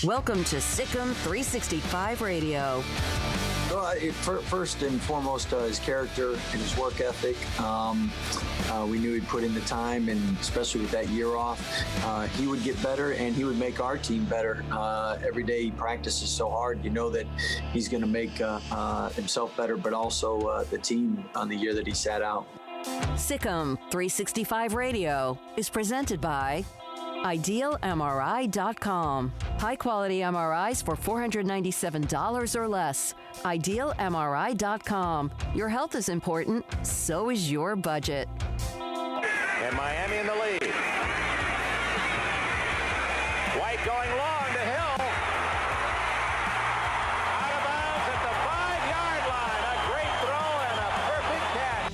Welcome to SicEm365 Radio. Well, first and foremost, his character and his work ethic. We knew he'd put in the time, and especially with that year off, he would get better and he would make our team better. Every day he practices so hard. You know that he's going to make himself better, but also the team on the year that he sat out. SicEm365 Radio is presented by IdealMRI.com. High-quality MRIs for $497 or less. IdealMRI.com. Your health is important, so is your budget. And Miami in the lead. White going long to Hill. Out of bounds at the 5-yard line. A great throw and a perfect catch.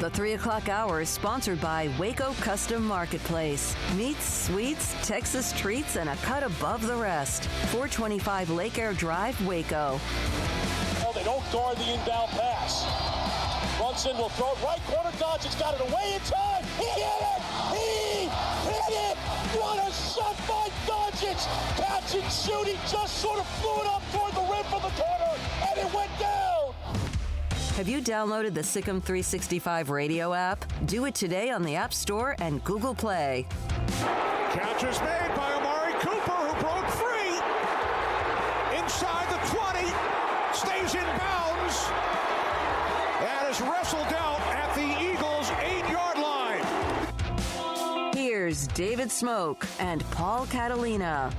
The 3 o'clock hour is sponsored by Waco Custom Marketplace. Meats, sweets, Texas treats, and a cut above the rest. 425 Lake Air Drive, Waco. Oh, they don't guard the inbound pass. Brunson will throw it right corner. Doncic's got it away in time. He hit it! He hit it! What a shot by Doncic! Catch and shoot. He just sort of flew it up toward the rim from the corner, and it went down. Have you downloaded the SicEm365 Radio app? Do it today on the App Store and Google Play. Catch is made by Amari Cooper, who broke free. Inside the 20, stays in bounds, and is wrestled out at the Eagles' 8-yard line. Here's David Smoak and Paul Catalina.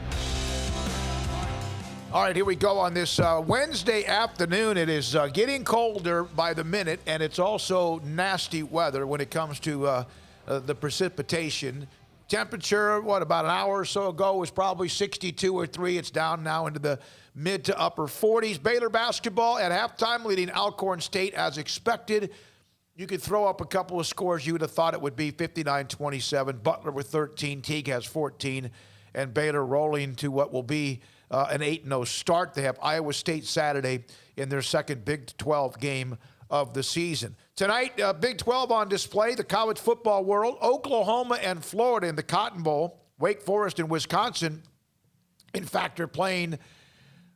All right, here we go on this Wednesday afternoon. It is getting colder by the minute, and it's also nasty weather when it comes to the precipitation. Temperature, about an hour or so ago was probably 62 or 3. It's down now into the mid to upper 40s. Baylor basketball at halftime leading Alcorn State as expected. You could throw up a couple of scores. You would have thought it would be 59-27. Butler with 13. Teague has 14. And Baylor rolling to what will be an 8-0 start. They have Iowa State Saturday in their second Big 12 game of the season. Tonight, Big 12 on display, the college football world. Oklahoma and Florida in the Cotton Bowl. Wake Forest and Wisconsin, in fact, are playing.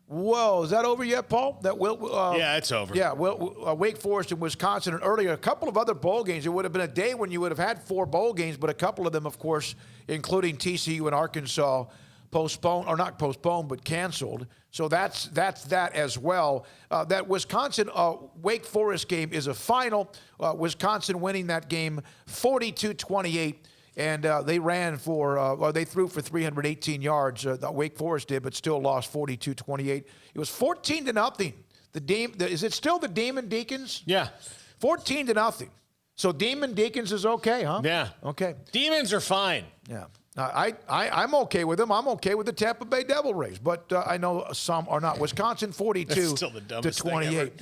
Whoa, is that over yet, Paul? Yeah, it's over. Yeah, Wake Forest and Wisconsin, and earlier a couple of other bowl games. It would have been a day when you would have had 4 bowl games, but a couple of them, of course, including TCU and Arkansas, postponed, or not postponed, but canceled. So that's that as well. That Wisconsin Wake Forest game is a final. Wisconsin winning that game 42-28. And they they threw for 318 yards. Wake Forest did, but still lost 42-28. It was 14-0. Is it still the Demon Deacons? Yeah. 14-0. So Demon Deacons is okay, huh? Yeah. Okay. Demons are fine. Yeah. I'm okay with them. I'm okay with the Tampa Bay Devil Rays, but I know some are not. Wisconsin 42-28.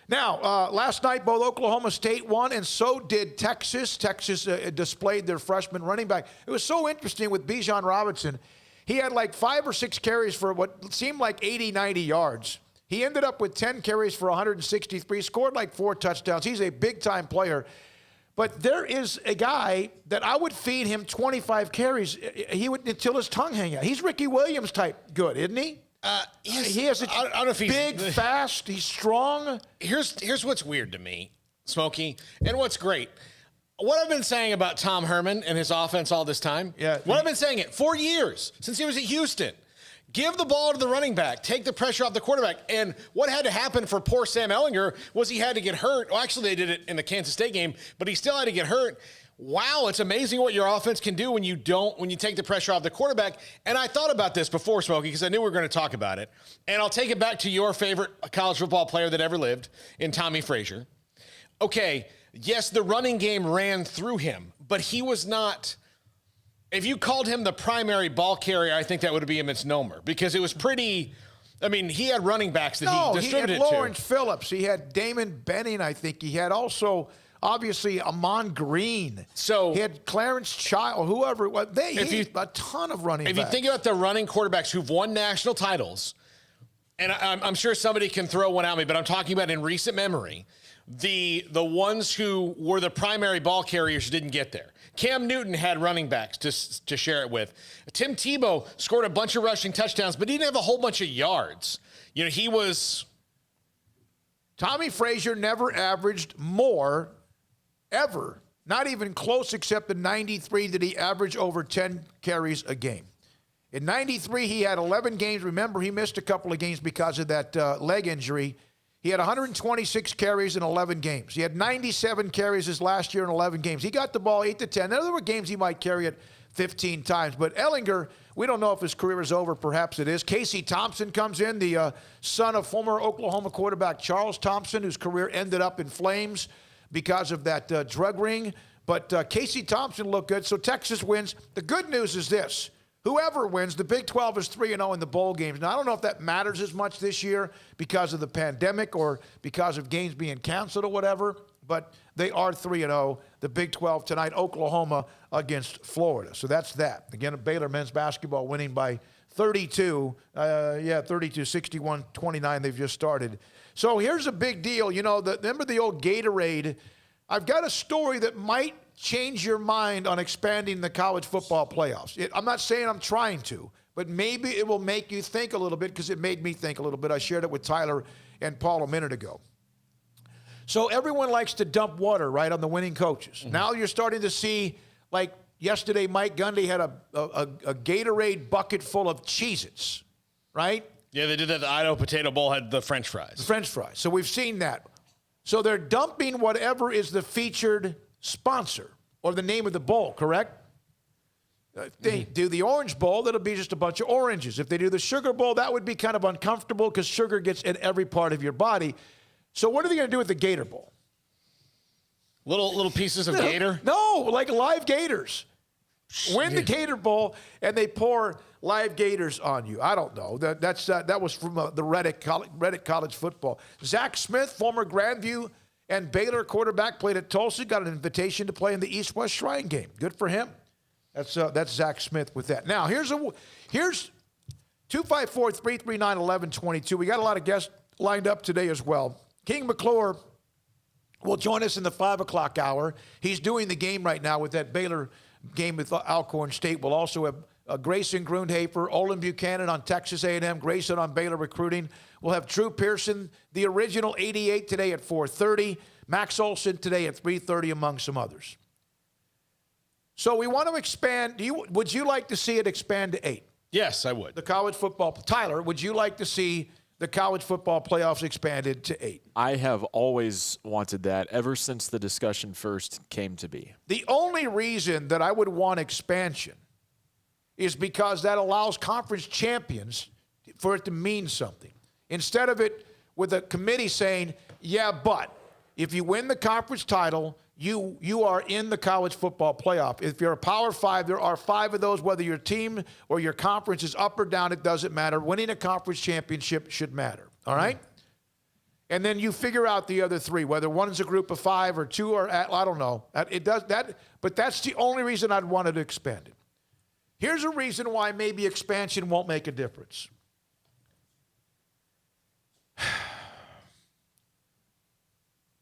Now, last night, both Oklahoma State won, and so did Texas. Texas displayed their freshman running back. It was so interesting with Bijan Robinson. He had like 5 or 6 carries for what seemed like 80, 90 yards. He ended up with 10 carries for 163, scored like 4 touchdowns. He's a big-time player. But there is a guy that I would feed him 25 carries. He would until his tongue hang out. He's Ricky Williams type good, isn't he? He has I don't know if he's big, fast, he's strong. Here's what's weird to me, Smokey, and what's great. What I've been saying about Tom Herman and his offense all this time, I've been saying it for years, since he was at Houston. Give the ball to the running back. Take the pressure off the quarterback. And what had to happen for poor Sam Ehlinger was he had to get hurt. Well, actually, they did it in the Kansas State game, but he still had to get hurt. Wow, it's amazing what your offense can do when you take the pressure off the quarterback. And I thought about this before, Smokey, because I knew we were going to talk about it. And I'll take it back to your favorite college football player that ever lived, in Tommy Frazier. Okay, yes, the running game ran through him, but he was not. If you called him the primary ball carrier, I think that would be a misnomer, because it was pretty. I mean, he had running backs that he distributed to. He had Lawrence Phillips. He had Damon Benning, I think. He had also, obviously, Amon Green. So he had Clarence Child, whoever it was. He had a ton of running backs. If you think about the running quarterbacks who've won national titles, and I'm sure somebody can throw one at me, but I'm talking about in recent memory, the ones who were the primary ball carriers didn't get there. Cam Newton had running backs to share it with. Tim Tebow scored a bunch of rushing touchdowns, but he didn't have a whole bunch of yards. You know, he was... Tommy Frazier never averaged more, ever. Not even close, except in 93 did he average over 10 carries a game. In 93, he had 11 games. Remember, he missed a couple of games because of that leg injury. He had 126 carries in 11 games. He had 97 carries his last year in 11 games. He got the ball 8 to 10. Now, there were games he might carry it 15 times. But Ehlinger, we don't know if his career is over. Perhaps it is. Casey Thompson comes in, the son of former Oklahoma quarterback Charles Thompson, whose career ended up in flames because of that drug ring. But Casey Thompson looked good, so Texas wins. The good news is this. Whoever wins, the Big 12 is 3-0 in the bowl games. Now, I don't know if that matters as much this year because of the pandemic or because of games being canceled or whatever, but they are 3-0. The Big 12 tonight, Oklahoma against Florida. So that's that. Again, Baylor men's basketball winning by 32. 61-29. They've just started. So here's a big deal. You know, remember the old Gatorade? I've got a story that might change your mind on expanding the college football playoffs. I'm not saying I'm trying to, but maybe it will make you think a little bit because it made me think a little bit. I shared it with Tyler and Paul a minute ago. So everyone likes to dump water, right, on the winning coaches. Mm-hmm. Now you're starting to see, like yesterday, Mike Gundy had a Gatorade bucket full of Cheez-Its, right? Yeah, they did that. The Idaho Potato Bowl had the French fries. The French fries. So we've seen that. So they're dumping whatever is the featured sponsor or the name of the bowl, correct? If they do the Orange Bowl, that'll be just a bunch of oranges. If they do the Sugar Bowl, that would be kind of uncomfortable because sugar gets in every part of your body. So what are they going to do with the Gator Bowl? Little pieces of gator? No, like live gators. Win the Gator Bowl, and they pour live gators on you. I don't know. That was from the Reddick College football. Zach Smith, former Grandview and Baylor quarterback, played at Tulsa, got an invitation to play in the East-West Shrine game. Good for him. That's Zach Smith with that. Now, here's 254-339-1122. We got a lot of guests lined up today as well. King McClure will join us in the 5 o'clock hour. He's doing the game right now with that Baylor game with Alcorn State. We'll also have Grayson Grunhaper, Olin Buchanan on Texas A&M, Grayson on Baylor recruiting. We'll have Drew Pearson, the original 88 today at 4:30. Max Olson today at 3:30, among some others. So we want to expand. Would you like to see it expand to 8? Yes, I would. The college football. Tyler, would you like to see the college football playoffs expanded to 8? I have always wanted that ever since the discussion first came to be. The only reason that I would want expansion is because that allows conference champions for it to mean something. Instead of it with a committee saying, yeah, but if you win the conference title, you are in the college football playoff. If you're a Power 5, there are 5 of those, whether your team or your conference is up or down, it doesn't matter. Winning a conference championship should matter, all right? And then you figure out the other 3, whether one is a group of 5 or 2 or I don't know. It does that, but that's the only reason I'd want it expanded. Here's a reason why maybe expansion won't make a difference.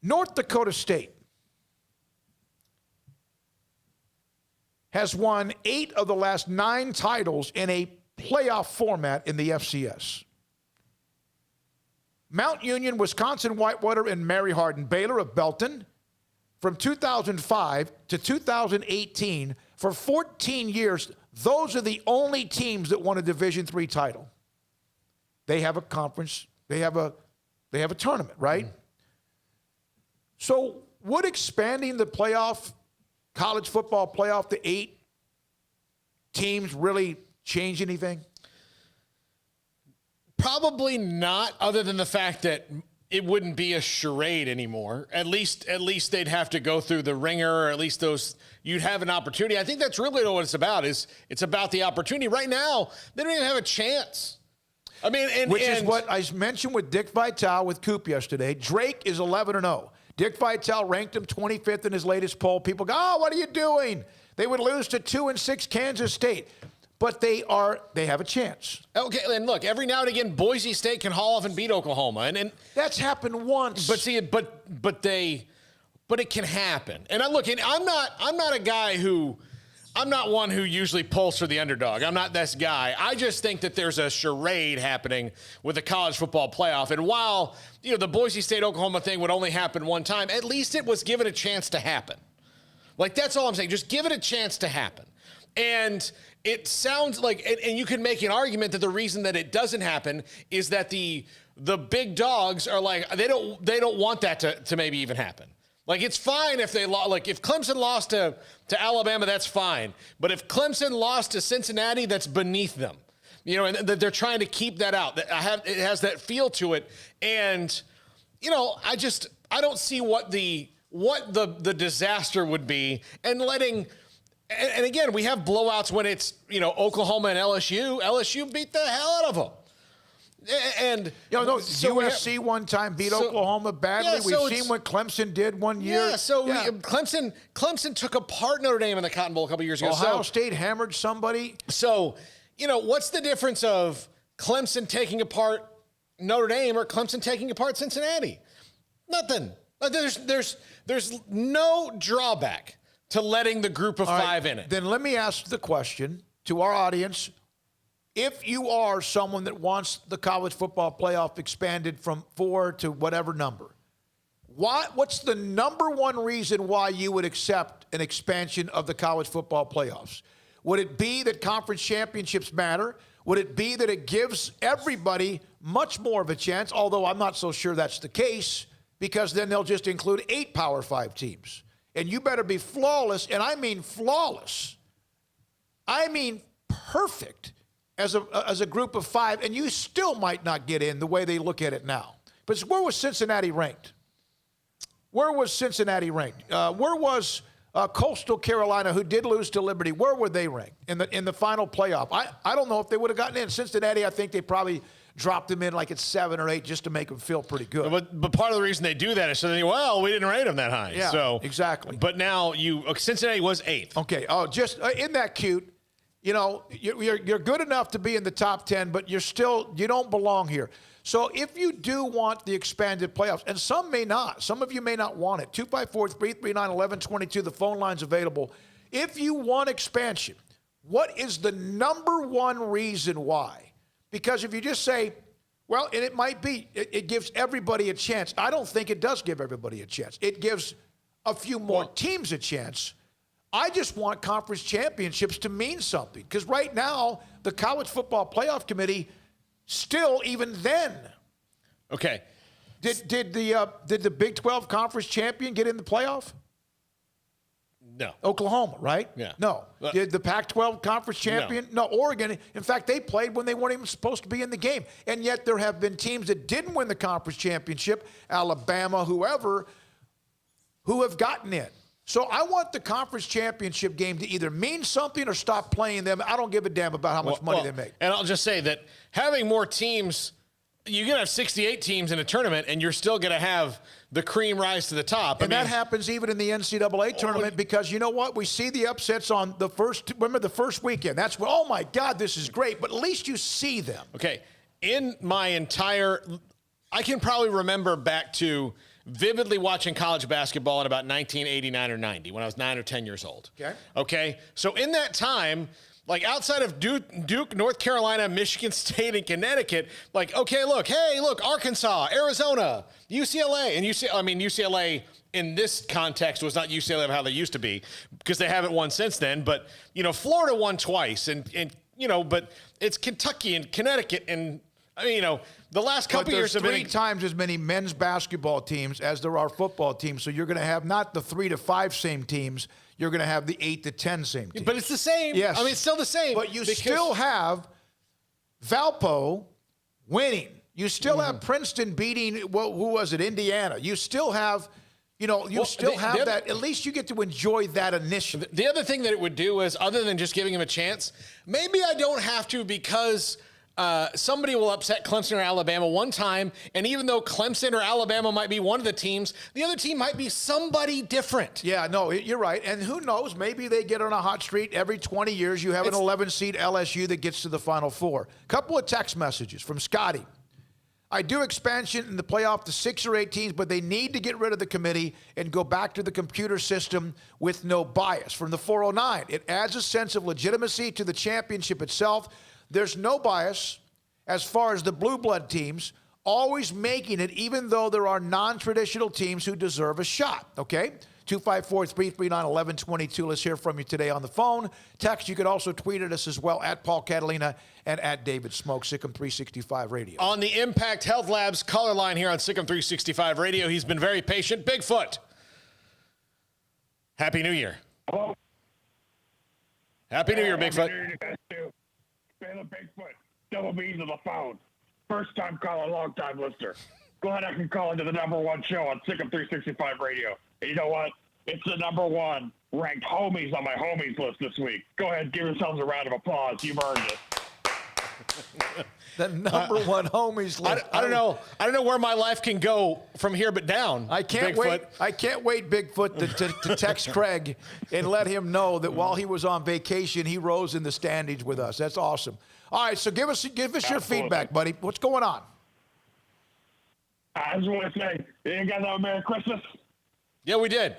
North Dakota State has won 8 of the last 9 titles in a playoff format in the FCS. Mount Union, Wisconsin, Whitewater, and Mary Hardin, Baylor of Belton, from 2005 to 2018, for 14 years, those are the only teams that won a Division III title. They have a conference, they have a tournament, right? So would expanding the college football playoff to 8 teams really change anything? Probably not, other than the fact that it wouldn't be a charade anymore. At least they'd have to go through the ringer, or at least you'd have an opportunity. I think that's really what it's about. It's about the opportunity. Right now, they don't even have a chance. I mean, which is what I mentioned with Dick Vitale with Coop yesterday. Drake is 11-0. Dick Vitale ranked him 25th in his latest poll. People go, oh, what are you doing? They would lose to 2-6 Kansas State. but they have a chance. Okay, and look, every now and again, Boise State can haul off and beat Oklahoma, and that's happened once. But see, but it can happen. And I'm not a guy who. I'm not one who usually pulls for the underdog. I'm not this guy. I just think that there's a charade happening with the college football playoff. And while, the Boise State-Oklahoma thing would only happen one time, at least it was given a chance to happen. Like, that's all I'm saying. Just give it a chance to happen. And it sounds like, and you can make an argument that the reason that it doesn't happen is that the big dogs are like, they don't want that to maybe even happen. Like, it's fine if they if Clemson lost to Alabama, that's fine. But if Clemson lost to Cincinnati, that's beneath them. And they're trying to keep that out. It has that feel to it. And, I don't see what the disaster would be. And and again, we have blowouts when it's, Oklahoma and LSU. LSU beat the hell out of them. And USC one time beat Oklahoma badly. We've seen what Clemson did one year. Clemson took apart Notre Dame in the Cotton Bowl a couple years ago. Ohio State hammered somebody. So, what's the difference of Clemson taking apart Notre Dame or Clemson taking apart Cincinnati? Nothing. There's no drawback to letting the group of five in it. Then let me ask the question to our audience. If you are someone that wants the college football playoff expanded from 4 to whatever number, what's the number one reason why you would accept an expansion of the college football playoffs? Would it be that conference championships matter? Would it be that it gives everybody much more of a chance, although I'm not so sure that's the case, because then they'll just include 8 Power 5 teams. And you better be flawless, and I mean flawless. I mean perfect. As a group of 5, and you still might not get in the way they look at it now. But where was Cincinnati ranked? Where was Coastal Carolina, who did lose to Liberty? Where were they ranked in the final playoff? I don't know if they would have gotten in. Cincinnati, I think they probably dropped them in like at 7 or 8 just to make them feel pretty good. But part of the reason they do that is so we didn't rate them that high. Yeah, so exactly. But now Cincinnati was 8th. Okay. Oh, just isn't that cute? You're good enough to be in the top 10, but you don't belong here. So if you do want the expanded playoffs, and some may not, some of you may not want it, 254-339-1122, the phone line's available. If you want expansion, what is the number one reason why? Because if you just say, well, and it might be, it gives everybody a chance. I don't think it does give everybody a chance. It gives a few more teams a chance. I just want conference championships to mean something, because right now the College Football Playoff Committee still, even then. Okay. Did the Big 12 conference champion get in the playoff? No. Oklahoma, right? Yeah. No. Did the Pac-12 conference champion? No. Oregon. In fact, they played when they weren't even supposed to be in the game. And yet there have been teams that didn't win the conference championship, Alabama, whoever, who have gotten in. So I want the conference championship game to either mean something or stop playing them. I don't give a damn about how much money they make. And I'll just say that having more teams, you're going to have 68 teams in a tournament, and you're still going to have the cream rise to the top. And that happens even in the NCAA tournament, because you know what? We see the upsets on the first weekend. That's when, oh my God, this is great. But at least you see them. Okay. In my I can probably remember back to vividly watching college basketball in about 1989 or 90 when I was 9 or 10 years old. Okay. So in that time, like outside of Duke, North Carolina, Michigan State, and Connecticut, look, Arkansas, Arizona, UCLA, and UCLA in this context was not UCLA of how they used to be, because they haven't won since then. But, Florida won twice, and but it's Kentucky and Connecticut, and the last couple years have been 3 times as many men's basketball teams as there are football teams. So you're going to have not the 3 to 5 same teams. You're going to have the 8 to 10 same teams. But it's the same. Yes. It's still the same. But you still have Valpo winning. You still have Princeton beating, who was it, Indiana. You still have, that. At least you get to enjoy that initially. The other thing that it would do is, other than just giving him a chance, maybe I don't have to, because somebody will upset Clemson or Alabama one time, and even though Clemson or Alabama might be one of the teams, the other team might be somebody different. Yeah, no, you're right. And who knows? Maybe they get on a hot streak. Every 20 years, you have an 11-seed LSU that gets to the Final Four. Couple of text messages from Scotty. I do expansion in the playoff to 6 or 8 teams, but they need to get rid of the committee and go back to the computer system with no bias. From the 409, it adds a sense of legitimacy to the championship itself. There's no bias as far as the blue blood teams, always making it even though there are non-traditional teams who deserve a shot, okay? 254-339-1122. Let's hear from you today on the phone. Text, you could also tweet at us as well, at Paul Catalina and at David Smoak, Sic'em365 Radio. On the Impact Health Labs caller line here on Sic'em365 Radio, he's been very patient. Bigfoot. Happy New Year. Hello. Happy New Year, Bigfoot. Baylor Bigfoot. Double B's on the phone. First time caller, long time listener. Glad I can call into the #1 show on Sic'em365 Radio. And you know what? It's the #1 ranked homies on my homies list this week. Go ahead, give yourselves a round of applause. You've earned it. The #1 homies list. I don't know where my life can go from here but down. I can't wait. I can't wait, Bigfoot, to text Craig and let him know that while he was on vacation, he rose in the standings with us. That's awesome. All right, so give us your feedback, buddy. What's going on? I just want to say, you guys have a Merry Christmas? Yeah, we did.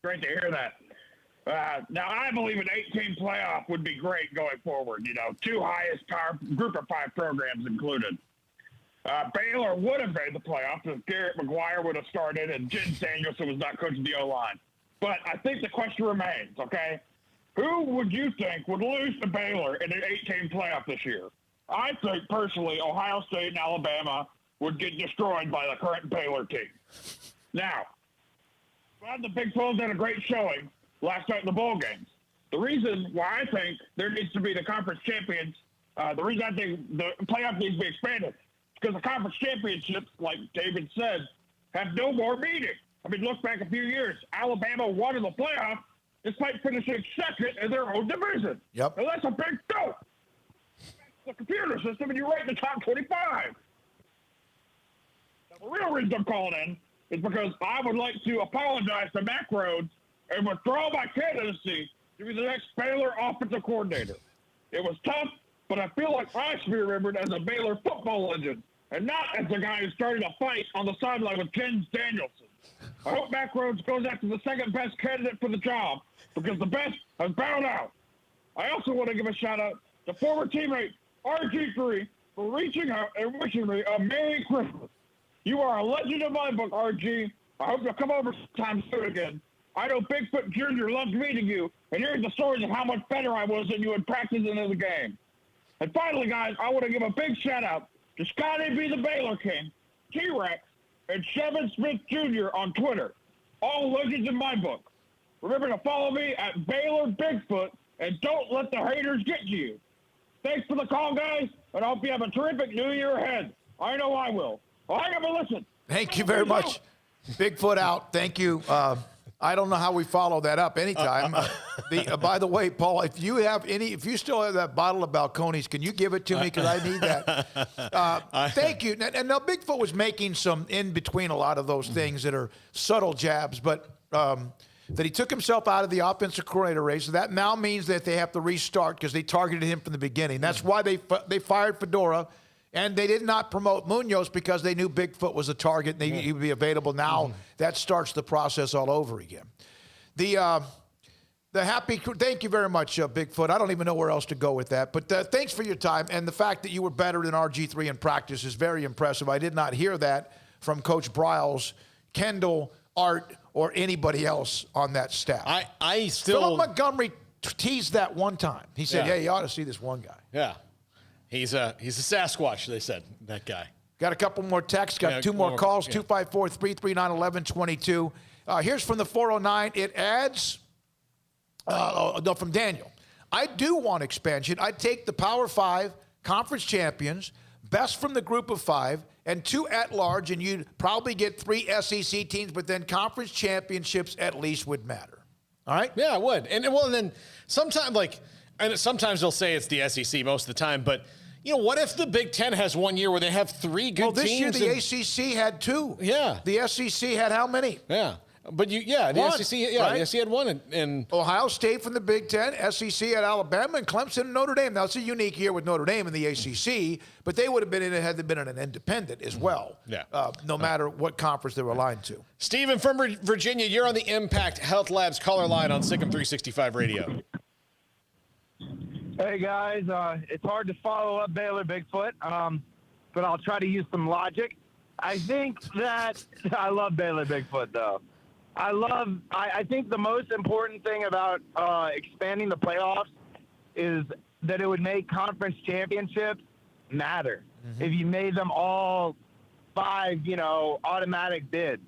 Great to hear that. Now, I believe an 8-team playoff would be great going forward. You know, 2 highest power group of 5 programs included. Baylor would have made the playoffs if Garrett McGuire would have started and Jen Danielson was not coaching the O-line. But I think the question remains, okay? Who would you think would lose to Baylor in an 8-team playoff this year? I think, personally, Ohio State and Alabama would get destroyed by the current Baylor team. Now, glad the Big 12 did a great showing last night in the bowl games. The reason why I think there needs to be the conference champions, the reason I think the playoff needs to be expanded, is because the conference championships, like David said, have no more meaning. I mean, look back a few years. Alabama won in the playoff despite finishing second in their own division. Yep. And that's a big deal. The computer system, and you rate the top 25. Now, the real reason I'm calling in is because I would like to apologize to Mack Rhodes and withdraw my candidacy to be the next Baylor offensive coordinator. It was tough, but I feel like I should be remembered as a Baylor football legend and not as the guy who started a fight on the sideline with Jen Danielson. I hope Mack Rhodes goes after the second best candidate for the job because the best has bowed out. I also want to give a shout-out to former teammate RG3 for reaching out and wishing me a Merry Christmas. You are a legend in my book, RG. I hope you'll come over sometime soon again. I know Bigfoot Jr. loved meeting you and hearing the stories of how much better I was than you in practice and in the game. And finally, guys, I want to give a big shout-out to Scotty B. the Baylor King, T-Rex, and Shevin Smith Jr. on Twitter. All legends in my book. Remember to follow me at Baylor Bigfoot and don't let the haters get to you. Thanks for the call, guys, and I hope you have a terrific New Year ahead. I know I will. Well, hang up and listen. Thank you very much. Bigfoot out. Thank you. I don't know how we follow that up anytime. By the way, Paul, if you still have that bottle of Balcones, can you give it to me? Because I need that. Thank you. And now Bigfoot was making some in between a lot of those things that are subtle jabs, but that he took himself out of the offensive coordinator race. So that now means that they have to restart because they targeted him from the beginning. That's why they fired Fedora. And they did not promote Munoz because they knew Bigfoot was a target and he would be available. Now that starts the process all over again. Thank you very much, Bigfoot. I don't even know where else to go with that. But thanks for your time. And the fact that you were better than RG3 in practice is very impressive. I did not hear that from Coach Briles, Kendall, Art, or anybody else on that staff. Philip Montgomery teased that one time. He said, yeah, you ought to see this one guy. Yeah. He's a Sasquatch, they said, that guy. Got a couple more texts. Got 2 more calls, 254-339-1122. Here's from the 409. It adds, from Daniel. I do want expansion. I'd take the Power 5 conference champions, best from the group of 5, and 2 at-large, and you'd probably get 3 SEC teams, but then conference championships at least would matter. All right? Yeah, it would. And then sometimes, And sometimes they'll say it's the SEC most of the time, but what if the Big Ten has 1 year where they have 3 good teams? Well, this year the ACC had 2. Yeah. The SEC had how many? Yeah. But the SEC, right? The SEC had 1 in Ohio State from the Big Ten, SEC at Alabama, and Clemson and Notre Dame. Now, it's a unique year with Notre Dame in the ACC, but they would have been in it had they been an independent as well, no matter what conference they were aligned to. Stephen from Virginia, you're on the Impact Health Labs caller line on SicEm365 Radio. Hey, guys. It's hard to follow up Baylor Bigfoot, but I'll try to use some logic. I think that I love Baylor Bigfoot, though. I think the most important thing about expanding the playoffs is that it would make conference championships matter. If you made them all 5, automatic bids,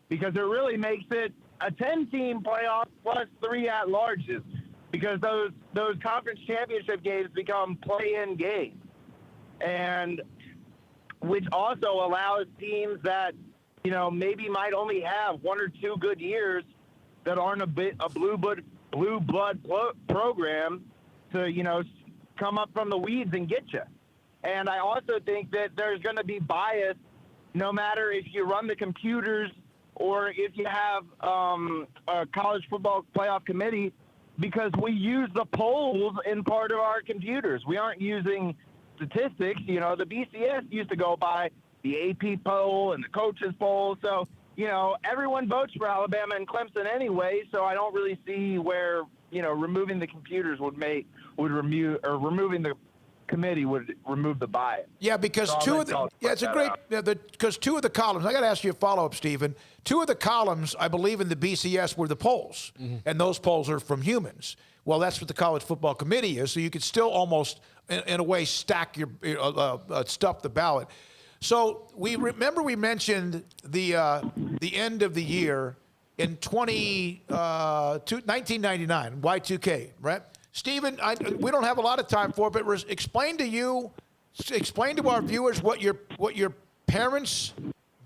because it really makes it a 10-team playoff plus 3 at-larges, because those conference championship games become play-in games, and which also allows teams that maybe might only have 1 or 2 good years that aren't a blue blood program to, come up from the weeds and get you. And I also think that there's going to be bias no matter if you run the computers or if you have a college football playoff committee, because we use the polls in part of our computers. We aren't using statistics. The BCS used to go by the AP poll and the coaches poll. So, everyone votes for Alabama and Clemson anyway. So I don't really see where, removing the computers removing the committee would remove the bias. Yeah, because because 2 of the columns, I got to ask you a follow-up, Stephen. 2 of the columns, I believe, in the BCS were the polls, and those polls are from humans. Well, that's what the college football committee is, so you could still almost, in a way, stack your stuff the ballot. So we mentioned the end of the year in 1999, Y2K, right? Stephen, we don't have a lot of time for it, but explain to our viewers what your parents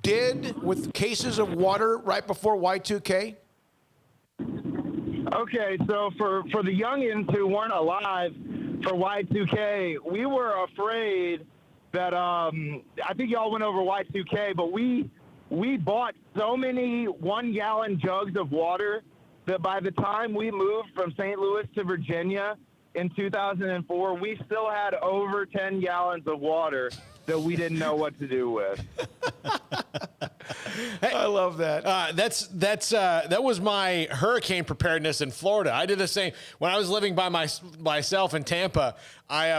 did with cases of water right before Y2K. Okay, so for the youngins who weren't alive for Y2K, we were afraid that I think y'all went over Y2K, but we bought so many 1-gallon jugs of water that by the time we moved from St. Louis to Virginia in 2004, we still had over 10 gallons of water that we didn't know what to do with. Hey, I love that. That was my hurricane preparedness in Florida. I did the same when I was living by myself in Tampa.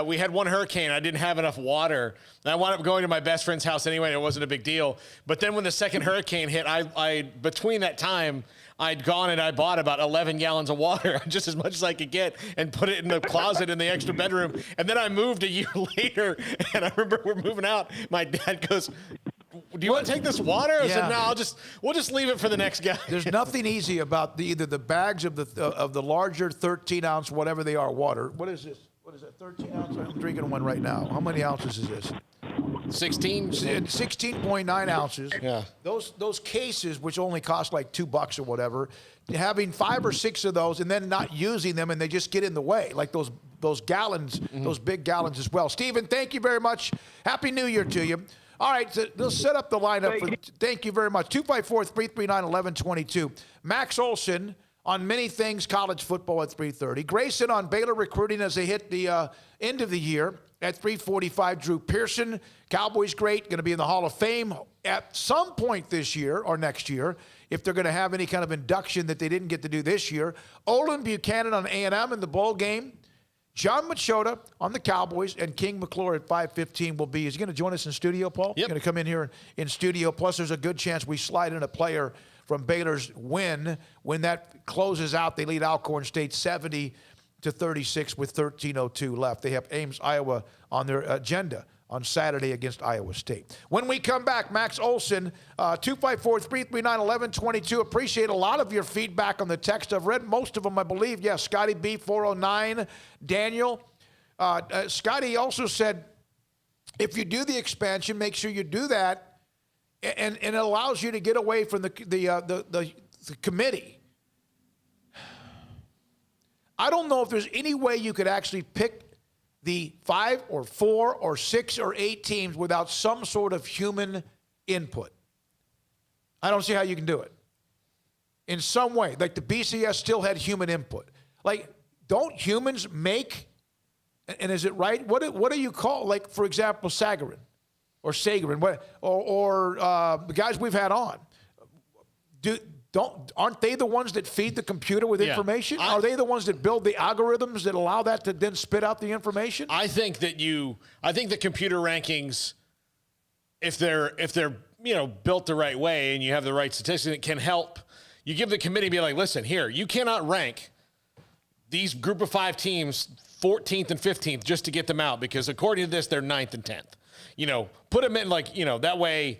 We had one hurricane. I didn't have enough water, and I wound up going to my best friend's house anyway. And it wasn't a big deal. But then when the second hurricane hit, I between that time, I'd gone and I bought about 11 gallons of water, just as much as I could get, and put it in the closet in the extra bedroom. And then I moved a year later, and I remember we're moving out. My dad goes, "Do you want to take this water?" I said, "No, we'll just leave it for the next guy." There's nothing easy about either the bags of the larger 13-ounce, whatever they are, water. What is this? What is that? 13 ounce? I'm drinking one right now. How many ounces is this? 16.9 ounces. Yeah. Those cases, which only cost like $2 or whatever, having 5 or 6 of those and then not using them, and they just get in the way, like those gallons, those big gallons as well. Stephen, thank you very much. Happy New Year to you. All right, so they'll set up the lineup. Thank you very much. 254-339-1122. Max Olson on many things college football at 3:30. Grayson on Baylor recruiting as they hit the end of the year at 3:45. Drew Pearson, Cowboys great, going to be in the Hall of Fame at some point this year or next year if they're going to have any kind of induction that they didn't get to do this year. Olin Buchanan on A&M in the bowl game. John Machota on the Cowboys, and King McClure at 5:15 will be. Is he going to join us in studio, Paul? Yep. Going to come in here in studio. Plus, there's a good chance we slide in a player from Baylor's win. When that closes out, they lead Alcorn State 70-36 with 13:02 left. They have Ames, Iowa on their agenda on Saturday against Iowa State. When we come back, Max Olson, 254-339-1122. Appreciate a lot of your feedback on the text. I've read most of them, I believe. Yes, Scotty B, 409. Daniel. Scotty also said, if you do the expansion, make sure you do that, and it allows you to get away from the committee. I don't know if there's any way you could actually pick the 5 or 4 or 6 or 8 teams without some sort of human input. I don't see how you can do it. In some way, like the BCS still had human input. Like, don't humans make, and is it right? What do you call, like, for example, Sagarin or the guys we've had on? Aren't they the ones that feed the computer with information? Are they the ones that build the algorithms that allow that to then spit out the information? I think the computer rankings, if they're built the right way and you have the right statistics, it can help. You give the committee, be like, listen, here, you cannot rank these group of 5 teams 14th and 15th just to get them out, because according to this, they're 9th and 10th. Put them in that way.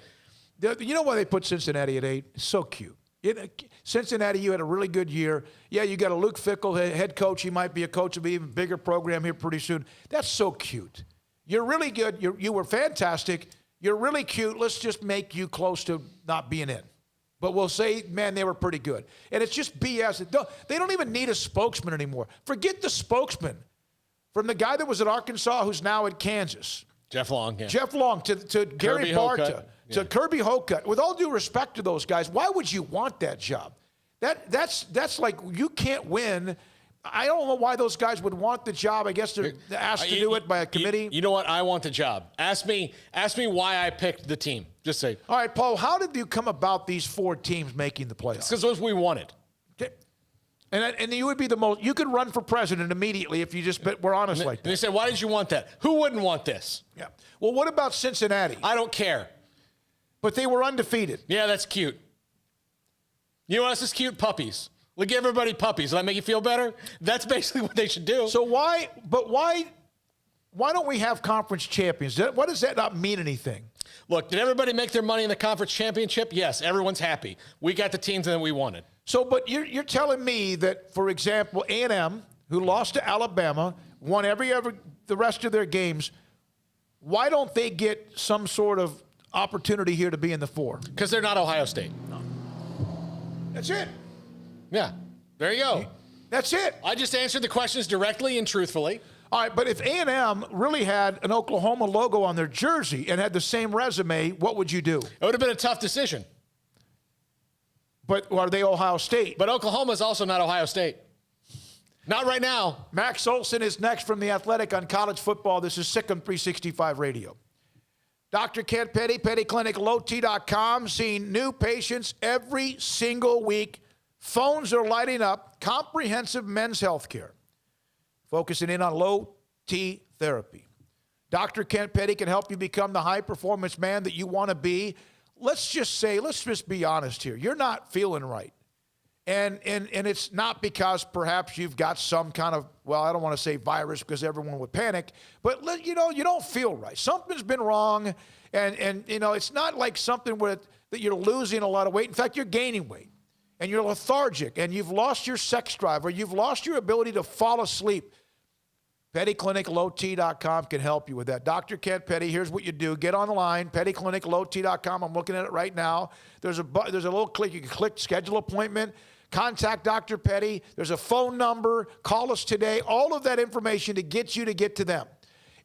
You know why they put Cincinnati at 8? It's so cute. Cincinnati, you had a really good year. Yeah, you got a Luke Fickell head coach. He might be a coach of an even bigger program here pretty soon. That's so cute. You're really good. You were fantastic. You're really cute. Let's just make you close to not being in. But we'll say, man, they were pretty good. And it's just BS. They don't even need a spokesman anymore. Forget the spokesman. From the guy that was at Arkansas who's now at Kansas. Jeff Long. Yeah. Jeff Long to Gary Barta to Kirby Hocutt. With all due respect to those guys, why would you want that job? That's like, you can't win. I don't know why those guys would want the job. I guess they're asked to do it by a committee. You know what? I want the job. Ask me why I picked the team. Just say. All right, Paul, how did you come about these 4 teams making the playoffs? Because those we wanted. Okay. And you would be the most, you could run for president immediately if you just were honest like that. And they said, why did you want that? Who wouldn't want this? Yeah. Well, what about Cincinnati? I don't care. But they were undefeated. Yeah, that's cute. You know what else is cute? Puppies. Look, give everybody puppies. Does that make you feel better? That's basically what they should do. So why don't we have conference champions? Why does that not mean anything? Look, did everybody make their money in the conference championship? Yes, everyone's happy. We got the teams that we wanted. So, but you're telling me that, for example, A&M, who lost to Alabama, won the rest of their games, why don't they get some sort of opportunity here to be in the 4? Because they're not Ohio State. No. That's it. Yeah, there you go. That's it. I just answered the questions directly and truthfully. All right, but if A&M really had an Oklahoma logo on their jersey and had the same resume, what would you do? It would have been a tough decision. But are they Ohio State? But Oklahoma's also not Ohio State. Not right now. Max Olson is next from The Athletic on college football. This is SicEm365 Radio. Dr. Kent Petty, pettycliniclowt.com, seeing new patients every single week. Phones are lighting up. Comprehensive men's health care, focusing in on low T therapy. Dr. Kent Petty can help you become the high-performance man that you want to be. Let's just be honest here. You're not feeling right. And it's not because perhaps you've got some kind of, well, I don't want to say virus because everyone would panic, but you don't feel right. Something's been wrong, and it's not like something that you're losing a lot of weight. In fact, you're gaining weight, and you're lethargic, and you've lost your sex drive, or you've lost your ability to fall asleep. pettycliniclowt.com can help you with that. Dr. Kent Petty, here's what you do. Get online, pettycliniclowt.com. I'm looking at it right now. There's a little click. You can click schedule appointment. Contact Dr. Petty. There's a phone number. Call us today. All of that information to get to them.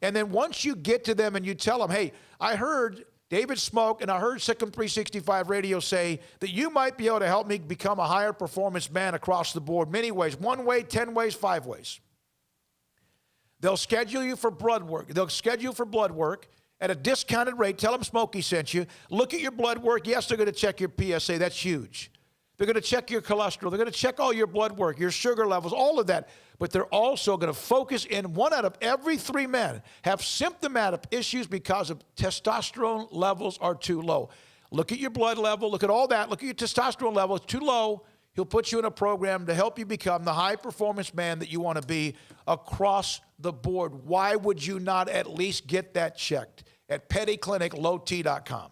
And then once you get to them and you tell them, hey, I heard David Smoak and I heard SicEm365 Radio say that you might be able to help me become a higher performance man across the board, many ways, 1 way, 10 ways, 5 ways. They'll schedule you for blood work. At a discounted rate. Tell them Smokey sent you. Look at your blood work. Yes, they're going to check your PSA. That's huge. They're going to check your cholesterol. They're going to check all your blood work, your sugar levels, all of that. But they're also going to focus in 1 out of every 3 men have symptomatic issues because of testosterone levels are too low. Look at your blood level. Look at all that. Look at your testosterone level. It's too low. He'll put you in a program to help you become the high-performance man that you want to be across the board. Why would you not at least get that checked at pettycliniclowt.com?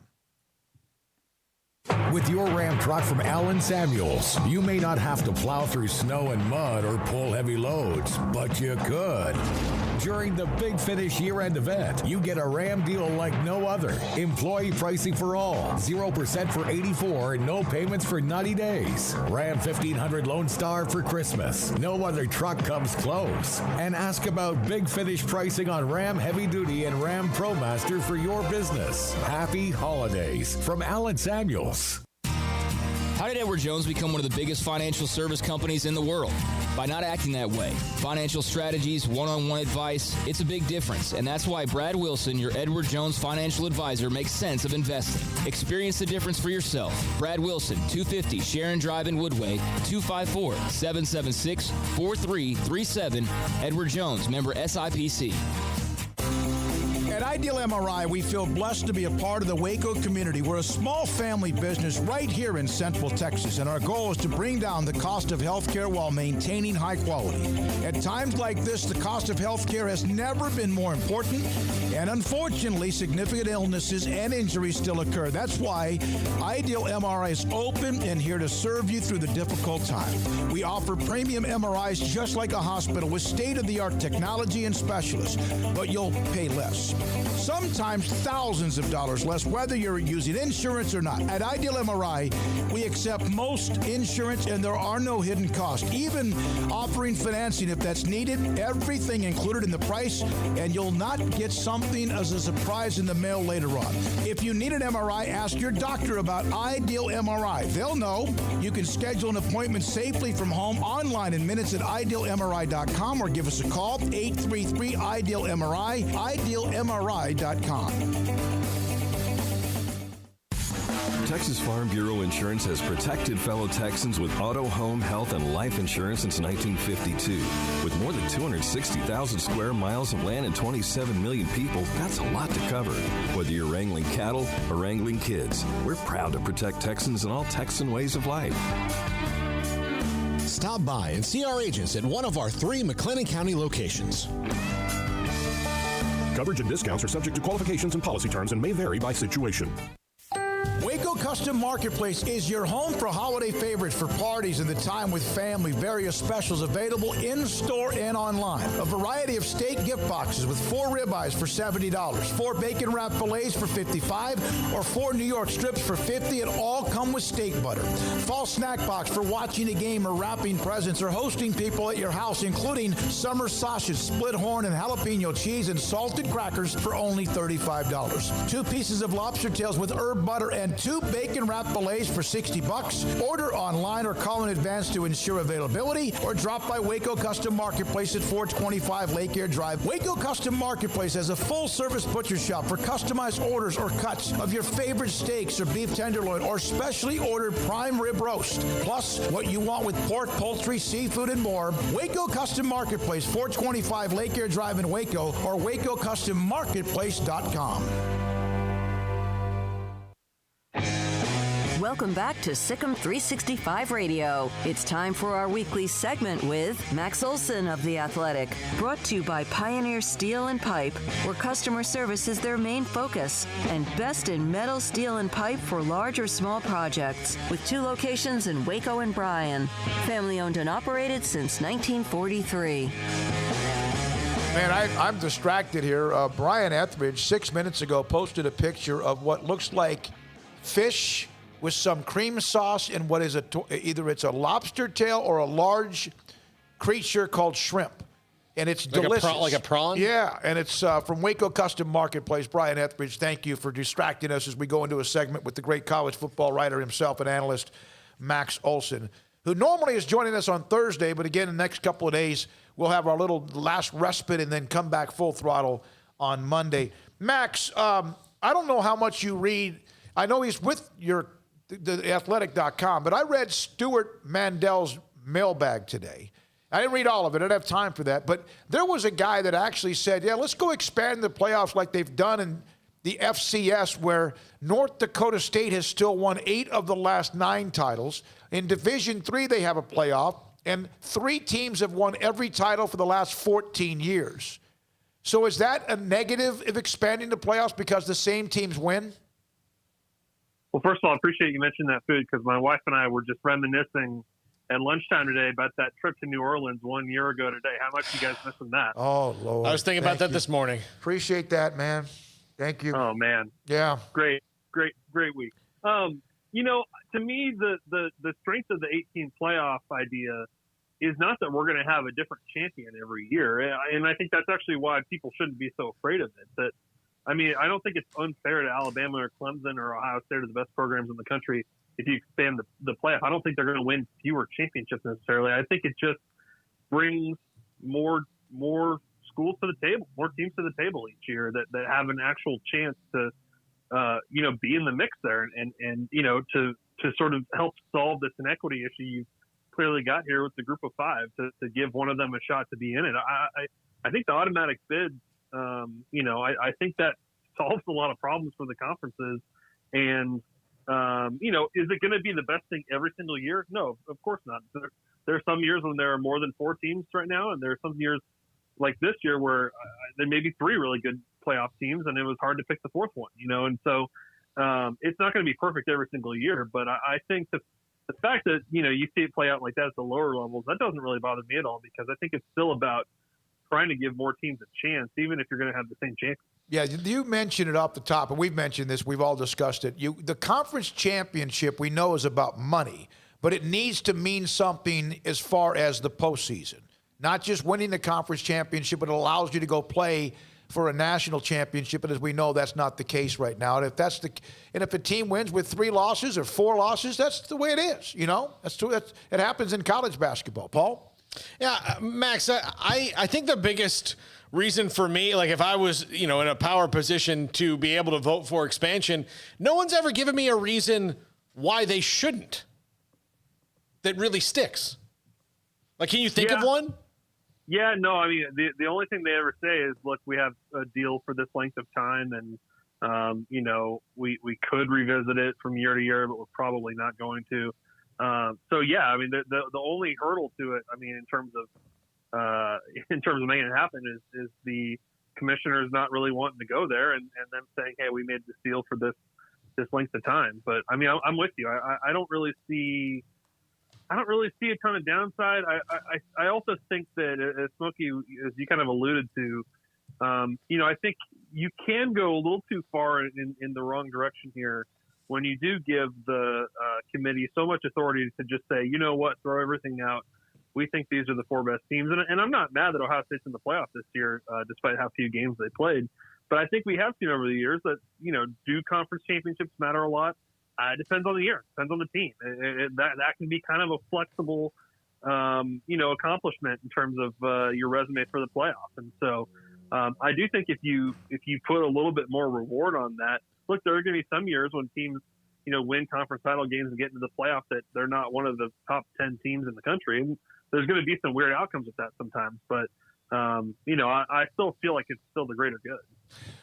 With your Ram truck from Allen Samuels, you may not have to plow through snow and mud or pull heavy loads, but you could. During the Big Finish year-end event, you get a Ram deal like no other. Employee pricing for all, 0% for 84 and no payments for 90 days. Ram 1500 Lone Star for Christmas. No other truck comes close. And ask about Big Finish pricing on Ram Heavy Duty and Ram ProMaster for your business. Happy holidays from Allen Samuels. How did Edward Jones become one of the biggest financial service companies in the world? By not acting that way. Financial strategies, one-on-one advice, it's a big difference. And that's why Brad Wilson, your Edward Jones financial advisor, makes sense of investing. Experience the difference for yourself. Brad Wilson, 250 Sharon Drive in Woodway, 254-776-4337. Edward Jones, member SIPC. At Ideal MRI, we feel blessed to be a part of the Waco community. We're a small family business right here in Central Texas, and our goal is to bring down the cost of health care while maintaining high quality. At times like this, the cost of health care has never been more important, and unfortunately, significant illnesses and injuries still occur. That's why Ideal MRI is open and here to serve you through the difficult time. We offer premium MRIs just like a hospital with state-of-the-art technology and specialists, but you'll pay less. Sometimes thousands of dollars less, whether you're using insurance or not. At Ideal MRI, we accept most insurance and there are no hidden costs, even offering financing if that's needed. Everything included in the price, and you'll not get something as a surprise in the mail later on. If you need an MRI, ask your doctor about Ideal MRI. They'll know. You can schedule an appointment safely from home online in minutes at idealmri.com or give us a call, 833-IDEAL-MRI, idealmri.com. Texas Farm Bureau Insurance has protected fellow Texans with auto, home, health, and life insurance since 1952. With more than 260,000 square miles of land and 27 million people, that's a lot to cover. Whether you're wrangling cattle or wrangling kids, we're proud to protect Texans in all Texan ways of life. Stop by and see our agents at one of our 3 McLennan County locations. Coverage and discounts are subject to qualifications and policy terms and may vary by situation. Waco Custom Marketplace is your home for holiday favorites for parties and the time with family. Various specials available in-store and online. A variety of steak gift boxes with 4 ribeyes for $70, 4 bacon wrap fillets for $55, or 4 New York strips for $50, and all come with steak butter. Fall snack box for watching a game or wrapping presents or hosting people at your house, including summer sausage, split horn, and jalapeno cheese and salted crackers for only $35. 2 pieces of lobster tails with herb butter and 2 bacon wrap fillets for $60. Order online or call in advance to ensure availability, or drop by Waco Custom Marketplace at 425 Lake Air Drive. Waco Custom Marketplace has a full-service butcher shop for customized orders or cuts of your favorite steaks or beef tenderloin or specially ordered prime rib roast. Plus, what you want with pork, poultry, seafood, and more. Waco Custom Marketplace, 425 Lake Air Drive in Waco, or WacoCustomMarketplace.com. Welcome back to SicEm365 Radio. It's time for our weekly segment with Max Olson of The Athletic. Brought to you by Pioneer Steel and Pipe, where customer service is their main focus. And best in metal, steel, and pipe for large or small projects. With 2 locations in Waco and Bryan. Family owned and operated since 1943. Man, I'm distracted here. Brian Etheridge, 6 minutes ago, posted a picture of what looks like fish with some cream sauce and what is either it's a lobster tail or a large creature called shrimp. And it's like delicious. Like a prawn? Yeah, and it's from Waco Custom Marketplace. Brian Etheridge, thank you for distracting us as we go into a segment with the great college football writer himself and analyst, Max Olson, who normally is joining us on Thursday, but again, in the next couple of days, we'll have our little last respite and then come back full throttle on Monday. Max, I don't know how much you read. I know he's with the athletic.com, but I read Stuart Mandel's mailbag today. I didn't read all of it. I didn't have time for that. But there was a guy that actually said, yeah, let's go expand the playoffs like they've done in the FCS, where North Dakota State has still won 8 of the last 9 titles. In Division III, they have a playoff, and 3 teams have won every title for the last 14 years. So is that a negative of expanding the playoffs because the same teams win? Well, Well, first of all, I appreciate you mentioning that food because my wife and I were just reminiscing at lunchtime today about that trip to New Orleans 1 year ago today. How much you guys missing that? Oh, Lord. I was thinking about that this morning. Appreciate that, man. Thank you. Oh, man. Yeah. Great week. To me, the strength of the 18 playoff idea is not that we're going to have a different champion every year. And I think that's actually why people shouldn't be so afraid of it. I don't think it's unfair to Alabama or Clemson or Ohio State, are the best programs in the country, if you expand the playoff. I don't think they're going to win fewer championships necessarily. I think it just brings more schools to the table, more teams to the table each year that have an actual chance to, be in the mix there and to sort of help solve this inequity issue you've clearly got here with the group of five to give one of them a shot to be in it. I think the automatic bid, I think that solves a lot of problems for the conferences. And, is it going to be the best thing every single year? No, of course not. There are some years when there are more than 4 teams right now, and there are some years like this year where there may be 3 really good playoff teams, and it was hard to pick the 4th one, and so it's not going to be perfect every single year. But I think the fact that, you see it play out like that at the lower levels, that doesn't really bother me at all, because I think it's still about trying to give more teams a chance, even if you're going to have the same champion. Yeah, you mentioned it off the top, and we've mentioned this. We've all discussed it. The conference championship we know is about money, but it needs to mean something as far as the postseason. Not just winning the conference championship, but it allows you to go play for a national championship, and as we know, that's not the case right now. And if a team wins with 3 losses or 4 losses, that's the way it is. It happens in college basketball. Paul? Yeah, Max, I think the biggest reason for me, like if I was, in a power position to be able to vote for expansion, no one's ever given me a reason why they shouldn't that really sticks. Like, can you think of one? Yeah, no, I mean, the only thing they ever say is, look, we have a deal for this length of time, and, we could revisit it from year to year, but we're probably not going to. So yeah, I mean, the only hurdle to it, I mean, in terms of making it happen is the commissioners not really wanting to go there and them saying, hey, we made this deal for this length of time. But I mean, I'm with you. I don't really see a ton of downside. I also think that, as Smokey, as you kind of alluded to, I think you can go a little too far in the wrong direction here when you do give the committee so much authority to just say, you know what, throw everything out. We think these are the 4 best teams. And I'm not mad that Ohio State's in the playoff this year, despite how few games they played. But I think we have seen over the years that, do conference championships matter a lot? It depends on the year, depends on the team. That can be kind of a flexible, accomplishment in terms of your resume for the playoff. And so I do think if you put a little bit more reward on that, look, there are going to be some years when teams, win conference title games and get into the playoff that they're not one of the top 10 teams in the country. And there's going to be some weird outcomes with that sometimes. But, I still feel like it's still the greater good.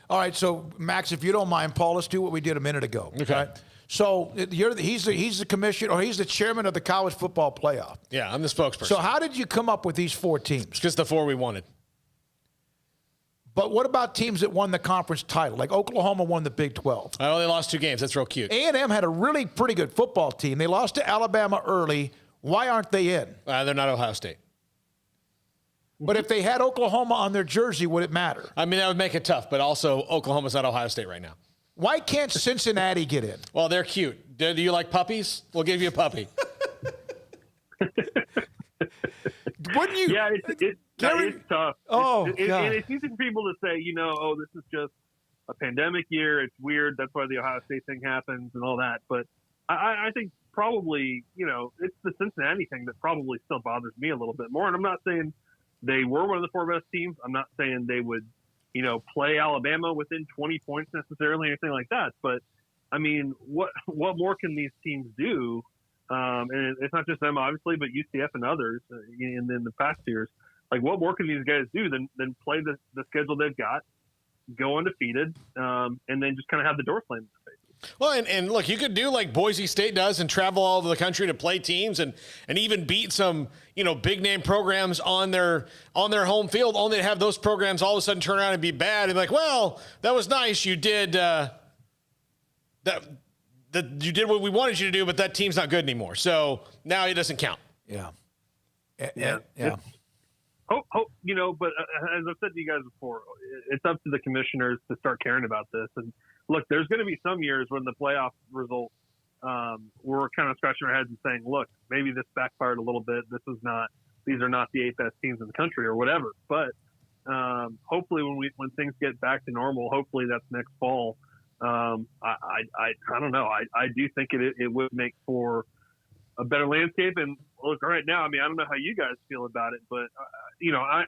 All right. So, Max, if you don't mind, Paul, let's do what we did a minute ago. Okay. Right? So he's the commissioner, or he's the chairman of the college football playoff. Yeah, I'm the spokesperson. So how did you come up with these 4 teams? Because the 4 we wanted. But what about teams that won the conference title? Like Oklahoma won the Big 12. I only lost 2 games. That's real cute. A&M had a really pretty good football team. They lost to Alabama early. Why aren't they in? They're not Ohio State. But if they had Oklahoma on their jersey, would it matter? I mean, that would make it tough. But also, Oklahoma's not Ohio State right now. Why can't Cincinnati get in? Well, they're cute. Do you like puppies? We'll give you a puppy. Wouldn't you? Yeah, it's tough. Oh, God. And it's easy for people to say, this is just a pandemic year. It's weird. That's why the Ohio State thing happens and all that. But I think probably, it's the Cincinnati thing that probably still bothers me a little bit more. And I'm not saying they were one of the 4 best teams. I'm not saying they would, play Alabama within 20 points necessarily, anything like that. But I mean, what more can these teams do? And it's not just them, obviously, but UCF and others in the past years. Like, what more can these guys do than play the schedule they've got, go undefeated, and then just kind of have the door slammed in their face? Well, and look, you could do like Boise State does and travel all over the country to play teams and even beat some, big name programs on their home field, only to have those programs all of a sudden turn around and be bad and like, well, that was nice. You did that. you did what we wanted you to do, but that team's not good anymore. So now it doesn't count. Yeah. Yeah. But as I've said to you guys before, it's up to the commissioners to start caring about this. And look, there's going to be some years when the playoff result, we're kind of scratching our heads and saying, look, maybe this backfired a little bit. These are not the 8 best teams in the country or whatever. But hopefully when things get back to normal, hopefully that's next fall. I don't know. I do think it would make for a better landscape. And look, right now, I mean, I don't know how you guys feel about it, but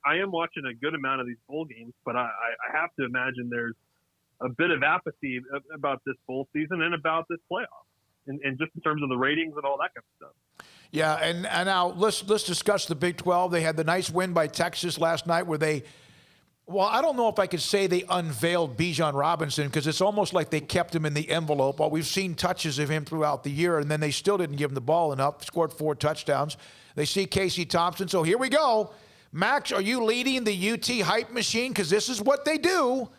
I am watching a good amount of these bowl games, but I have to imagine there's a bit of apathy about this bowl season and about this playoff, and just in terms of the ratings and all that kind of stuff. Yeah, and now let's discuss the Big 12. They had the nice win by Texas last night where I don't know if I could say they unveiled Bijan Robinson because it's almost like they kept him in the envelope. Well, we've seen touches of him throughout the year, and then they still didn't give him the ball enough, scored 4 touchdowns. They see Casey Thompson, so here we go. Max, are you leading the UT hype machine? Because this is what they do.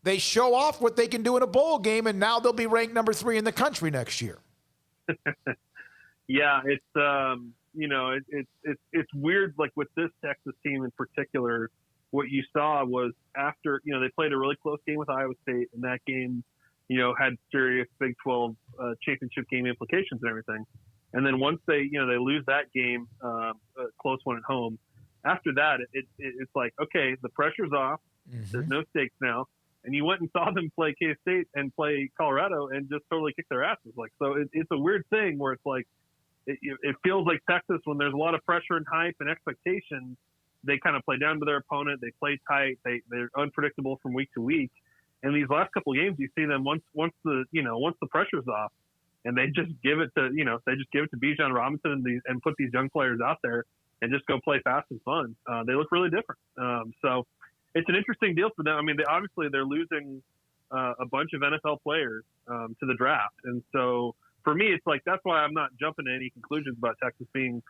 They show off what they can do in a bowl game, and now they'll be ranked number 3 in the country next year. Yeah, it's it's weird. Like with this Texas team in particular, what you saw was after they played a really close game with Iowa State, and that game had serious Big 12 championship game implications and everything. And then once they they lose that game, a close one at home. After that, it's like, okay, the pressure's off. Mm-hmm. There's no stakes now. And you went and saw them play K-State and play Colorado and just totally kick their asses. Like, so it's a weird thing where it's like, it feels like Texas, when there's a lot of pressure and hype and expectations, they kind of play down to their opponent. They play tight. They're unpredictable from week to week. And these last couple of games, you see them once the pressure's off, and they just give it to Bijan Robinson and put these young players out there and just go play fast and fun. They look really different. So it's an interesting deal for them. I mean, they're losing a bunch of NFL players to the draft, and so for me, it's like that's why I'm not jumping to any conclusions about Texas being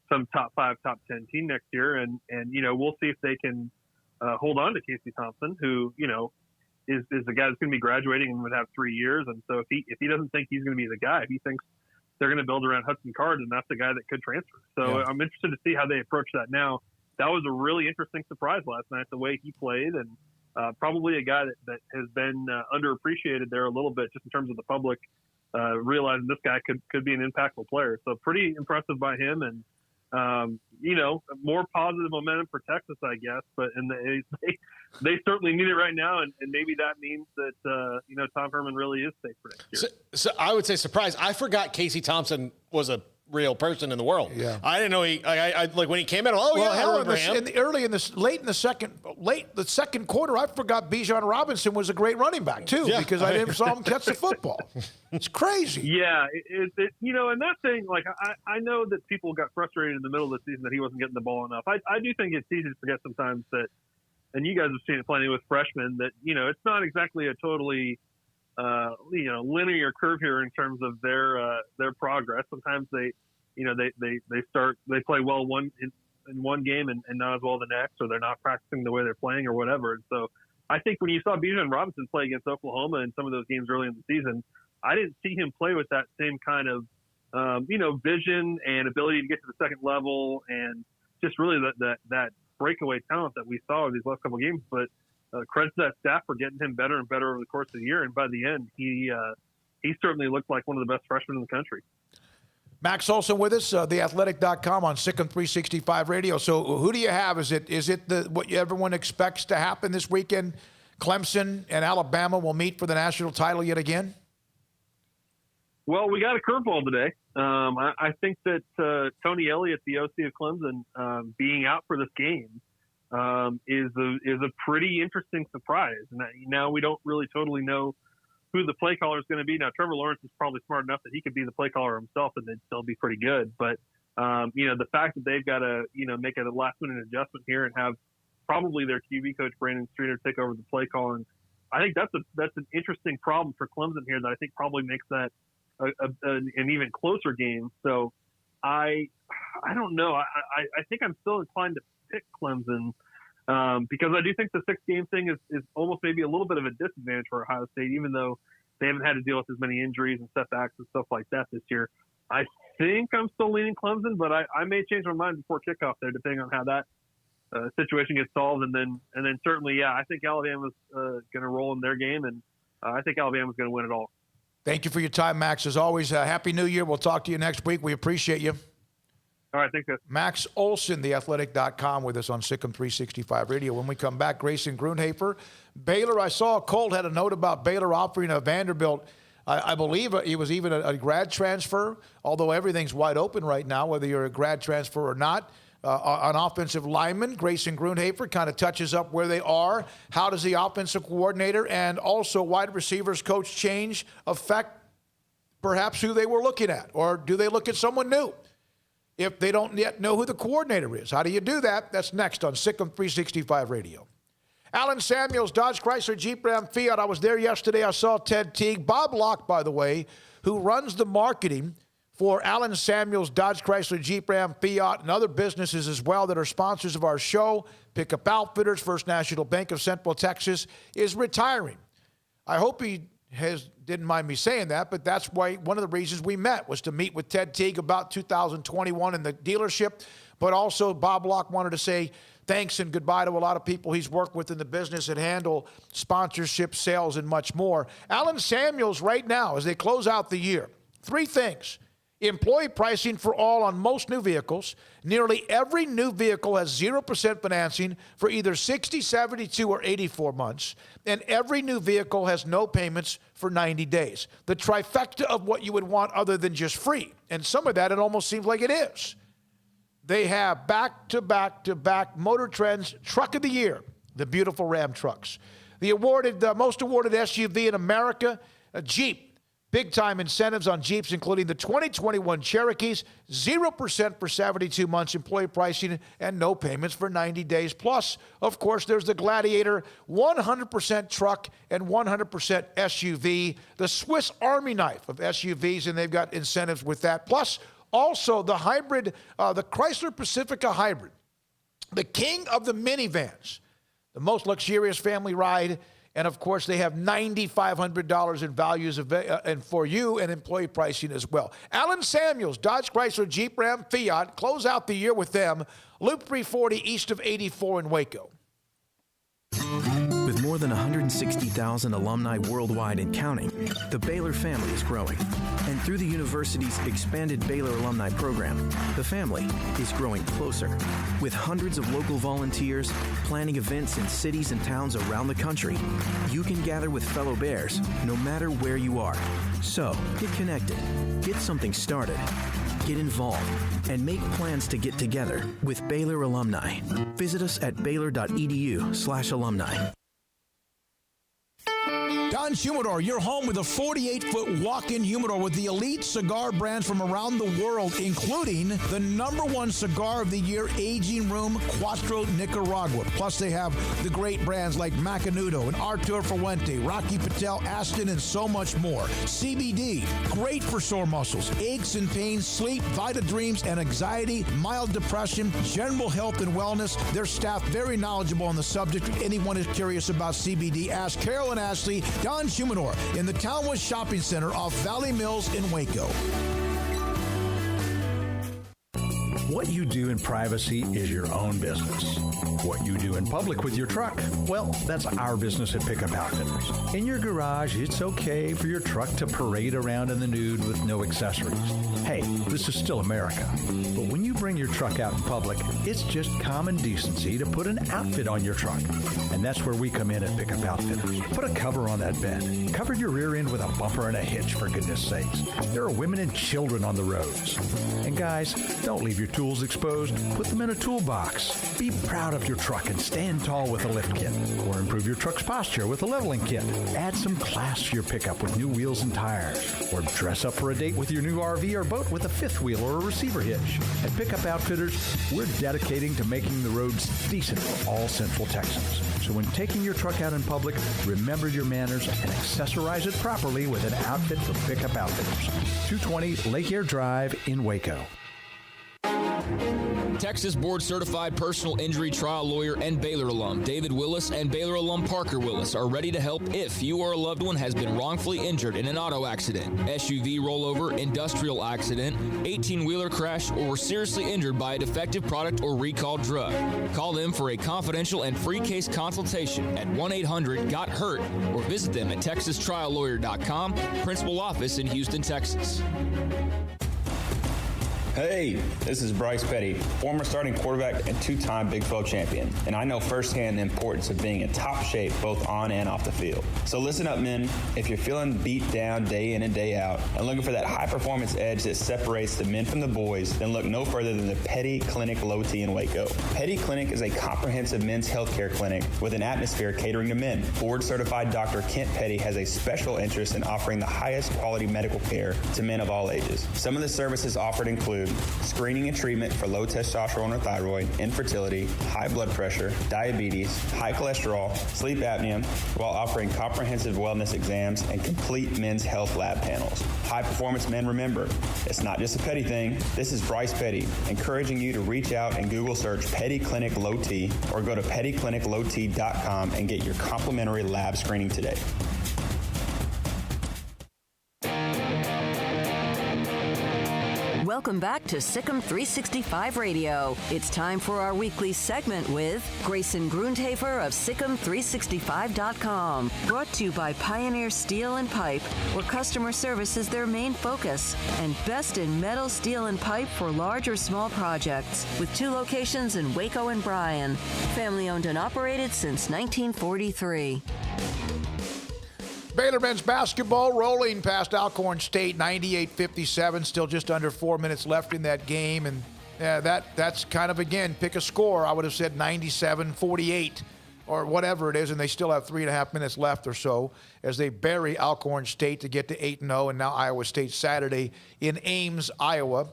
some top 5, top 10 team next year. And we'll see if they can hold on to Casey Thompson, who is the guy that's going to be graduating and would have 3 years. And so if he doesn't think he's going to be the guy, if he thinks they're going to build around Hudson Card, and that's the guy that could transfer. So I'm interested to see how they approach that now. That was a really interesting surprise last night, the way he played, and probably a guy that has been underappreciated there a little bit, just in terms of the public realizing this guy could be an impactful player. So pretty impressive by him, and more positive momentum for Texas, I guess. But they certainly need it right now, and maybe that means that Tom Herman really is safe for next year. So I would say surprise. I forgot Casey Thompson was a real person in the world. Yeah, I didn't know like when he came in. Late in the second quarter, I forgot Bijan Robinson was a great running back too, because I didn't saw him catch the football. It's crazy. Yeah, and that thing, like I know that people got frustrated in the middle of the season that he wasn't getting the ball enough. I do think it's easy to forget sometimes that, and you guys have seen it plenty with freshmen, that it's not exactly a totally linear curve here in terms of their progress. Sometimes they play well in one game and not as well the next, or they're not practicing the way they're playing or whatever. And so I think when you saw Bijan Robinson play against Oklahoma in some of those games early in the season, I didn't see him play with that same kind of vision and ability to get to the second level, and just really that breakaway talent that we saw in these last couple of games. But credit to that staff for getting him better and better over the course of the year. And by the end, he certainly looked like one of the best freshmen in the country. Max Olson with us, theathletic.com on SicEm365 Radio. So who do you have? Is it what everyone expects to happen this weekend? Clemson and Alabama will meet for the national title yet again? Well, we got a curveball today. I think that Tony Elliott, the OC of Clemson, being out for this game is a pretty interesting surprise. And now we don't really totally know who the play caller is going to be. Now, Trevor Lawrence is probably smart enough that he could be the play caller himself, and they'd still be pretty good. But the fact that they've got to make a last minute adjustment here and have probably their QB coach Brandon Streeter take over the play calling, I think that's an interesting problem for Clemson here that I think probably makes that an even closer game. So I don't know. I think I'm still inclined to pick Clemson because I do think the 6-game thing is almost maybe a little bit of a disadvantage for Ohio State, even though they haven't had to deal with as many injuries and setbacks and stuff like that this year. I think I'm still leaning Clemson, but I may change my mind before kickoff there, depending on how that situation gets solved. And then certainly, I think Alabama's going to roll in their game, and I think Alabama's going to win it all. Thank you for your time, Max. As always, Happy New Year. We'll talk to you next week. We appreciate you. All right, thanks, guys. Max Olson, theathletic.com, with us on SicEm365 Radio. When we come back, Grayson Grunhaper. Baylor, I saw Colt had a note about Baylor offering a Vanderbilt. I believe it was even a grad transfer, although everything's wide open right now, whether you're a grad transfer or not. An offensive lineman, Grayson Grunhaper, kind of touches up where they are. How does the offensive coordinator and also wide receivers coach change affect perhaps who they were looking at? Or do they look at someone new if they don't yet know who the coordinator is? How do you do that? That's next on SicEm365 Radio. Alan Samuels, Dodge Chrysler Jeep Ram Fiat. I was there yesterday. I saw Ted Teague. Bob Locke, by the way, who runs the marketing for Alan Samuels, Dodge Chrysler Jeep Ram Fiat, and other businesses as well that are sponsors of our show. Pickup Outfitters, First National Bank of Central Texas, is retiring. I hope he didn't mind me saying that, but that's why one of the reasons we met was to meet with Ted Teague about 2021 in the dealership. But also Bob Locke wanted to say thanks and goodbye to a lot of people he's worked with in the business and handle sponsorship, sales, and much more. Alan Samuels right now, as they close out the year, 3 things. Employee pricing for all on most new vehicles. Nearly every new vehicle has 0% financing for either 60, 72, or 84 months. And every new vehicle has no payments for 90 days. The trifecta of what you would want other than just free. And some of that, it almost seems like it is. They have back-to-back-to-back Motor Trend's Truck of the Year, the beautiful Ram trucks. The most awarded SUV in America, a Jeep. Big-time incentives on Jeeps, including the 2021 Cherokees, 0% for 72 months employee pricing, and no payments for 90 days. Plus, of course, there's the Gladiator, 100% truck and 100% SUV, the Swiss Army knife of SUVs, and they've got incentives with that. Plus, also the hybrid, the Chrysler Pacifica Hybrid, the king of the minivans, the most luxurious family ride. And, of course, they have $9,500 in values and for you and employee pricing as well. Alan Samuels, Dodge Chrysler Jeep Ram Fiat, close out the year with them. Loop 340 east of 84 in Waco. With more than 160,000 alumni worldwide and counting, the Baylor family is growing. And through the university's expanded Baylor alumni program, the family is growing closer. With hundreds of local volunteers planning events in cities and towns around the country, you can gather with fellow Bears no matter where you are. So, get connected, get something started, get involved, and make plans to get together with Baylor alumni. Visit us at baylor.edu/alumni. Don Humidor, your home with a 48-foot walk-in humidor with the elite cigar brands from around the world, including the #1 cigar of the year, Aging Room Cuatro Nicaragua. Plus, they have the great brands like Macanudo and Artur Fuente, Rocky Patel, Aston, and so much more. CBD, great for sore muscles, aches and pains, sleep, Vita Dreams, and anxiety, mild depression, general health and wellness. Their staff very knowledgeable on the subject. If anyone is curious about CBD, ask Carol and Ashley. Don Humidor in the Townwood Shopping Center off Valley Mills in Waco. What you do in privacy is your own business. What you do in public with your truck, well, that's our business at Pickup Outfitters. In your garage, it's okay for your truck to parade around in the nude with no accessories. Hey, this is still America. But when you bring your truck out in public, it's just common decency to put an outfit on your truck. And that's where we come in at Pickup Outfitters. Put a cover on that bed. Cover your rear end with a bumper and a hitch, for goodness sakes. There are women and children on the roads. And guys, don't leave your tools exposed. Put them in a toolbox. Be proud of your truck and stand tall with a lift kit. Or improve your truck's posture with a leveling kit. Add some class to your pickup with new wheels and tires. Or dress up for a date with your new RV or boat with a fifth wheel or a receiver hitch. At Pickup Outfitters, we're dedicating to making the roads decent for all Central Texans. So when taking your truck out in public, remember your manners and accessorize it properly with an outfit from Pickup Outfitters. 220 Lake Air Drive in Waco. Texas board-certified personal injury trial lawyer and Baylor alum David Willis and Baylor alum Parker Willis are ready to help if you or a loved one has been wrongfully injured in an auto accident, SUV rollover, industrial accident, 18-wheeler crash, or were seriously injured by a defective product or recalled drug. Call them for a confidential and free case consultation at 1-800-GOT-HURT or visit them at texastriallawyer.com, principal office in Houston, Texas. Hey, this is Bryce Petty, former starting quarterback and two-time Big 12 champion, and I know firsthand the importance of being in top shape both on and off the field. So listen up, men. If you're feeling beat down day in and day out and looking for that high-performance edge that separates the men from the boys, then look no further than the Petty Clinic Low T in Waco. Petty Clinic is a comprehensive men's healthcare clinic with an atmosphere catering to men. Board-certified Dr. Kent Petty has a special interest in offering the highest quality medical care to men of all ages. Some of the services offered include screening and treatment for low testosterone or thyroid, infertility, high blood pressure, diabetes, high cholesterol, sleep apnea, while offering comprehensive wellness exams and complete men's health lab panels. High performance men, remember, it's not just a Petty thing. This is Bryce Petty, encouraging you to reach out and Google search Petty Clinic Low T or go to pettycliniclowt.com and get your complimentary lab screening today. Welcome back to SicEm365 Radio. It's time for our weekly segment with Grayson Grunhaper of SicEm365.com. Brought to you by Pioneer Steel and Pipe, where customer service is their main focus, and best in metal, steel, and pipe for large or small projects, with 2 locations in Waco and Bryan. Family owned and operated since 1943. Baylor men's basketball rolling past Alcorn State, 98-57. Still just under 4 minutes left in that game. And that's kind of, again, pick a score. I would have said 97-48 or whatever it is. And they still have 3.5 minutes left or so as they bury Alcorn State to get to 8-0. And now Iowa State Saturday in Ames, Iowa.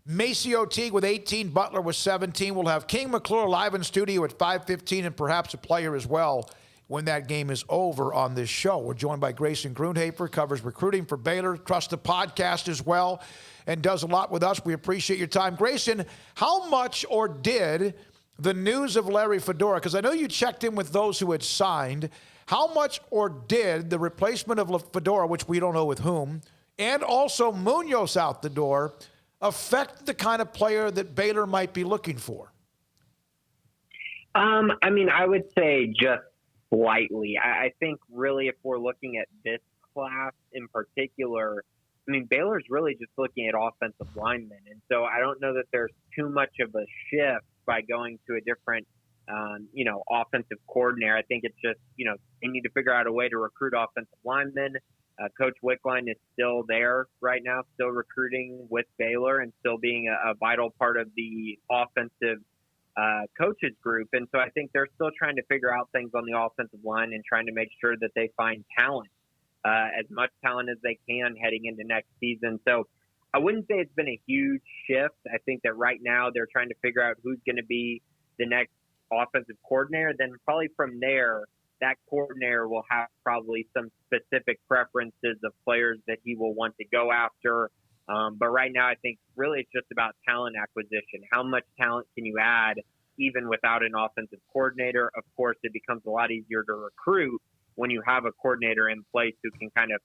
Maceo Teague with 18. Butler with 17. We'll have King McClure live in studio at 5:15 and perhaps a player as well when that game is over on this show. We're joined by Grayson Grunhaper, covers recruiting for Baylor, trusts the podcast as well, and does a lot with us. We appreciate your time. Grayson, how much or did the news of Larry Fedora, because I know you checked in with those who had signed, how much or did the replacement of Fedora, which we don't know with whom, and also Munoz out the door, affect the kind of player that Baylor might be looking for? I would say just slightly. I think really if we're looking at this class in particular, Baylor's really just looking at offensive linemen. And so I don't know that there's too much of a shift by going to a different, offensive coordinator. I think it's just, they need to figure out a way to recruit offensive linemen. Coach Wickline is still there right now, still recruiting with Baylor and still being a vital part of the offensive coaches group. And so I think they're still trying to figure out things on the offensive line and trying to make sure that they find talent, as much talent as they can heading into next season. So I wouldn't say it's been a huge shift. I think that right now they're trying to figure out who's going to be the next offensive coordinator. Then probably from there, that coordinator will have probably some specific preferences of players that he will want to go after. But right now, I think really it's just about talent acquisition. How much talent can you add even without an offensive coordinator? Of course, it becomes a lot easier to recruit when you have a coordinator in place who can kind of,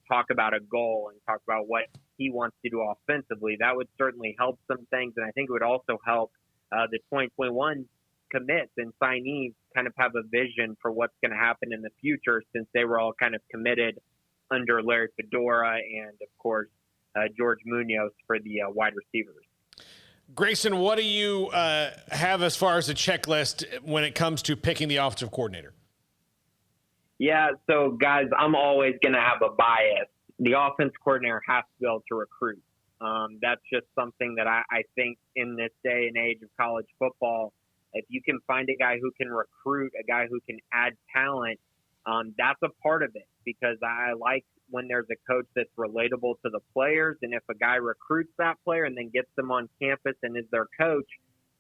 talk about a goal and talk about what he wants to do offensively. That would certainly help some things. And I think it would also help the 2021 commits and signees kind of have a vision for what's going to happen in the future, since they were all kind of committed under Larry Fedora and, of course, George Munoz for the wide receivers. Grayson, what do you have as far as a checklist when it comes to picking the offensive coordinator? Yeah, so, guys, I'm always going to have a bias. The offense coordinator has to be able to recruit. That's just something that I think in this day and age of college football, if you can find a guy who can recruit, a guy who can add talent, that's a part of it, because I like when there's a coach that's relatable to the players. And if a guy recruits that player and then gets them on campus and is their coach,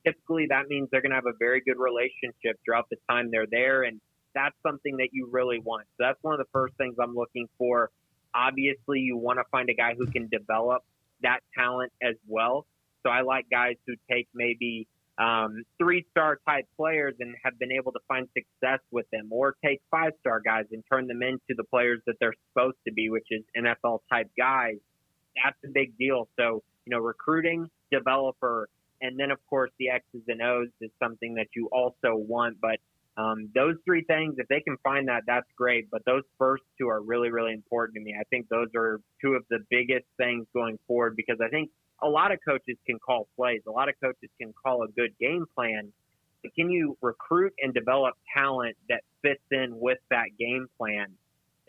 typically that means they're going to have a very good relationship throughout the time they're there. And that's something that you really want. So that's one of the first things I'm looking for. Obviously, you want to find a guy who can develop that talent as well. So I like guys who take maybe 3-star type players and have been able to find success with them, or take 5-star guys and turn them into the players that they're supposed to be, which is NFL type guys. That's a big deal. So, recruiting, developer, and then of course the X's and O's is something that you also want. But those three things, if they can find that, that's great. But those first two are really, really important to me. I think those are two of the biggest things going forward, because I think a lot of coaches can call plays. A lot of coaches can call a good game plan. But can you recruit and develop talent that fits in with that game plan?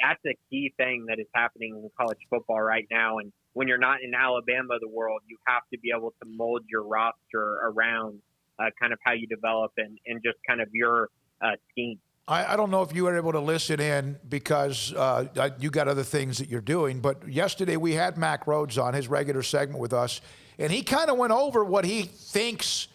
That's a key thing that is happening in college football right now. And when you're not in Alabama of the world, you have to be able to mold your roster around kind of how you develop and just kind of your scheme. I don't know if you were able to listen in because you got other things that you're doing, but yesterday we had Mack Rhodes on his regular segment with us, and he kind of went over what he thinks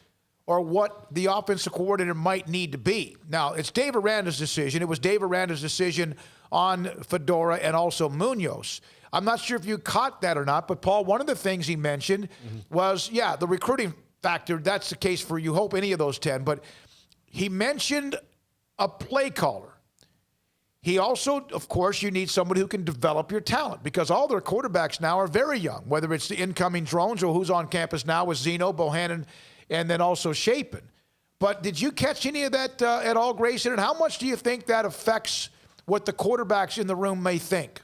or what the offensive coordinator might need to be. Now, it's Dave Aranda's decision. It was Dave Aranda's decision on Fedora and also Munoz. I'm not sure if you caught that or not, but Paul, one of the things he mentioned was, the recruiting factor. That's the case for you hope any of those 10, but he mentioned a play caller. He also, of course, you need somebody who can develop your talent, because all their quarterbacks now are very young, whether it's the incoming drones or who's on campus now with Zeno, Bohannon, and then also Chapin. But did you catch any of that at all, Grayson? And how much do you think that affects what the quarterbacks in the room may think?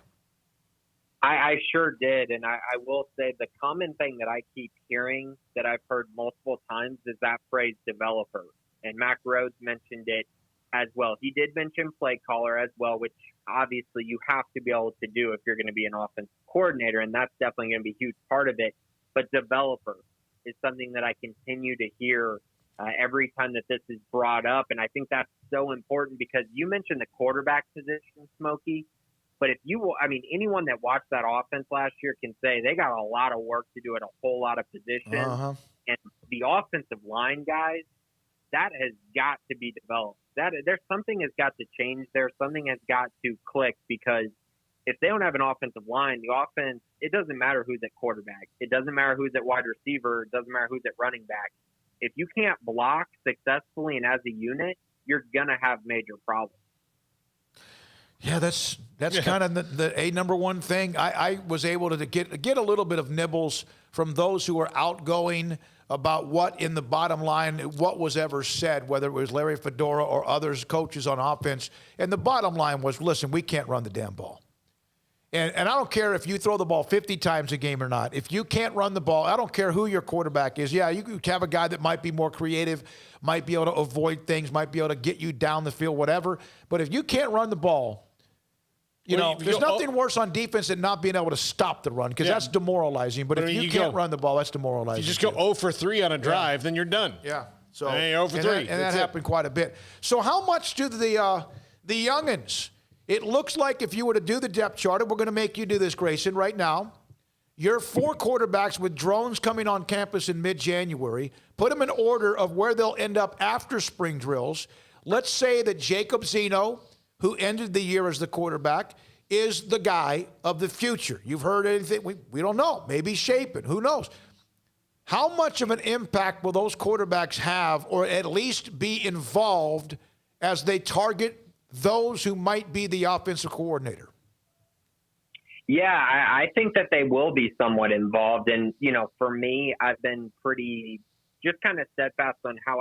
I sure did. And I will say the common thing that I keep hearing that I've heard multiple times is that phrase developer. And Mack Rhodes mentioned it as well. He did mention play caller as well, which obviously you have to be able to do if you're going to be an offensive coordinator, and that's definitely going to be a huge part of it. But developer is something that I continue to hear every time that this is brought up, and I think that's so important because you mentioned the quarterback position, Smokey, but if you will, anyone that watched that offense last year can say they got a lot of work to do at a whole lot of positions, and the offensive line guys, that has got to be developed. There's something has got to change there. Something has got to click, because if they don't have an offensive line, the offense, it doesn't matter who's at quarterback. It doesn't matter who's at wide receiver. It doesn't matter who's at running back. If you can't block successfully and as a unit, you're going to have major problems. Yeah, that's kind of the number one thing. I was able to get a little bit of nibbles from those who are outgoing about what in the bottom line, what was ever said, whether it was Larry Fedora or others, coaches on offense. And the bottom line was, listen, we can't run the damn ball. And I don't care if you throw the ball 50 times a game or not. If you can't run the ball, I don't care who your quarterback is. Yeah, you could have a guy that might be more creative, might be able to avoid things, might be able to get you down the field, whatever. But if you can't run the ball, there's nothing worse on defense than not being able to stop the run, because that's demoralizing. But if you can't run the ball, that's demoralizing. You just go 0 for 3 on a drive, then you're done. Yeah. So 0 for 3. And that happened quite a bit. So how much do the youngins? It looks like if you were to do the depth chart, we're going to make you do this, Grayson, right now. Your 4 quarterbacks with drones coming on campus in mid-January. Put them in order of where they'll end up after spring drills. Let's say that Jacob Zeno, who ended the year as the quarterback, is the guy of the future. You've heard anything? We don't know. Maybe Chapin. Who knows? How much of an impact will those quarterbacks have, or at least be involved as they target those who might be the offensive coordinator? Yeah, I think that they will be somewhat involved. And, for me, I've been pretty just kind of steadfast on how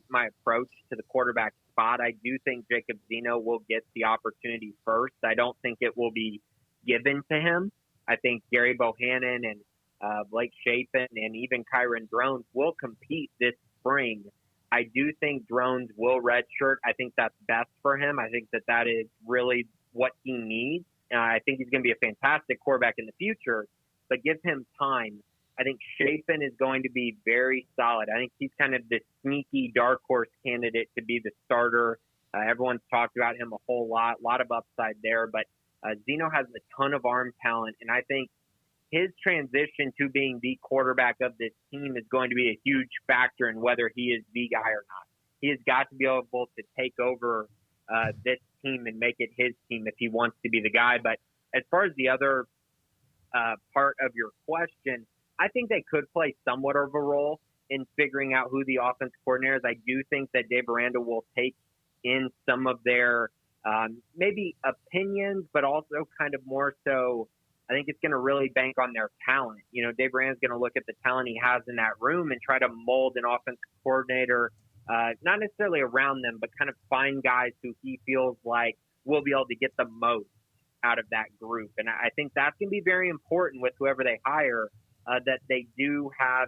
my approach to the quarterback spot. I do think Jacob Zeno will get the opportunity first. I don't think it will be given to him. I think Gary Bohannon and Blake Chapin and even Kyron Drones will compete this spring. I do think Drones will redshirt. I think that's best for him. I think that is really what he needs. I think he's going to be a fantastic quarterback in the future, but give him time. I think Chapin is going to be very solid. I think he's kind of the sneaky dark horse candidate to be the starter. Everyone's talked about him a whole lot of upside there, but Zeno has a ton of arm talent, and I think his transition to being the quarterback of this team is going to be a huge factor in whether he is the guy or not. He has got to be able to take over this team and make it his team if he wants to be the guy. But as far as the other part of your question, I think they could play somewhat of a role in figuring out who the offense coordinator is. I do think that Dave Aranda will take in some of their maybe opinions, but also kind of more so, I think it's going to really bank on their talent. You know, Dave Aranda's going to look at the talent he has in that room and try to mold an offensive coordinator, not necessarily around them, but kind of find guys who he feels like will be able to get the most out of that group. And I think that's going to be very important with whoever they hire, that they do have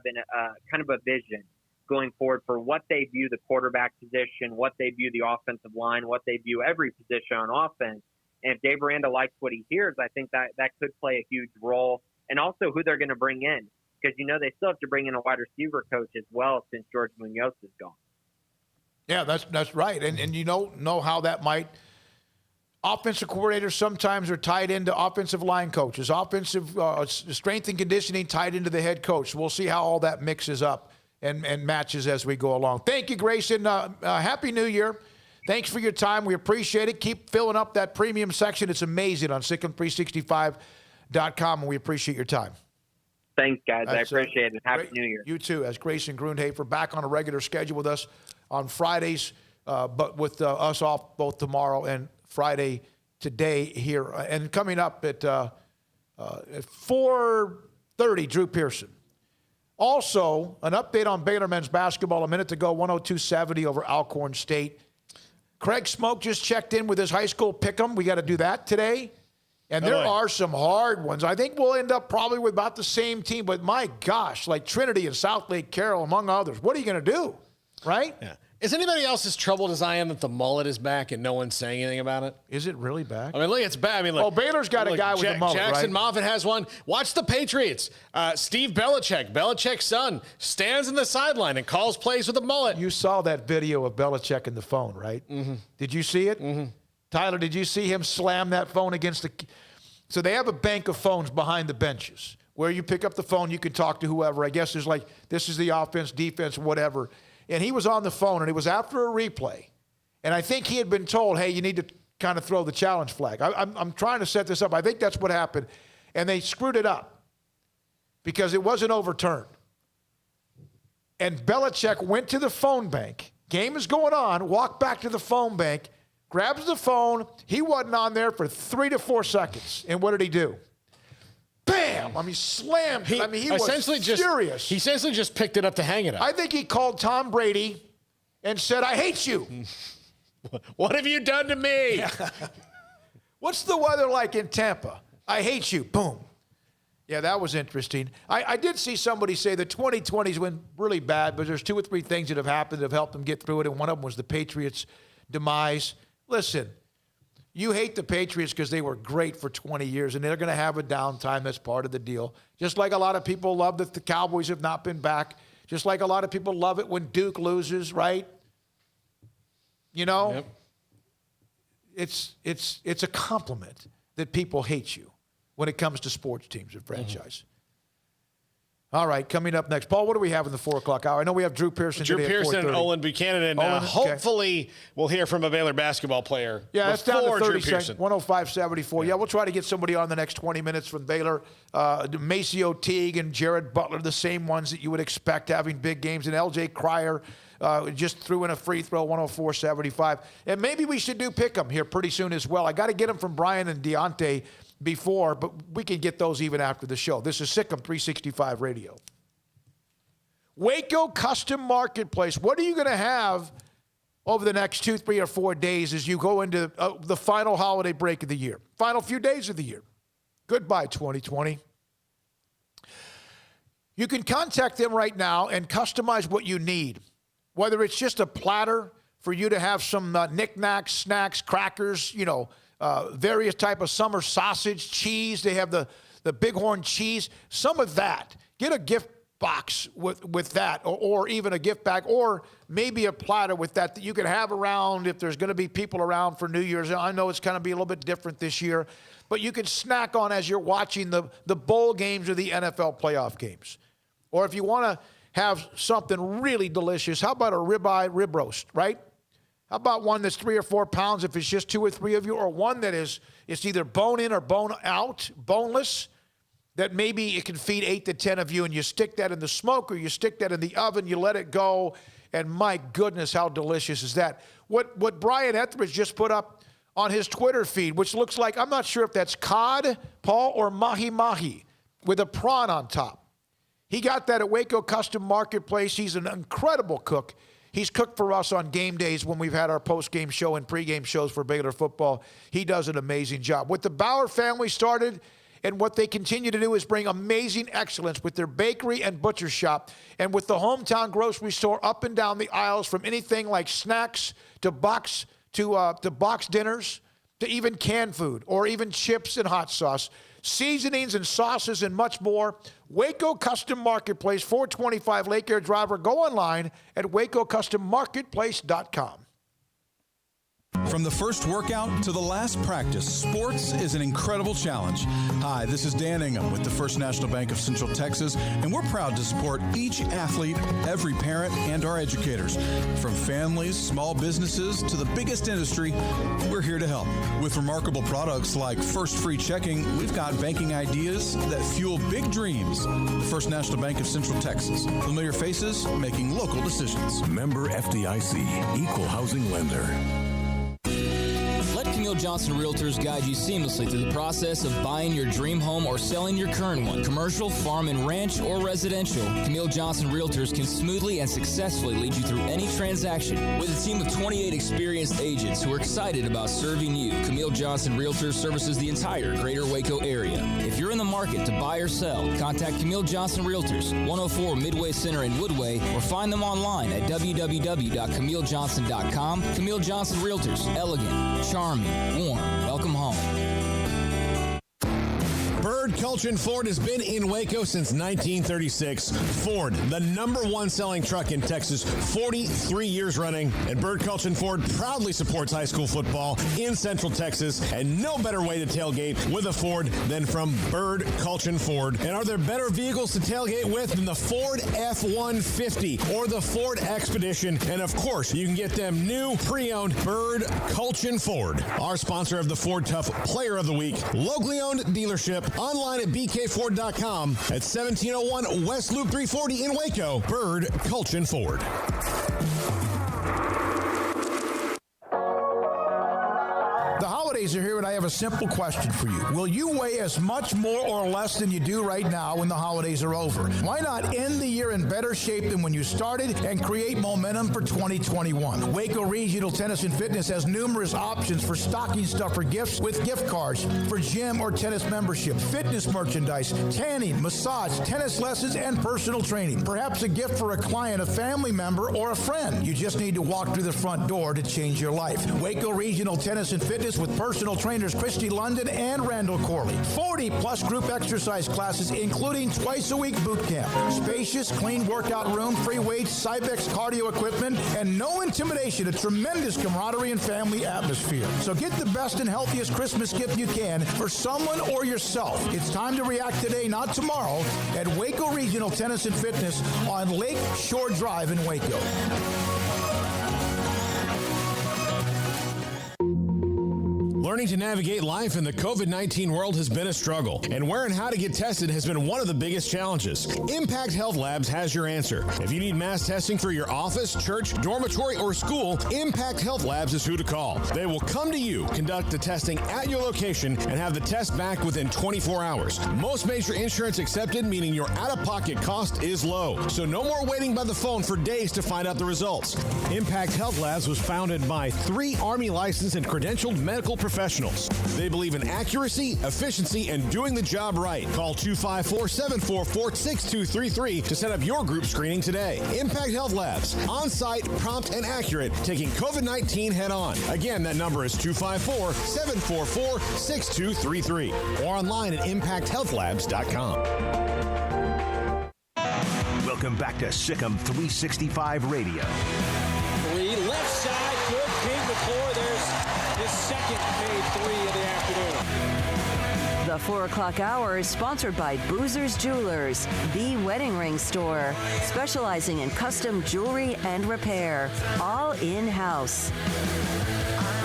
kind of a vision going forward for what they view the quarterback position, what they view the offensive line, what they view every position on offense. And if Dave Aranda likes what he hears, I think that could play a huge role. And also who they're going to bring in, because, you know, they still have to bring in a wide receiver coach as well since George Munoz is gone. Yeah, that's right. And you don't know how that might – offensive coordinators sometimes are tied into offensive line coaches. Offensive strength and conditioning tied into the head coach. We'll see how all that mixes up and matches as we go along. Thank you, Grayson. Happy New Year. Thanks for your time. We appreciate it. Keep filling up that premium section. It's amazing on SicEm365.com, and we appreciate your time. Thanks, guys. I appreciate it. Happy New Year. You too. As Grayson Grunhaper back on a regular schedule with us on Fridays, but with us off both tomorrow and Friday today here. And coming up at 4:30, Drew Pearson. Also, an update on Baylor men's basketball a minute to go, 102-70 over Alcorn State. Craig Smoak just checked in with his high school pick'em. We got to do that today. And there are some hard ones. I think we'll end up probably with about the same team, but my gosh, like Trinity and South Lake Carroll, among others. What are you going to do, right? Yeah. Is anybody else as troubled as I am that the mullet is back and no one's saying anything about it? Is it really back? I mean, look, it's back. I mean, look. Baylor's got a guy with a mullet, Jackson right? Moffitt has one. Watch the Patriots. Steve Belichick's son, stands in the sideline and calls plays with a mullet. You saw that video of Belichick in the phone, right? Mm-hmm. Did you see it? Mm-hmm. Tyler, did you see him slam that phone against the... So they have a bank of phones behind the benches where you pick up the phone, you can talk to whoever. I guess there's like, this is the offense, defense, whatever. And he was on the phone, and it was after a replay. And I think he had been told, hey, you need to kind of throw the challenge flag. I'm trying to set this up. I think that's what happened. And they screwed it up because it wasn't overturned. And Belichick went to the phone bank. Game is going on. Walked back to the phone bank, grabs the phone. He wasn't on there for 3 to 4 seconds. And what did he do? Bam! I mean, slammed. He was furious. He essentially just picked it up to hang it up. I think he called Tom Brady and said, I hate you. What have you done to me? What's the weather like in Tampa? I hate you. Boom. Yeah, that was interesting. I did see somebody say the 2020s went really bad, but there's 2 or 3 things that have happened that have helped them get through it, and one of them was the Patriots' demise. Listen, you hate the Patriots because they were great for 20 years, and they're going to have a downtime. That's part of the deal. Just like a lot of people love that the Cowboys have not been back. Just like a lot of people love it when Duke loses, right? You know? Yep. It's a compliment that people hate you when it comes to sports teams or franchise. All right, coming up next. Paul, what do we have in the 4 o'clock hour? I know we have Drew Pearson today at 4:30. Drew Pearson and Olin Buchanan, and hopefully we'll hear from a Baylor basketball player. Yeah, that's down to 30 seconds, 105-74. Yeah, we'll try to get somebody on the next 20 minutes from Baylor. Maceo Teague and Jared Butler, the same ones that you would expect having big games. And L.J. Cryer just threw in a free throw, 104-75. And maybe we should do Pick'em here pretty soon as well. I got to get them from Brian and Deontay before, but we can get those even after the show. This is SicEm365 Radio. Waco Custom Marketplace. What are you going to have over the next 2, 3, or 4 days as you go into the final holiday break of the year? Final few days of the year. Goodbye, 2020. You can contact them right now and customize what you need. Whether it's just a platter for you to have some knickknacks, snacks, crackers, various type of summer sausage, cheese. They have the Bighorn cheese. Some of that. Get a gift box with that, or even a gift bag, or maybe a platter with that you can have around if there's going to be people around for New Year's. I know it's going to be a little bit different this year, but you can snack on as you're watching the bowl games or the NFL playoff games. Or if you want to have something really delicious, how about a ribeye rib roast, right? How about one that's 3 or 4 pounds if it's just 2 or 3 of you, or one that it's either bone in or bone out, boneless? that maybe it can feed 8 to 10 of you, and you stick that in the smoker, you stick that in the oven, you let it go, and my goodness, how delicious is that? What Brian Etheridge just put up on his Twitter feed, which looks like, I'm not sure if that's cod, Paul, or mahi-mahi with a prawn on top. He got that at Waco Custom Marketplace. He's an incredible cook. He's cooked for us on game days when we've had our post-game show and pregame shows for Baylor football. He does an amazing job. What the Bauer family started and what they continue to do is bring amazing excellence with their bakery and butcher shop and with the hometown grocery store up and down the aisles, from anything like snacks to box dinners to even canned food or even chips and hot sauce, seasonings and sauces and much more. Waco Custom Marketplace, 425 Lake Air Drive, or go online at wacocustommarketplace.com. From the first workout to the last practice, sports is an incredible challenge. Hi, this is Dan Ingham with the First National Bank of Central Texas, and we're proud to support each athlete, every parent, and our educators. From families, small businesses, to the biggest industry, we're here to help. With remarkable products like First Free Checking, we've got banking ideas that fuel big dreams. The First National Bank of Central Texas. Familiar faces making local decisions. Member FDIC, Equal Housing Lender. Let Camille Johnson Realtors guide you seamlessly through the process of buying your dream home or selling your current one. Commercial, farm and ranch, or residential, Camille Johnson Realtors can smoothly and successfully lead you through any transaction. With a team of 28 experienced agents who are excited about serving you, Camille Johnson Realtors services the entire greater Waco area. If you're in the market to buy or sell, contact Camille Johnson Realtors, 104 Midway Center in Woodway, or find them online at www.camillejohnson.com. Camille Johnson Realtors, elegant, charming, warm. Welcome home. Bird Culture Ford has been in Waco since 1936. Ford, the #1 selling truck in Texas, 43 years running. And Bird Culture Ford proudly supports high school football in Central Texas. And no better way to tailgate with a Ford than from Bird Culture Ford. And are there better vehicles to tailgate with than the Ford F-150 or the Ford Expedition? And of course, you can get them new, pre-owned Bird Culture Ford. Our sponsor of the Ford Tough Player of the Week, locally owned dealership. Online at bkford.com at 1701 West Loop 340 in Waco. Bird Culture Ford. The holidays are here, and I have a simple question for you. Will you weigh as much more or less than you do right now when the holidays are over? Why not end the year in better shape than when you started and create momentum for 2021? Waco Regional Tennis and Fitness has numerous options for stocking stuffer gifts with gift cards for gym or tennis membership, fitness merchandise, tanning, massage, tennis lessons, and personal training. Perhaps a gift for a client, a family member, or a friend. You just need to walk through the front door to change your life. Waco Regional Tennis and Fitness with personal trainers Christy London and Randall Corley. 40-plus group exercise classes, including twice-a-week boot camp. Spacious, clean workout room, free weights, Cybex cardio equipment, and no intimidation. A tremendous camaraderie and family atmosphere. So get the best and healthiest Christmas gift you can for someone or yourself. It's time to react today, not tomorrow, at Waco Regional Tennis and Fitness on Lake Shore Drive in Waco. Learning to navigate life in the COVID-19 world has been a struggle, and where and how to get tested has been one of the biggest challenges. Impact Health Labs has your answer. If you need mass testing for your office, church, dormitory, or school, Impact Health Labs is who to call. They will come to you, conduct the testing at your location, and have the test back within 24 hours. Most major insurance accepted, meaning your out-of-pocket cost is low. So no more waiting by the phone for days to find out the results. Impact Health Labs was founded by 3 Army licensed and credentialed medical professionals. They believe in accuracy, efficiency, and doing the job right. Call 254-744-6233 to set up your group screening today. Impact Health Labs, on-site, prompt, and accurate, taking COVID-19 head-on. Again, that number is 254-744-6233 or online at impacthealthlabs.com. Welcome back to SicEm365 Radio. 3 left side, good. King McClure, there's his second made 3 of the afternoon. The 4 o'clock hour is sponsored by Boozer's Jewelers, the wedding ring store, specializing in custom jewelry and repair, all in-house.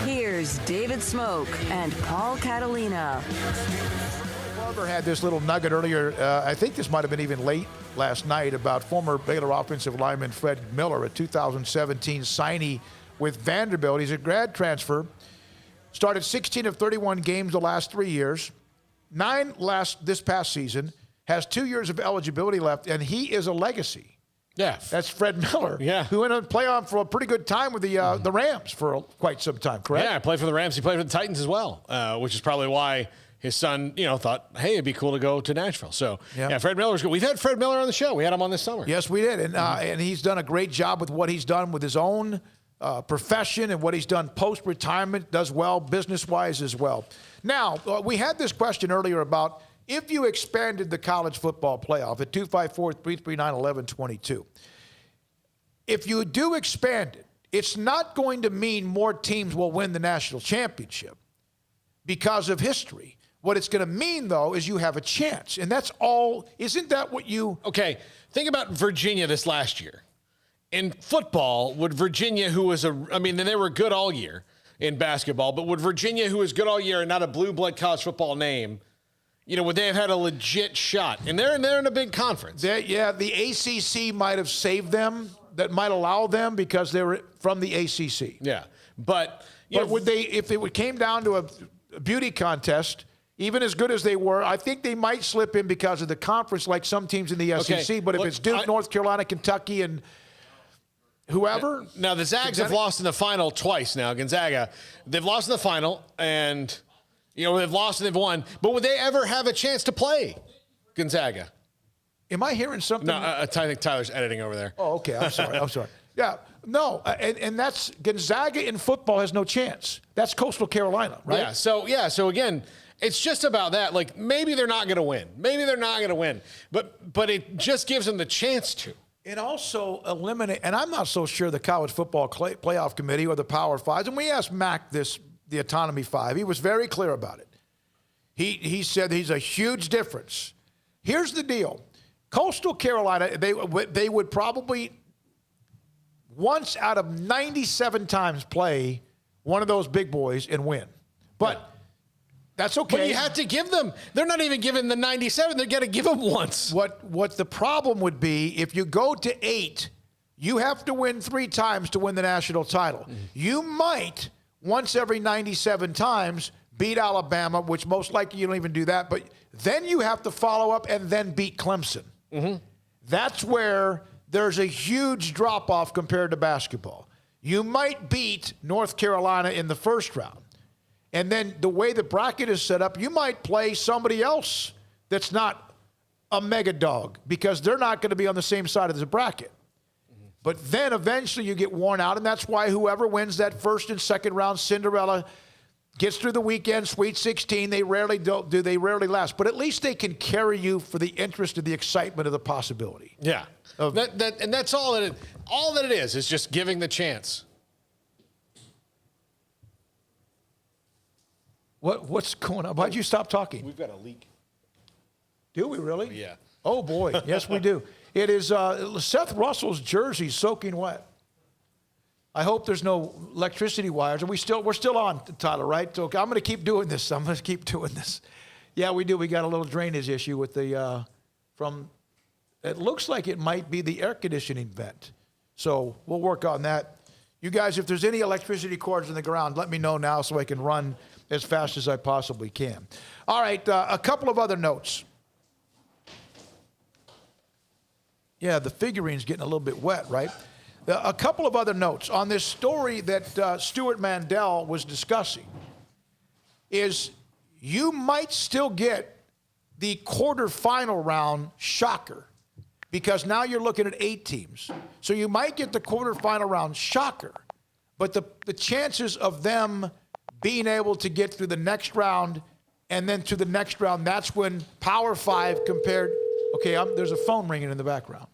Here's David Smoak and Paul Catalina. Barber had this little nugget earlier. I think this might have been even late last night about former Baylor offensive lineman Fred Miller, a 2017 signee with Vanderbilt. He's a grad transfer. Started 16 of 31 games the last 3 years. 9 this past season. Has 2 years of eligibility left, and he is a legacy. Yeah. That's Fred Miller. Yeah. Who ended up playing on for a pretty good time with the Rams for quite some time, correct? Yeah, I played for the Rams. He played for the Titans as well, which is probably why his son, thought, hey, it'd be cool to go to Nashville. So, yeah, Fred Miller's good. We've had Fred Miller on the show. We had him on this summer. Yes, we did. And he's done a great job with what he's done with his own profession and what he's done post-retirement, does well business-wise as well. Now, we had this question earlier about if you expanded the college football playoff at 254-339-1122. If you do expand it, it's not going to mean more teams will win the national championship because of history. What it's going to mean, though, is you have a chance. And that's all. Isn't that what you... Okay, think about Virginia this last year. In football, would Virginia, who was they were good all year in basketball, but would Virginia, who was good all year and not a blue blood college football name, would they have had a legit shot? And they're in a big conference. The ACC might have saved them. That might allow them because they were from the ACC. Yeah, but would they, if it came down to a beauty contest, even as good as they were, I think they might slip in because of the conference, like some teams in the SEC. Okay, but if it's Duke, North Carolina, Kentucky, and whoever. Now the Zags have lost in the final twice. Now Gonzaga, they've lost in the final, and they've lost and they've won. But would they ever have a chance to play Gonzaga? Am I hearing something? No, I think Tyler's editing over there. Oh, okay. I'm sorry. Yeah. No, and that's Gonzaga in football has no chance. That's Coastal Carolina, right? So again, it's just about that. Like, maybe they're not going to win. But it just gives them the chance to. It also eliminate, and I'm not so sure the college football playoff committee or the Power Fives, and we asked Mac the Autonomy Five. He was very clear about it. He said he's a huge difference. Here's the deal. Coastal Carolina, they would probably once out of 97 times play one of those big boys and win. But that's okay. But you have to give them. They're not even giving the 97. They're going to give them once. What the problem would be, if you go to 8, you have to win 3 times to win the national title. Mm-hmm. You might, once every 97 times, beat Alabama, which most likely you don't even do that. But then you have to follow up and then beat Clemson. Mm-hmm. That's where there's a huge drop-off compared to basketball. You might beat North Carolina in the first round. And then the way the bracket is set up, you might play somebody else that's not a mega dog because they're not going to be on the same side of the bracket. Mm-hmm. But then eventually you get worn out, and that's why whoever wins that first and second round Cinderella gets through the weekend, Sweet 16, they rarely last. But at least they can carry you for the interest and the excitement of the possibility. Yeah. And that's all that it is just giving the chance. What's going on? Why'd you stop talking? We've got a leak. Do we really? Yeah. Oh, boy. Yes, we do. It is Seth Russell's jersey soaking wet. I hope there's no electricity wires. And we're still on, Tyler, right? So I'm going to keep doing this. Yeah, we do. We got a little drainage issue with it looks like it might be the air conditioning vent. So we'll work on that. You guys, if there's any electricity cords in the ground, let me know now so I can run as fast as I possibly can. All right, a couple of other notes. Yeah, the figurine's getting a little bit wet, right? A couple of other notes on this story that Stuart Mandel was discussing is you might still get the quarterfinal round shocker because now you're looking at 8 teams. So you might get the quarterfinal round shocker, but the chances of them being able to get through the next round and then to the next round, that's when Power 5 compared. Okay, there's a phone ringing in the background.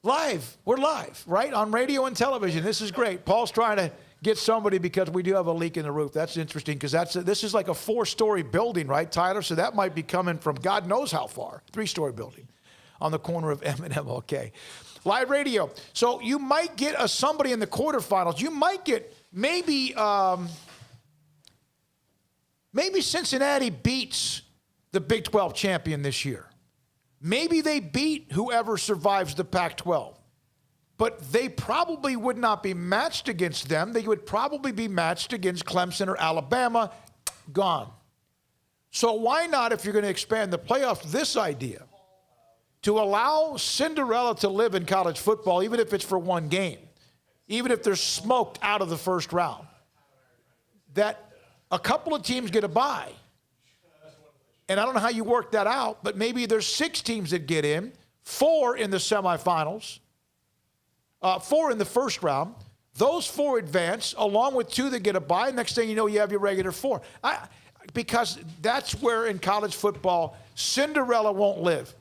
Live. We're live, right? On radio and television. This is great. Paul's trying to get somebody because we do have a leak in the roof. That's interesting because this is like a 4-story building, right, Tyler? So that might be coming from God knows how far. 3-story building on the corner of M and MLK. Live radio. So you might get somebody in the quarterfinals. You might get maybe Maybe Cincinnati beats the Big 12 champion this year. Maybe they beat whoever survives the Pac-12. But they probably would not be matched against them. They would probably be matched against Clemson or Alabama. Gone. So why not, if you're going to expand the playoffs, this idea to allow Cinderella to live in college football, even if it's for one game, even if they're smoked out of the first round, that a couple of teams get a bye. And I don't know how you work that out, but maybe there's 6 teams that get in, 4 in the semifinals, 4 in the first round. Those 4 advance, along with 2 that get a bye. Next thing you know, you have your regular 4. Because that's where in college football, Cinderella won't live.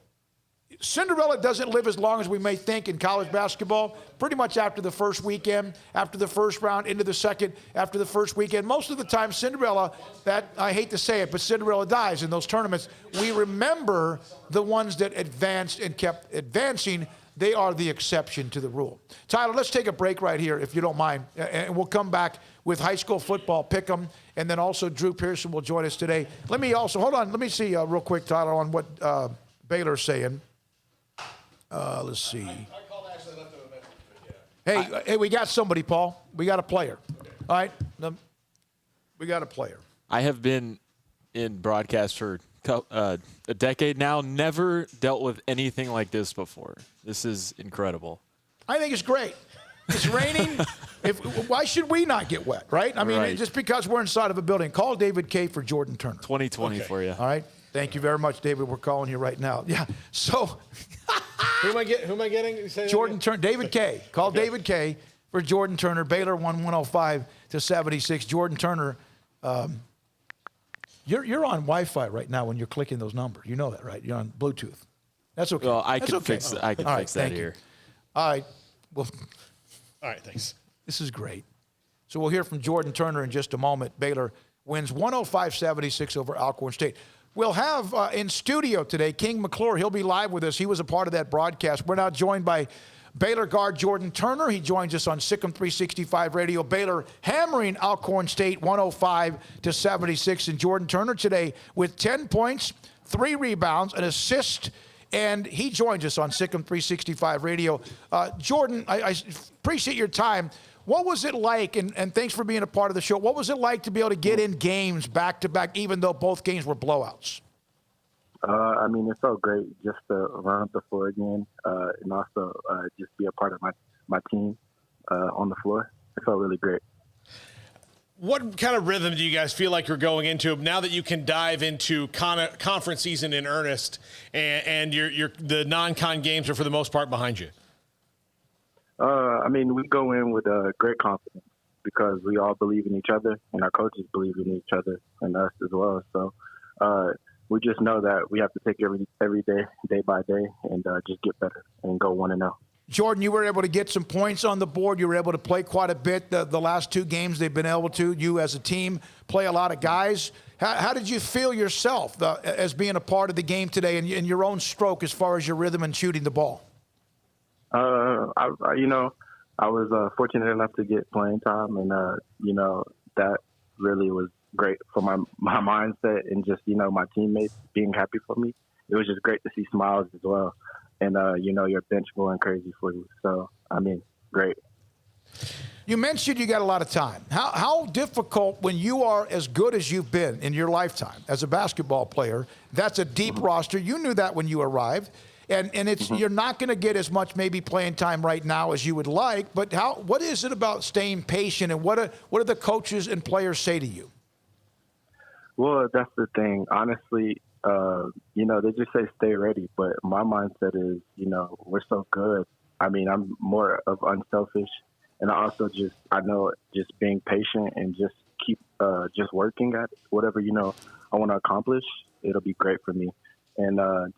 Cinderella doesn't live as long as we may think in college basketball. Pretty much after the first weekend, after the first round, into the second, after the first weekend. Most of the time, Cinderella, that I hate to say it, but Cinderella dies in those tournaments. We remember the ones that advanced and kept advancing. They are the exception to the rule. Tyler, let's take a break right here, if you don't mind, and we'll come back with high school football pick'em, and then also Drew Pearson will join us today. Let me also, hold on, let me see real quick, Tyler, on what Baylor's saying. Let's see. Hey, we got somebody, Paul. We got a player. All right, we got a player. I have been in broadcast for a decade now, never dealt with anything like this before. This is incredible. I think it's great. It's raining. Why should we not get wet, right? I mean, just because we're inside of a building. Call David K. for Jordan Turner. 2020 for you. All right. Thank you very much, David. We're calling you right now. Yeah. So who am I getting? Jordan Turner. David K. Call David K. for Jordan Turner. Baylor won 105-76. Jordan Turner. You're on Wi-Fi right now when you're clicking those numbers. You know that, right? You're on Bluetooth. That's okay. Well, I can fix that here. All right. Well. All right. Thanks. This is great. So we'll hear from Jordan Turner in just a moment. Baylor wins 105-76 over Alcorn State. We'll have in studio today King McClure. He'll be live with us. He was a part of that broadcast. We're now joined by Baylor guard Jordan Turner. He joins us on SicEm365 Radio. Baylor hammering Alcorn State 105-76. And Jordan Turner today with 10 points, 3 rebounds, an assist, and he joins us on SicEm365 Radio. Jordan, I appreciate your time. What was it like, and thanks for being a part of the show, what was it like to be able to get in games back-to-back, even though both games were blowouts? I mean, it felt great just to run up the floor again and also just be a part of my team on the floor. It felt really great. What kind of rhythm do you guys feel like you're going into now that you can dive into conference season in earnest and the non-con games are for the most part behind you? I mean, we go in with great confidence because we all believe in each other and our coaches believe in each other and us as well. So we just know that we have to take every day by day, and just get better and go 1-0. Jordan, you were able to get some points on the board. You were able to play quite a bit the last 2 games they've been able to. You as a team play a lot of guys. How did you feel yourself as being a part of the game today and in your own stroke as far as your rhythm and shooting the ball? I was fortunate enough to get playing time, and that really was great for my mindset and just my teammates being happy for me. It was just great to see smiles as well, and your bench going crazy for you. So I mean, great. You mentioned you got a lot of time. How difficult when you are as good as you've been in your lifetime as a basketball player? That's a deep roster. You knew that when you arrived. And it's you're not going to get as much maybe playing time right now as you would like, but what is it about staying patient, and what do the coaches and players say to you? Well, that's the thing. Honestly, they just say stay ready, but my mindset is, we're so good. I mean, I'm more of unselfish, and I also just being patient and just keep just working at whatever I want to accomplish. It'll be great for me. And I'm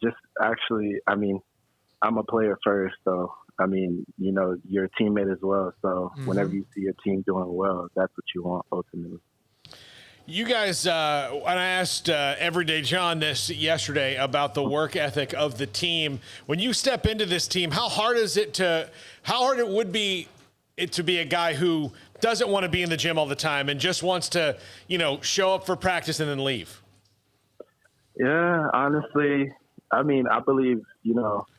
a player first, so, you're a teammate as well. So whenever you see your team doing well, that's what you want ultimately. You guys, and I asked Everyday John this yesterday about the work ethic of the team. When you step into this team, how hard it would be to be a guy who doesn't want to be in the gym all the time and just wants to, show up for practice and then leave? Yeah, honestly, I mean, I believe,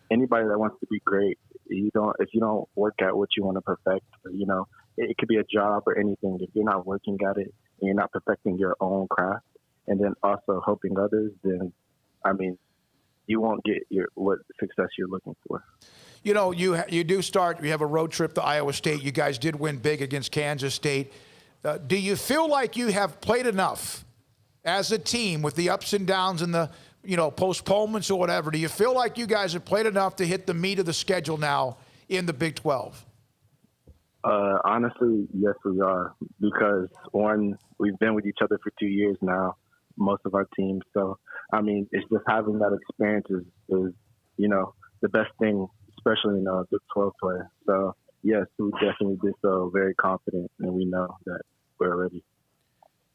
anybody that wants to be great, if you don't work at what you want to perfect, it could be a job or anything. If you're not working at it and you're not perfecting your own craft and then also helping others, then, I mean, you won't get what success you're looking for. You have a road trip to Iowa State. You guys did win big against Kansas State. Do you feel like you have played enough as a team with the ups and downs and the, postponements or whatever? Do you feel like you guys have played enough to hit the meat of the schedule now in the Big 12? Honestly, yes, we are. Because, one, we've been with each other for 2 years now, most of our teams. So, I mean, it's just having that experience is the best thing, especially in Big 12 play. So, yes, we definitely did so very confident, and we know that we're ready.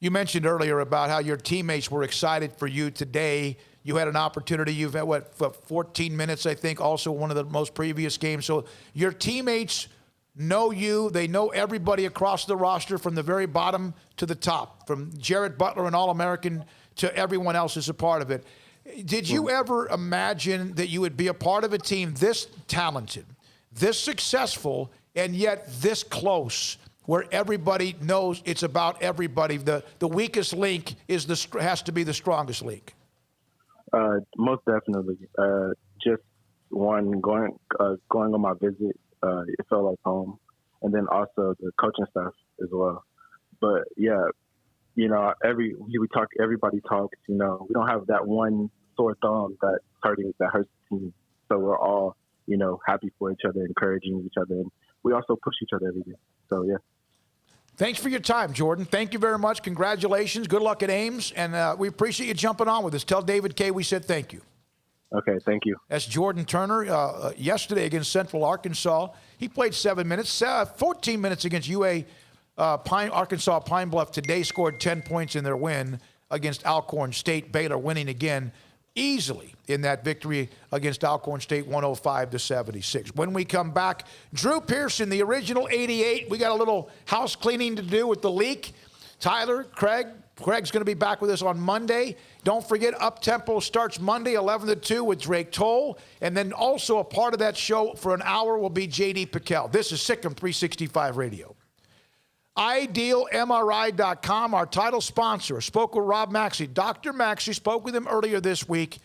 You mentioned earlier about how your teammates were excited for you today. You had an opportunity. You've had, 14 minutes, I think, also one of the most previous games. So your teammates know you. They know everybody across the roster from the very bottom to the top, from Jarrett Butler, an All-American, to everyone else is a part of it. Did you ever imagine that you would be a part of a team this talented, this successful, and yet this close, where everybody knows it's about everybody? The weakest link has to be the strongest link. Most definitely. Just one, going on my visit, it felt like home, and then also the coaching staff as well. But yeah, everybody talks. We don't have that one sore thumb that hurts the team. So we're all happy for each other, encouraging each other, and we also push each other every day. So yeah. Thanks for your time, Jordan. Thank you very much. Congratulations. Good luck at Ames. And we appreciate you jumping on with us. Tell David K. we said thank you. Okay, thank you. That's Jordan Turner. Yesterday against Central Arkansas, he played 7 minutes, 14 minutes against Arkansas Pine Bluff. Today scored 10 points in their win against Alcorn State. Baylor winning again easily in that victory against Alcorn State, 105-76. When we come back, Drew Pearson, the original 88. We got a little house cleaning to do with the leak. Tyler, Craig's going to be back with us on Monday. Don't forget, Uptempo starts Monday, 11 to 2 with Drake Toll. And then also a part of that show for an hour will be J.D. Piquel. This is SicEm365 Radio. IdealMRI.com, our title sponsor. Spoke with Rob Maxey. Dr. Maxey spoke with him earlier this week.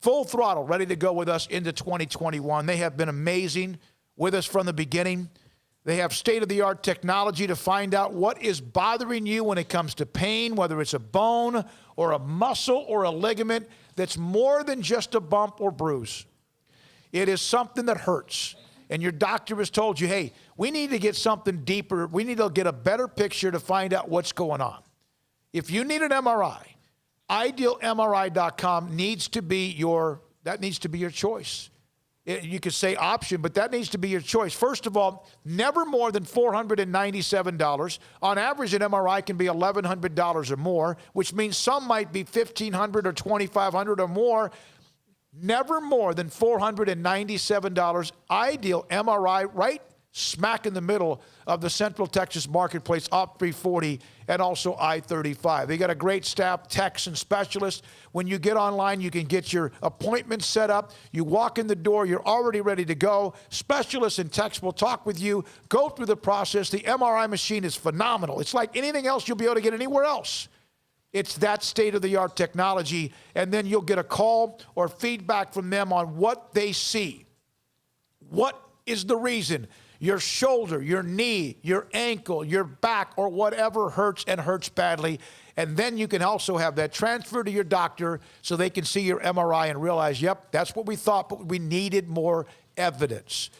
Full throttle, ready to go with us into 2021. They have been amazing with us from the beginning. They have state-of-the-art technology to find out what is bothering you when it comes to pain, whether it's a bone or a muscle or a ligament that's more than just a bump or bruise. It is something that hurts. And your doctor has told you, hey, we need to get something deeper. We need to get a better picture to find out what's going on. If you need an MRI, IdealMRI.com needs to be your choice. You could say option, but that needs to be your choice. First of all, never more than $497. On average, an MRI can be $1,100 or more, which means some might be $1,500 or $2,500 or more. Never more than $497. Ideal MRI, right smack in the middle of the Central Texas marketplace, off 340 and also I-35. They got a great staff, techs and specialists. When you get online, you can get your appointment set up. You walk in the door, you're already ready to go. Specialists and techs will talk with you, go through the process. The MRI machine is phenomenal. It's like anything else you'll be able to get anywhere else. It's that state-of-the-art technology, and then you'll get a call or feedback from them on what they see. What is the reason your shoulder, your knee, your ankle, your back, or whatever hurts and hurts badly? And then you can also have that transfer to your doctor so they can see your MRI and realize, yep, that's what we thought, but we needed more evidence.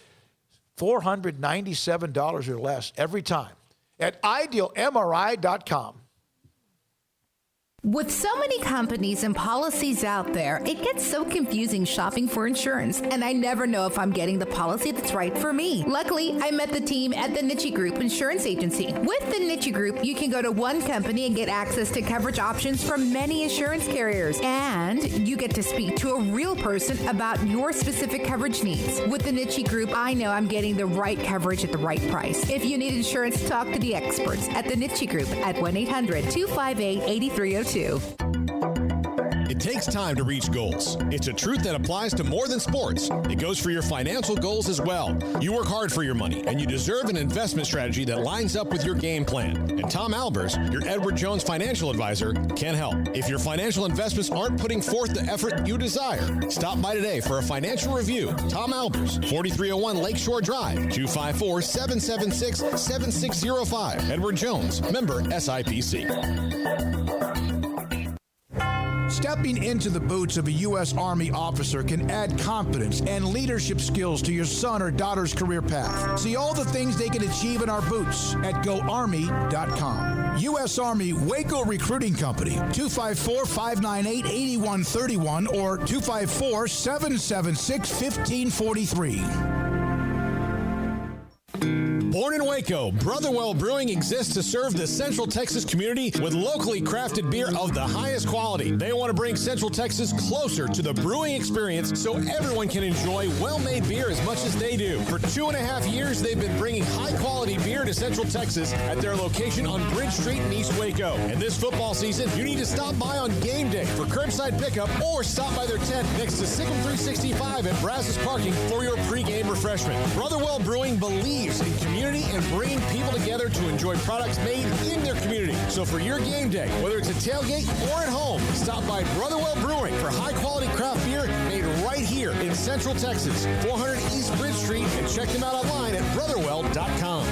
$497 or less every time at IdealMRI.com. With so many companies and policies out there, it gets so confusing shopping for insurance, and I never know if I'm getting the policy that's right for me. Luckily, I met the team at the Niche Group Insurance Agency. With the Niche Group, you can go to one company and get access to coverage options from many insurance carriers, and you get to speak to a real person about your specific coverage needs. With the Niche Group, I know I'm getting the right coverage at the right price. If you need insurance, talk to the experts at the Niche Group at 1-800-258-8302. It takes time to reach goals. It's a truth that applies to more than sports. It goes for your financial goals as well. You work hard for your money, and you deserve an investment strategy that lines up with your game plan. And Tom Albers, your Edward Jones financial advisor, can help. If your financial investments aren't putting forth the effort you desire, stop by today for a financial review. Tom Albers, 4301 Lakeshore Drive, 254-776-7605. Edward Jones, member SIPC. Stepping into the boots of a U.S. Army officer can add confidence and leadership skills to your son or daughter's career path. See all the things they can achieve in our boots at GoArmy.com. U.S. Army Waco Recruiting Company, 254-598-8131 or 254-776-1543. Born in Waco, Brotherwell Brewing exists to serve the Central Texas community with locally crafted beer of the highest quality. They want to bring Central Texas closer to the brewing experience so everyone can enjoy well-made beer as much as they do. For 2.5 years, they've been bringing high-quality beer to Central Texas at their location on Bridge Street in East Waco. And this football season, you need to stop by on game day for curbside pickup or stop by their tent next to Sic'Em365 at Brazos Parking for your pregame refreshment. Brotherwell Brewing believes in community and bringing people together to enjoy products made in their community. So for your game day, whether it's a tailgate or at home, stop by Brotherwell Brewing for high-quality craft beer made right here in Central Texas, 400 East Bridge Street, and check them out online at brotherwell.com.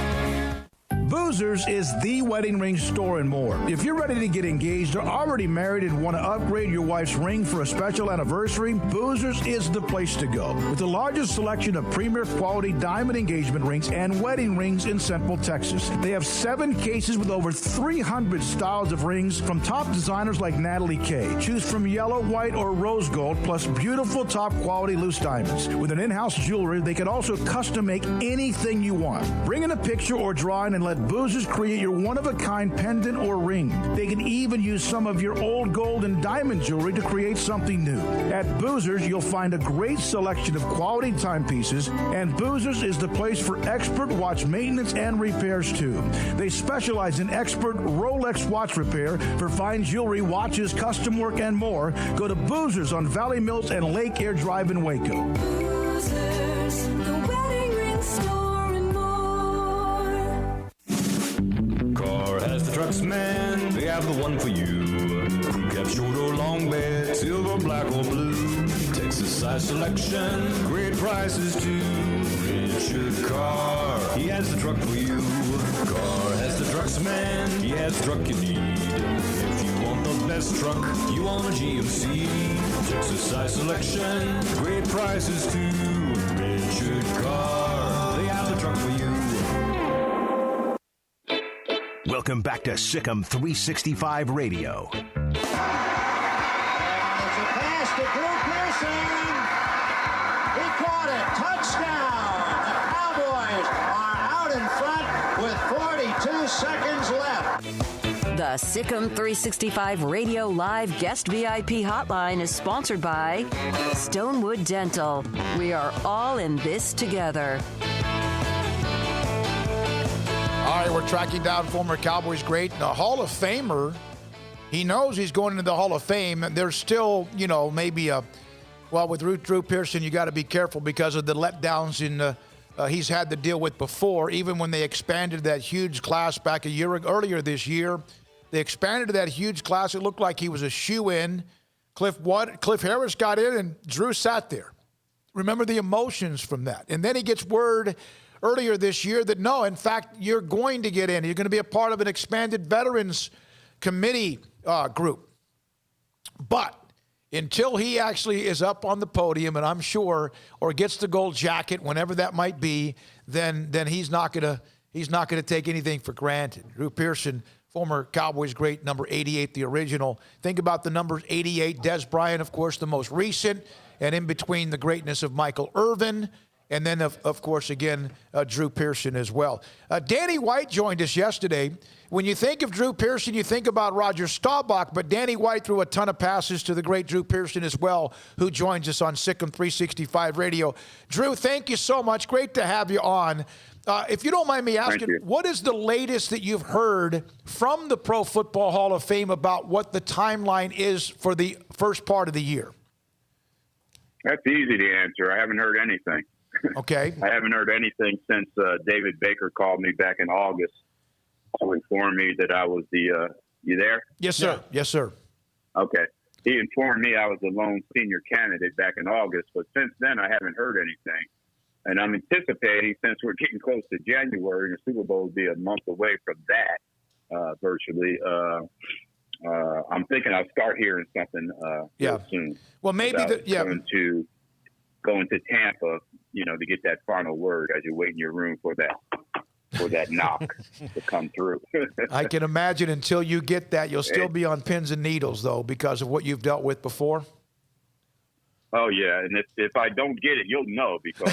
Boozers is the wedding ring store and more. If you're ready to get engaged or already married and want to upgrade your wife's ring for a special anniversary, Boozers is the place to go. With the largest selection of premier quality diamond engagement rings and wedding rings in Central Texas. They have 7 cases with over 300 styles of rings from top designers like Natalie Kay. Choose from yellow, white, or rose gold, plus beautiful top quality loose diamonds. With an in-house jewelry, they can also custom make anything you want. Bring in a picture or drawing and let Boozers create your one-of-a-kind pendant or ring. They can even use some of your old gold and diamond jewelry to create something new. At Boozers, you'll find a great selection of quality timepieces, and Boozers is the place for expert watch maintenance and repairs, too. They specialize in expert Rolex watch repair for fine jewelry, watches, custom work, and more. Go to Boozers on Valley Mills and Lake Air Drive in Waco. Boozers, the wedding ring store. Car has the trucks, man. They have the one for you. Crew cab, short or long bed, silver, black or blue. Texas size selection, great prices too. Richard Carr, he has the truck for you. Carr has the trucks, man. He has the truck you need. If you want the best truck, you want a GMC. Texas size selection, great prices too. Richard Carr, they have the truck for you. Welcome back to SicEm365 Radio. It's a pass to Pearson. He caught it. Touchdown. The Cowboys are out in front with 42 seconds left. The SicEm365 Radio Live Guest VIP Hotline is sponsored by Stonewood Dental. We are all in this together. All right, we're tracking down former Cowboys great, the Hall of Famer. He knows he's going into the Hall of Fame. There's still, maybe with Drew Pearson, you got to be careful because of the letdowns he's had to deal with before. Even when they expanded that huge class back earlier this year, they expanded that huge class. It looked like he was a shoe-in. Cliff Harris got in, and Drew sat there. Remember the emotions from that. And then he gets word earlier this year that no, in fact, you're going to get in. You're going to be a part of an expanded Veterans Committee group. But until he actually is up on the podium, and I'm sure, or gets the gold jacket, whenever that might be, then he's not going to take anything for granted. Drew Pearson former Cowboys great, number 88, the original. Think about the numbers 88, Des Bryant, of course, the most recent, and in between the greatness of Michael Irvin, and then, of course, again, Drew Pearson as well. Danny White joined us yesterday. When you think of Drew Pearson, you think about Roger Staubach, but Danny White threw a ton of passes to the great Drew Pearson as well, who joins us on SicEm365 Radio. Drew, thank you so much. Great to have you on. If you don't mind me asking, what is the latest that you've heard from the Pro Football Hall of Fame about what the timeline is for the first part of the year? That's easy to answer. I haven't heard anything. Okay. I haven't heard anything since David Baker called me back in August to inform me that I was the you there? Yes, sir. Yeah. Yes, sir. Okay. He informed me I was the lone senior candidate back in August, but since then I haven't heard anything. And I'm anticipating, since we're getting close to January and the Super Bowl will be a month away from that, virtually, I'm thinking I'll start hearing something real soon. Well, maybe going to Tampa, to get that final word as you wait in your room for that knock to come through. I can imagine until you get that, you'll still be on pins and needles, though, because of what you've dealt with before. Oh yeah, and if I don't get it, you'll know because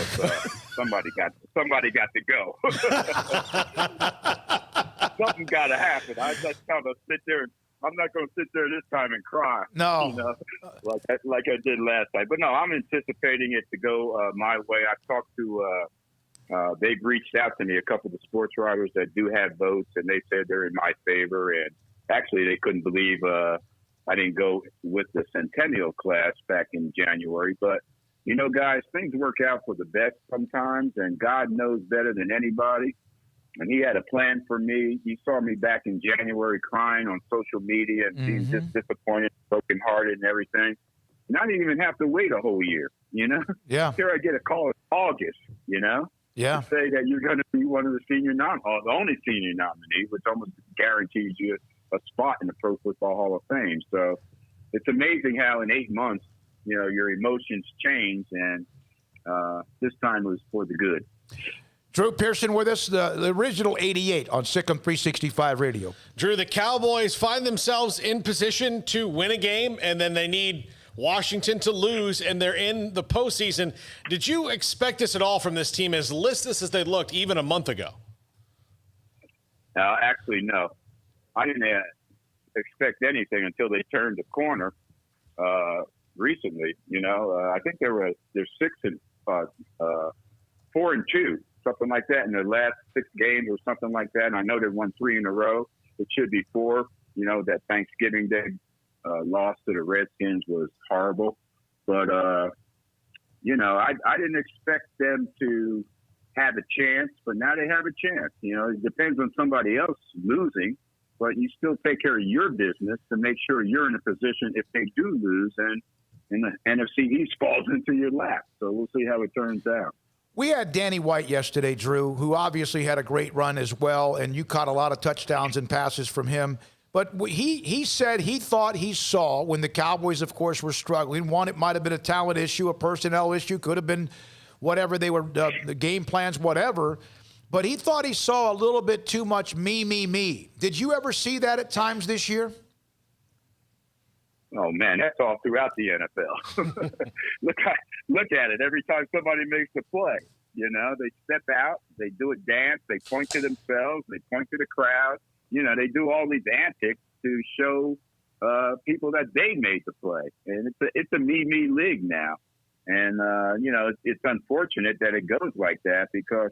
somebody got to go. Something got to happen. I just kind of sit there. I'm not going to sit there this time and cry. No, like I did last time. But no, I'm anticipating it to go my way. I talked to. They've reached out to me, a couple of the sports writers that do have votes, and they said they're in my favor. And actually, they couldn't believe I didn't go with the Centennial class back in January. But, guys, things work out for the best sometimes, and God knows better than anybody. And he had a plan for me. He saw me back in January crying on social media and being just disappointed, brokenhearted and everything. And I didn't even have to wait a whole year, Yeah. Here I get a call in August, Yeah. to say that you're going to be one of the the only senior nominee, which almost guarantees you a spot in the Pro Football Hall of Fame. So it's amazing how in 8 months, your emotions change, and this time it was for the good. Drew Pearson with us, the original 88 on SicEm365 Radio. Drew, the Cowboys find themselves in position to win a game, and then they need Washington to lose, and they're in the postseason. Did you expect this at all from this team, as listless as they looked even a month ago? Actually, no. I didn't expect anything until they turned the corner recently. I think they're 4-2, something like that, in their last 6 games or something like that. And I know they won 3 in a row. It should be 4. That Thanksgiving Day loss to the Redskins was horrible. But, I didn't expect them to have a chance, but now they have a chance. It depends on somebody else losing, but you still take care of your business to make sure you're in a position if they do lose and the NFC East falls into your lap. So we'll see how it turns out. We had Danny White yesterday, Drew, who obviously had a great run as well, and you caught a lot of touchdowns and passes from him. But he said he thought he saw, when the Cowboys, of course, were struggling, one, it might have been a talent issue, a personnel issue, could have been whatever they were, the game plans, whatever. But he thought he saw a little bit too much me. Did you ever see that at times this year? Oh, man, that's all throughout the NFL. Look at it. Every time somebody makes a play, they step out, they do a dance, they point to themselves, they point to the crowd. They do all these antics to show people that they made the play. And it's a me league now. And, it's unfortunate that it goes like that because,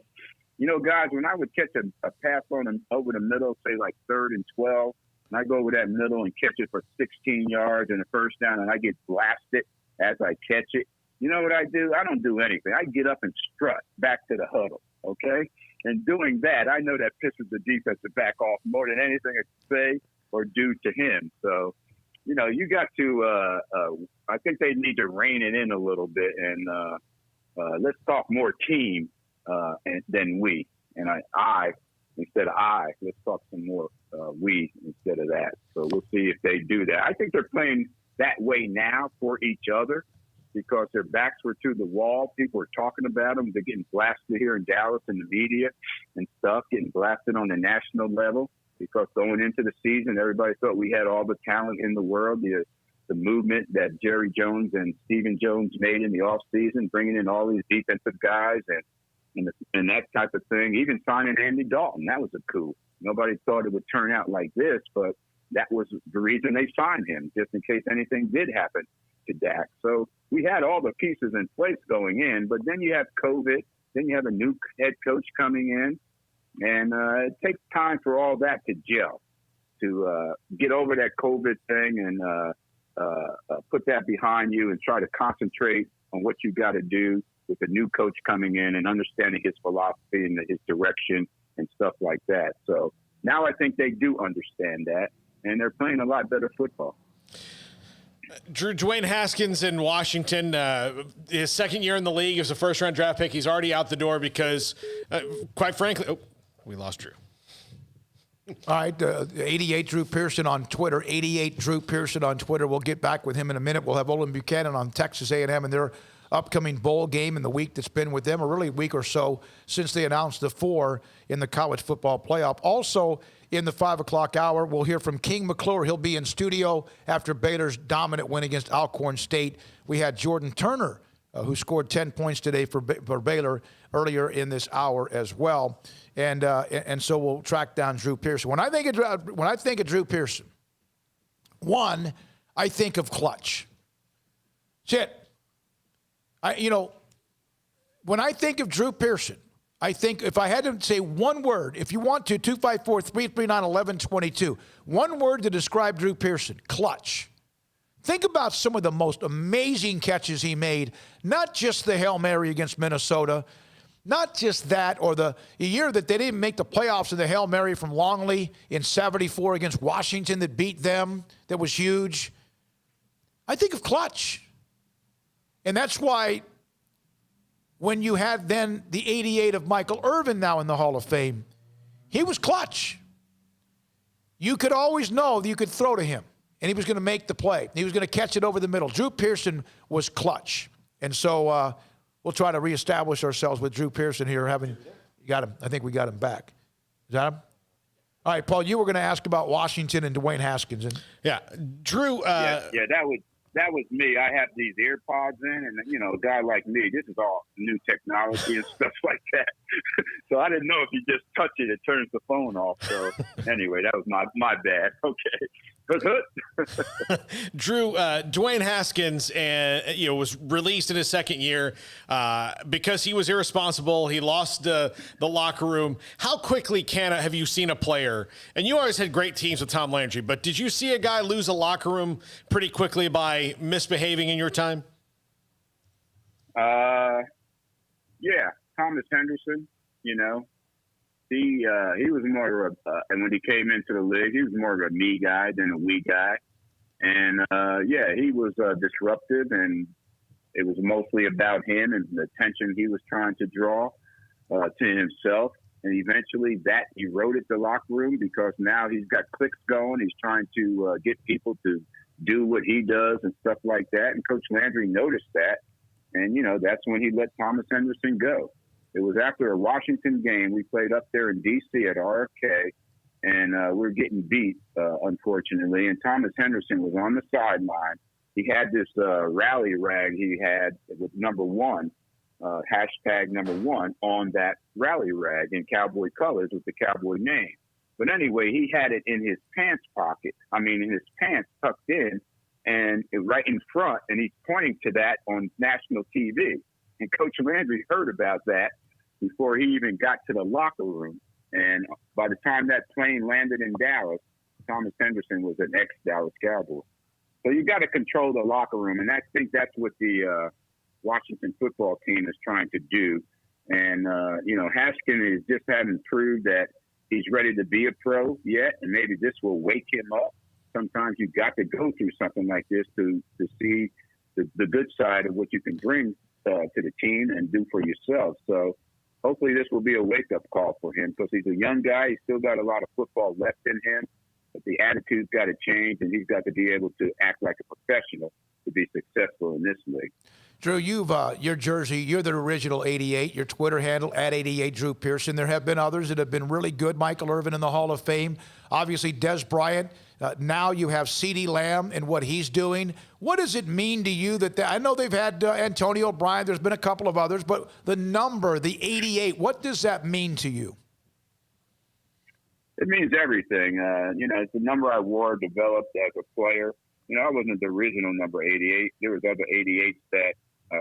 guys, when I would catch a pass on them over the middle, say like 3rd and 12, and I go over that middle and catch it for 16 yards and a first down, and I get blasted as I catch it, you know what I do? I don't do anything. I get up and strut back to the huddle, okay? And doing that, I know that pisses the defensive back off more than anything I can say or do to him. So, you got to I think they need to rein it in a little bit and let's talk more team than we. And I instead of let's talk some more we instead of that. So we'll see if they do that. I think they're playing that way now for each other because their backs were to the wall. People were talking about them. They're getting blasted here in Dallas in the media and stuff, getting blasted on the national level. because going into the season, everybody thought we had all the talent in the world. The movement that Jerry Jones and Stephen Jones made in the offseason, bringing in all these defensive guys and that type of thing, even signing Andy Dalton, that was a coup. Nobody thought it would turn out like this, but that was the reason they signed him, just in case anything did happen to Dak. So we had all the pieces in place going in, but then you have COVID, then you have a new head coach coming in, and it takes time for all that to gel, to get over that COVID thing and put that behind you and try to concentrate on what you got to do with the new coach coming in and understanding his philosophy and his direction and stuff like that. So now I think they do understand that, and they're playing a lot better football. Drew, Dwayne Haskins in Washington, his second year in the league, he was a first-round draft pick. He's already out the door because, quite frankly, we lost Drew. All right, 88 Drew Pearson on Twitter. 88 Drew Pearson on Twitter. We'll get back with him in a minute. We'll have Olin Buchanan on Texas A&M and their upcoming bowl game in the week that's been with them, or really a week or so since they announced the 4 in the college football playoff. Also, in the 5 o'clock hour, we'll hear from King McClure. He'll be in studio after Baylor's dominant win against Alcorn State. We had Jordan Turner, who scored 10 points today for Baylor earlier in this hour as well. And so we'll track down Drew Pearson. When I think of Drew Pearson, one, I think of clutch. That's it. When I think of Drew Pearson, I think if I had to say one word, if you want to, 254-339-1122, one word to describe Drew Pearson, clutch. Think about some of the most amazing catches he made, not just the Hail Mary against Minnesota, not just that, or the year that they didn't make the playoffs in the Hail Mary from Longley in 74 against Washington that beat them, that was huge. I think of clutch. And that's why when you had then the 88 of Michael Irvin now in the Hall of Fame, he was clutch. You could always know that you could throw to him, and he was going to make the play. He was going to catch it over the middle. Drew Pearson was clutch. And so we'll try to reestablish ourselves with Drew Pearson here. You got him. I think we got him back. Is that him? All right, Paul, you were going to ask about Washington and Dwayne Haskins. Yeah, Drew. That was me. I have these AirPods in, and a guy like me, this is all new technology and stuff like that. So I didn't know if you just touch it, it turns the phone off. So anyway, that was my bad. Okay. Drew, Dwayne Haskins, was released in his second year because he was irresponsible. He lost the locker room. How quickly have you seen a player? And you always had great teams with Tom Landry, but did you see a guy lose a locker room pretty quickly by misbehaving in your time? Yeah, Thomas Henderson. He was more of and when he came into the league, he was more of a me guy than a we guy. And, he was disruptive, and it was mostly about him and the attention he was trying to draw to himself. And eventually that eroded the locker room because now he's got clicks going. He's trying to get people to do what he does and stuff like that. And Coach Landry noticed that. And, that's when he let Thomas Henderson go. It was after a Washington game. We played up there in D.C. at RFK, and we were getting beat, unfortunately. And Thomas Henderson was on the sideline. He had this rally rag he had with number 1, hashtag number 1, on that rally rag in Cowboy colors with the Cowboy name. But anyway, he had it in his pants pocket. In his pants tucked in, and right in front, and he's pointing to that on national TV. And Coach Landry heard about that before he even got to the locker room. And by the time that plane landed in Dallas, Thomas Henderson was an ex-Dallas Cowboy. So you got to control the locker room, and I think that's what the Washington football team is trying to do. And, Haskins just hasn't proved that he's ready to be a pro yet, and maybe this will wake him up. Sometimes you've got to go through something like this to see the good side of what you can bring to the team and do for yourself. So hopefully this will be a wake-up call for him because he's a young guy. He's still got a lot of football left in him, but the attitude's got to change, and he's got to be able to act like a professional to be successful in this league. Drew, you've your jersey, you're the original 88, your Twitter handle, @88 Drew Pearson. There have been others that have been really good. Michael Irvin in the Hall of Fame. Obviously, Des Bryant. Now you have CeeDee Lamb and what he's doing. What does it mean to you that I know they've had Antonio Bryant, there's been a couple of others, but the number, the 88, what does that mean to you? It means everything. It's the number I wore, developed as a player. I wasn't the original number 88. There was other 88s that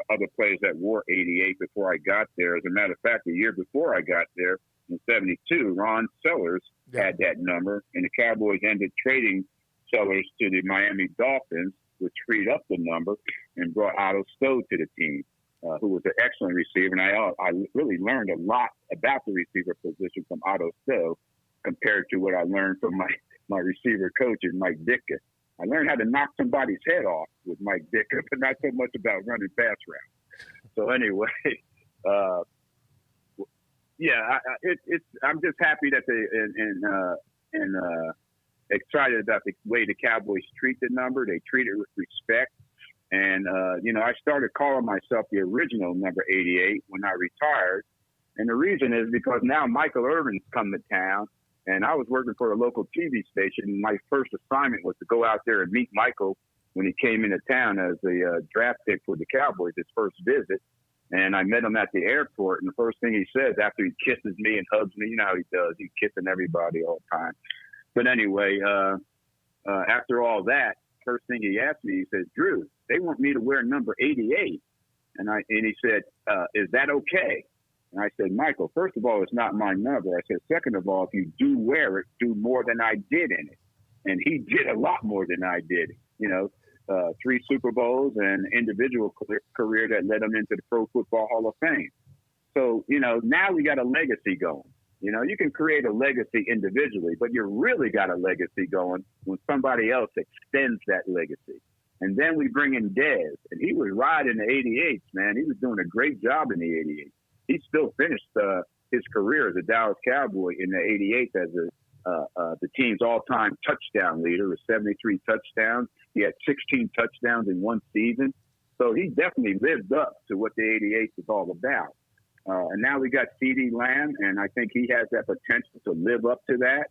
other players that wore 88 before I got there. As a matter of fact, the year before I got there, in 72, Ron Sellers had that number, and the Cowboys ended trading Sellers to the Miami Dolphins, which freed up the number and brought Otto Stowe to the team, who was an excellent receiver. And I really learned a lot about the receiver position from Otto Stowe compared to what I learned from my receiver coaches, Mike Ditka. I learned how to knock somebody's head off with Mike Ditka, but not so much about running pass routes. So anyway, I'm just happy that they and excited about the way the Cowboys treat the number. They treat it with respect. And, I started calling myself the original number 88 when I retired. And the reason is because now Michael Irvin's come to town, and I was working for a local TV station. My first assignment was to go out there and meet Michael when he came into town as a draft pick for the Cowboys, his first visit. And I met him at the airport, and the first thing he says after he kisses me and hugs me, you know how he does, he's kissing everybody all the time. But anyway, after all that, first thing he asked me, he said, "Drew, they want me to wear number 88. And he said, "Is that okay?" And I said, "Michael, first of all, it's not my number." I said, "Second of all, if you do wear it, do more than I did in it." And he did a lot more than I did, 3 Super Bowls and individual career that led him into the Pro Football Hall of Fame. So, now we got a legacy going. You can create a legacy individually, but you really got a legacy going when somebody else extends that legacy. And then we bring in Dez, and he was riding the 88s, man. He was doing a great job in the 88s. He still finished his career as a Dallas Cowboy in the 88s as the team's all-time touchdown leader with 73 touchdowns. He had 16 touchdowns in one season. So he definitely lived up to what the 88s is all about. And now we got CeeDee Lamb, and I think he has that potential to live up to that.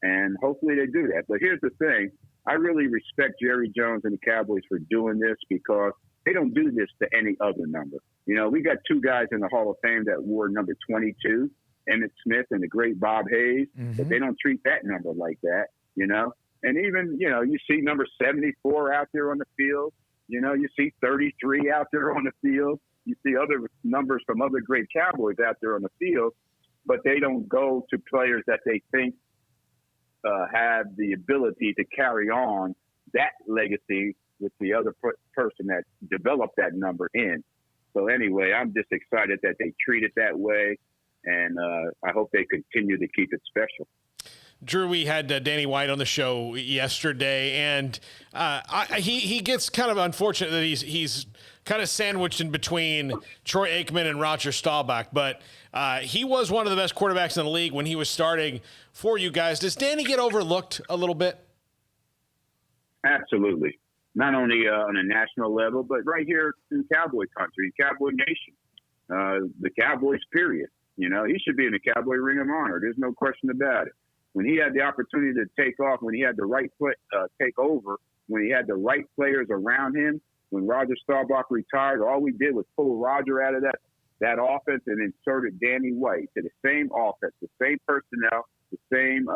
And hopefully they do that. But here's the thing. I really respect Jerry Jones and the Cowboys for doing this because they don't do this to any other number. We got 2 guys in the Hall of Fame that wore number 22, Emmitt Smith and the great Bob Hayes, but they don't treat that number like that, And even, you see number 74 out there on the field. You see 33 out there on the field. You see other numbers from other great Cowboys out there on the field, but they don't go to players that they think have the ability to carry on that legacy with the other person that developed that number in. So anyway, I'm just excited that they treat it that way, and I hope they continue to keep it special. Drew, we had Danny White on the show yesterday, and he gets kind of unfortunate that he's kind of sandwiched in between Troy Aikman and Roger Staubach, but he was one of the best quarterbacks in the league when he was starting for you guys. Does Danny get overlooked a little bit? Absolutely. Not only on a national level, but right here in Cowboy country, Cowboy Nation, the Cowboys, period. He should be in the Cowboy Ring of Honor. There's no question about it. When he had the opportunity to take off, when he had the right take over, when he had the right players around him, when Roger Staubach retired, all we did was pull Roger out of that offense and inserted Danny White to the same offense, the same personnel, the same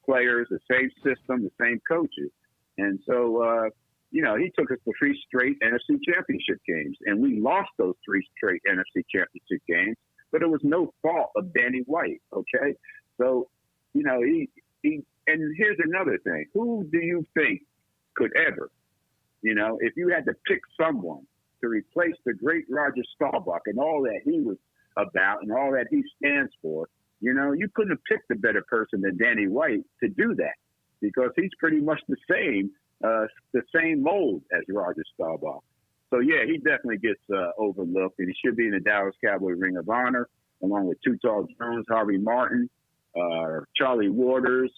players, the same system, the same coaches. And so, he took us to 3 straight NFC championship games, and we lost those 3 straight NFC championship games, but it was no fault of Danny White, okay? So, he and here's another thing. Who do you think could ever, if you had to pick someone to replace the great Roger Staubach and all that he was about and all that he stands for, you couldn't have picked a better person than Danny White to do that because he's pretty much the same mold as Roger Staubach. So, yeah, he definitely gets overlooked, and he should be in the Dallas Cowboy Ring of Honor, along with Too-Tall Jones, Harvey Martin, Charlie Waters.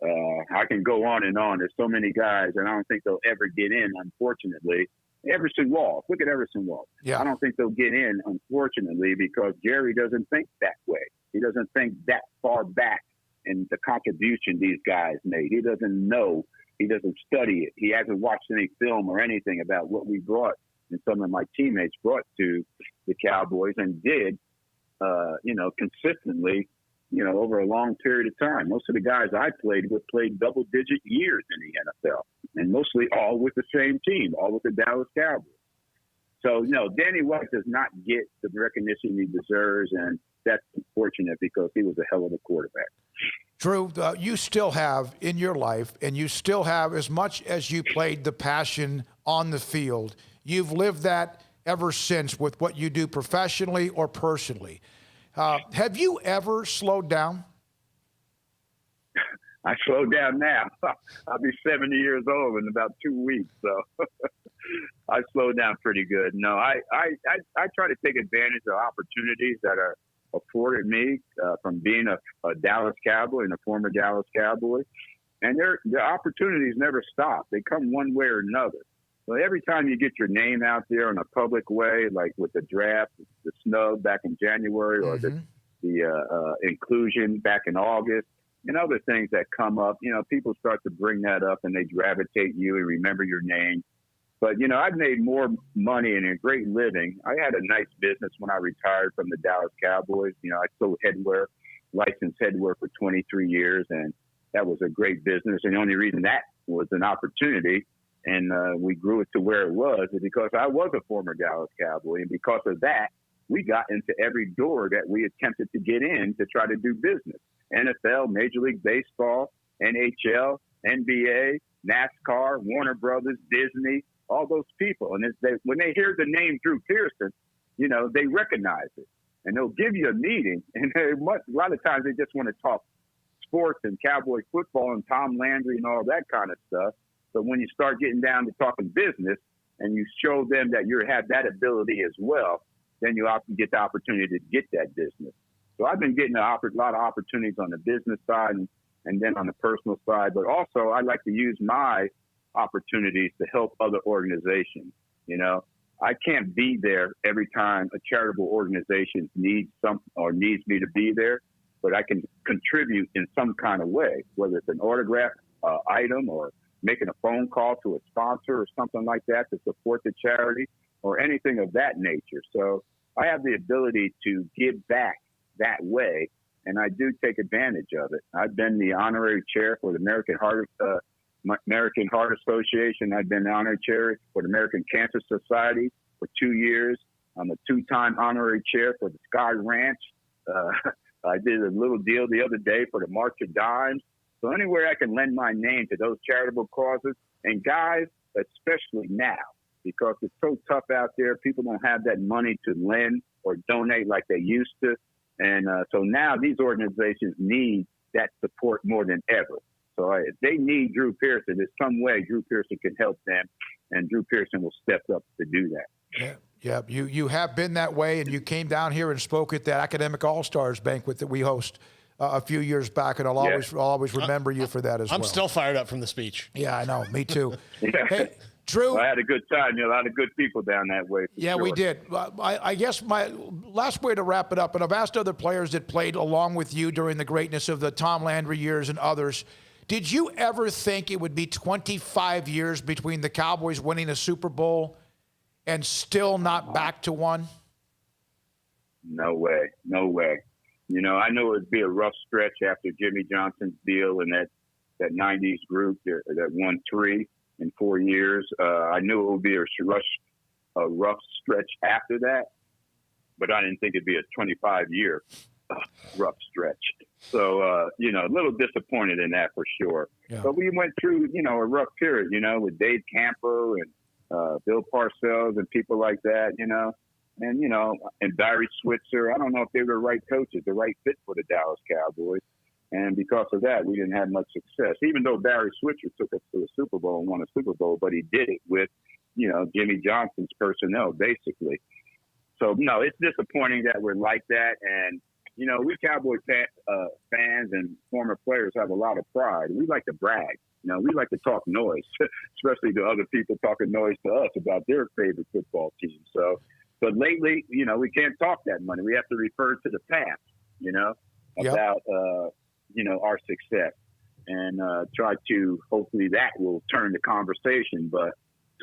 I can go on and on. There's so many guys, and I don't think they'll ever get in, unfortunately. Everson Walls. Look at Everson Walls. Yeah. I don't think they'll get in, unfortunately, because Jerry doesn't think that way. He doesn't think that far back in the contribution these guys made. He doesn't know. He doesn't study it. He hasn't watched any film or anything about what we brought and some of my teammates brought to the Cowboys and did, consistently, over a long period of time. Most of the guys I played with played double-digit years in the NFL, and mostly all with the same team, all with the Dallas Cowboys. So, no, Danny White does not get the recognition he deserves, and that's unfortunate because he was a hell of a quarterback. Drew, you still have in your life, and you still have, as much as you played the passion on the field, you've lived that ever since with what you do professionally or personally. Have you ever slowed down? I slowed down now. I'll be 70 years old in about 2 weeks, so I slowed down pretty good. No, I try to take advantage of opportunities that are afforded me from being a Dallas Cowboy and a former Dallas Cowboy. And the opportunities never stop. They come one way or another. So every time you get your name out there in a public way, like with the draft, the snub back in January, or the inclusion back in August, and other things that come up, people start to bring that up and they gravitate you and remember your name. But, I've made more money and a great living. I had a nice business when I retired from the Dallas Cowboys. I sold headwear, licensed headwear for 23 years, and that was a great business. And the only reason that was an opportunity and we grew it to where it was is because I was a former Dallas Cowboy. And because of that, we got into every door that we attempted to get in to try to do business. NFL, Major League Baseball, NHL, NBA, NASCAR, Warner Brothers, Disney, all those people. And when they hear the name Drew Pearson, they recognize it. And they'll give you a meeting. And a lot of times they just want to talk sports and Cowboy football and Tom Landry and all that kind of stuff. But when you start getting down to talking business and you show them that you have that ability as well, then you often get the opportunity to get that business. So I've been getting a lot of opportunities on the business side and then on the personal side. But also I like to use my opportunities to help other organizations. I can't be there every time a charitable organization needs something or needs me to be there, but I can contribute in some kind of way, whether it's an autograph item or making a phone call to a sponsor or something like that to support the charity or anything of that nature. So I have the ability to give back that way, and I do take advantage of it. I've been the honorary chair for the American Heart Association. I've been the honorary chair for the American Cancer Society for 2 years. I'm a 2-time honorary chair for the Sky Ranch. I did a little deal the other day for the March of Dimes. So anywhere I can lend my name to those charitable causes, and guys, especially now, because it's so tough out there, people don't have that money to lend or donate like they used to. And so now these organizations need that support more than ever. So if they need Drew Pearson, there's some way Drew Pearson can help them, and Drew Pearson will step up to do that. Yeah. You have been that way, and you came down here and spoke at that Academic All-Stars banquet that we host a few years back, and I'll always remember you for that as well. I'm still fired up from the speech. Yeah, I know. Me too. Hey, Drew. Well, I had a good time. A lot of good people down that way. Yeah, sure. we did. I guess my last way to wrap it up, and I've asked other players that played along with you during the greatness of the Tom Landry years and others, did you ever think it would be 25 years between the Cowboys winning a Super Bowl and still not back to one? No way. I knew it would be a rough stretch after Jimmy Johnson's deal and that 90s group that won 3 in 4 years. I knew it would be a rough stretch after that, but I didn't think it'd be a 25-year rough stretch. So, a little disappointed in that for sure. Yeah. But we went through, a rough period, with Dave Campo and Bill Parcells and people like that, and Barry Switzer. I don't know if they were the right coaches, the right fit for the Dallas Cowboys. And because of that, we didn't have much success, even though Barry Switzer took us to a Super Bowl and won a Super Bowl, but he did it with, Jimmy Johnson's personnel, basically. So, no, it's disappointing that we're like that. And, we Cowboy fans and former players have a lot of pride. We like to brag. We like to talk noise, especially to other people talking noise to us about their favorite football team. So, but lately, we can't talk that money. We have to refer to the past, about, our success and try to, hopefully that will turn the conversation. But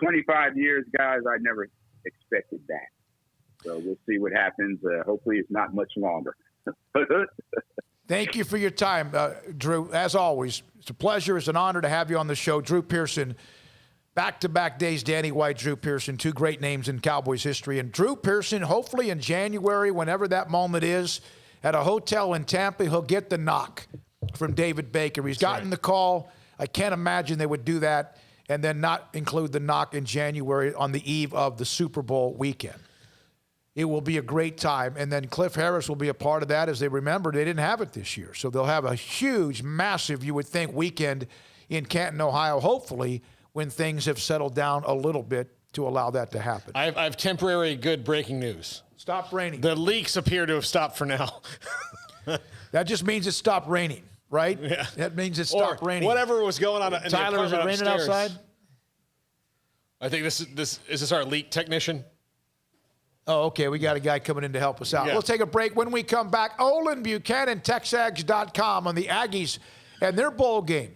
25 years, guys, I never expected that. So we'll see what happens. Hopefully it's not much longer. Thank you for your time, Drew. As always, it's a pleasure. It's an honor to have you on the show. Drew Pearson, back-to-back days, Danny White, Drew Pearson, two great names in Cowboys history. And Drew Pearson, hopefully in January, whenever that moment is, at a hotel in Tampa, he'll get the knock from David Baker. He's gotten the call. I can't imagine they would do that and then not include the knock in January on the eve of the Super Bowl weekend. It will be a great time. And then Cliff Harris will be a part of that. As they remember, they didn't have it this year. So they'll have a huge, massive, you would think, weekend in Canton, Ohio, hopefully, when things have settled down a little bit to allow that to happen. I have temporary good breaking news. Stop raining. The leaks appear to have stopped for now. That just means it stopped raining, right? Yeah. That means it stopped raining. Whatever was going on in Tyler, is it raining upstairs. outside? I think is this our leak technician? Oh, okay. We got a guy coming in to help us out. Yeah. We'll take a break. When we come back, Olin Buchanan, TexAgs.com on the Aggies and their bowl game.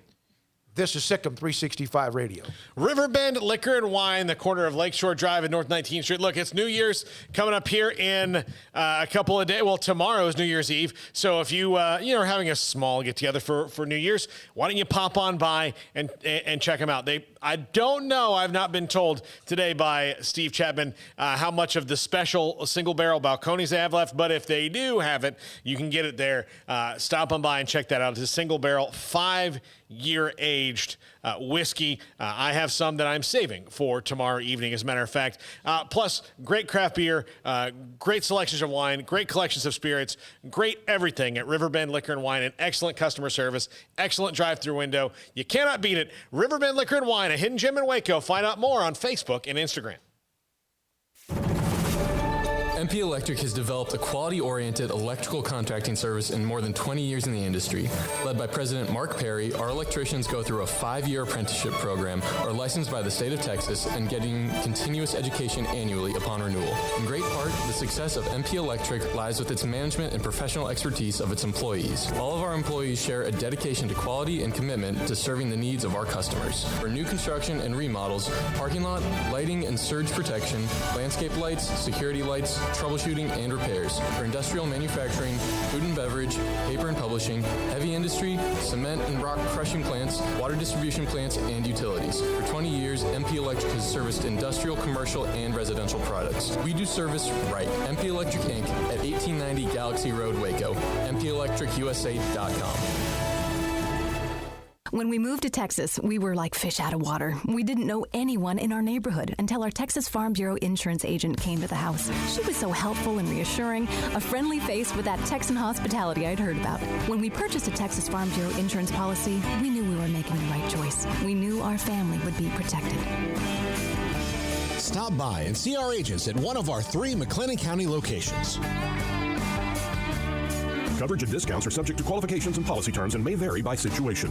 This is SicEm365 Radio. Riverbend Liquor and Wine, the corner of Lakeshore Drive and North 19th Street. Look, it's New Year's coming up here in a couple of days. Well, tomorrow is New Year's Eve. So if you are having a small get-together for New Year's, why don't you pop on by and check them out? I don't know. I've not been told today by Steve Chapman how much of the special single-barrel Balcones they have left. But if they do have it, you can get it there. Stop on by and check that out. It's a single-barrel, 5-year aged whiskey. I have some that I'm saving for tomorrow evening, as a matter of fact. Plus, great craft beer, great selections of wine, great collections of spirits, great everything at Riverbend Liquor and Wine, and excellent customer service, excellent drive-through window. You cannot beat it. Riverbend Liquor and Wine, a hidden gem in Waco. Find out more on Facebook and Instagram. MP Electric has developed a quality-oriented electrical contracting service in more than 20 years in the industry. Led by President Mark Perry, our electricians go through a 5-year apprenticeship program, are licensed by the state of Texas, and getting continuous education annually upon renewal. In great part, the success of MP Electric lies with its management and professional expertise of its employees. All of our employees share a dedication to quality and commitment to serving the needs of our customers. For new construction and remodels, parking lot, lighting and surge protection, landscape lights, security lights, troubleshooting and repairs. For industrial manufacturing, food and beverage, paper and publishing, heavy industry, cement and rock crushing plants, water distribution plants, and utilities. For 20 years, MP Electric has serviced industrial, commercial, and residential products. We do service right. MP Electric Inc. at 1890 Galaxy Road, Waco. MPElectricusa.com. When we moved to Texas, we were like fish out of water. We didn't know anyone in our neighborhood until our Texas Farm Bureau insurance agent came to the house. She was so helpful and reassuring, a friendly face with that Texan hospitality I'd heard about. When we purchased a Texas Farm Bureau insurance policy, we knew we were making the right choice. We knew our family would be protected. Stop by and see our agents at one of our 3 McLennan County locations. Coverage and discounts are subject to qualifications and policy terms and may vary by situation.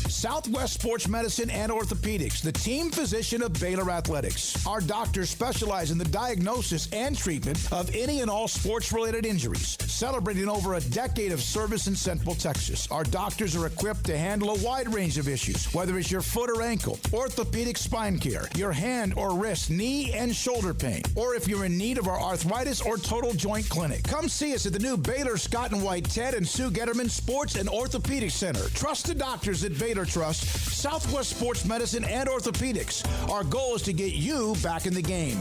Southwest Sports Medicine and Orthopedics, the team physician of Baylor Athletics. Our doctors specialize in the diagnosis and treatment of any and all sports-related injuries. Celebrating over a decade of service in Central Texas, our doctors are equipped to handle a wide range of issues, whether it's your foot or ankle, orthopedic spine care, your hand or wrist, knee and shoulder pain, or if you're in need of our arthritis or total joint clinic. Come see us at the new Baylor Scott and White Ted and Sue Getterman Sports and Orthopedic Center. Trusted doctors at Baylor Trust, Southwest Sports Medicine and Orthopedics. Our goal is to get you back in the game.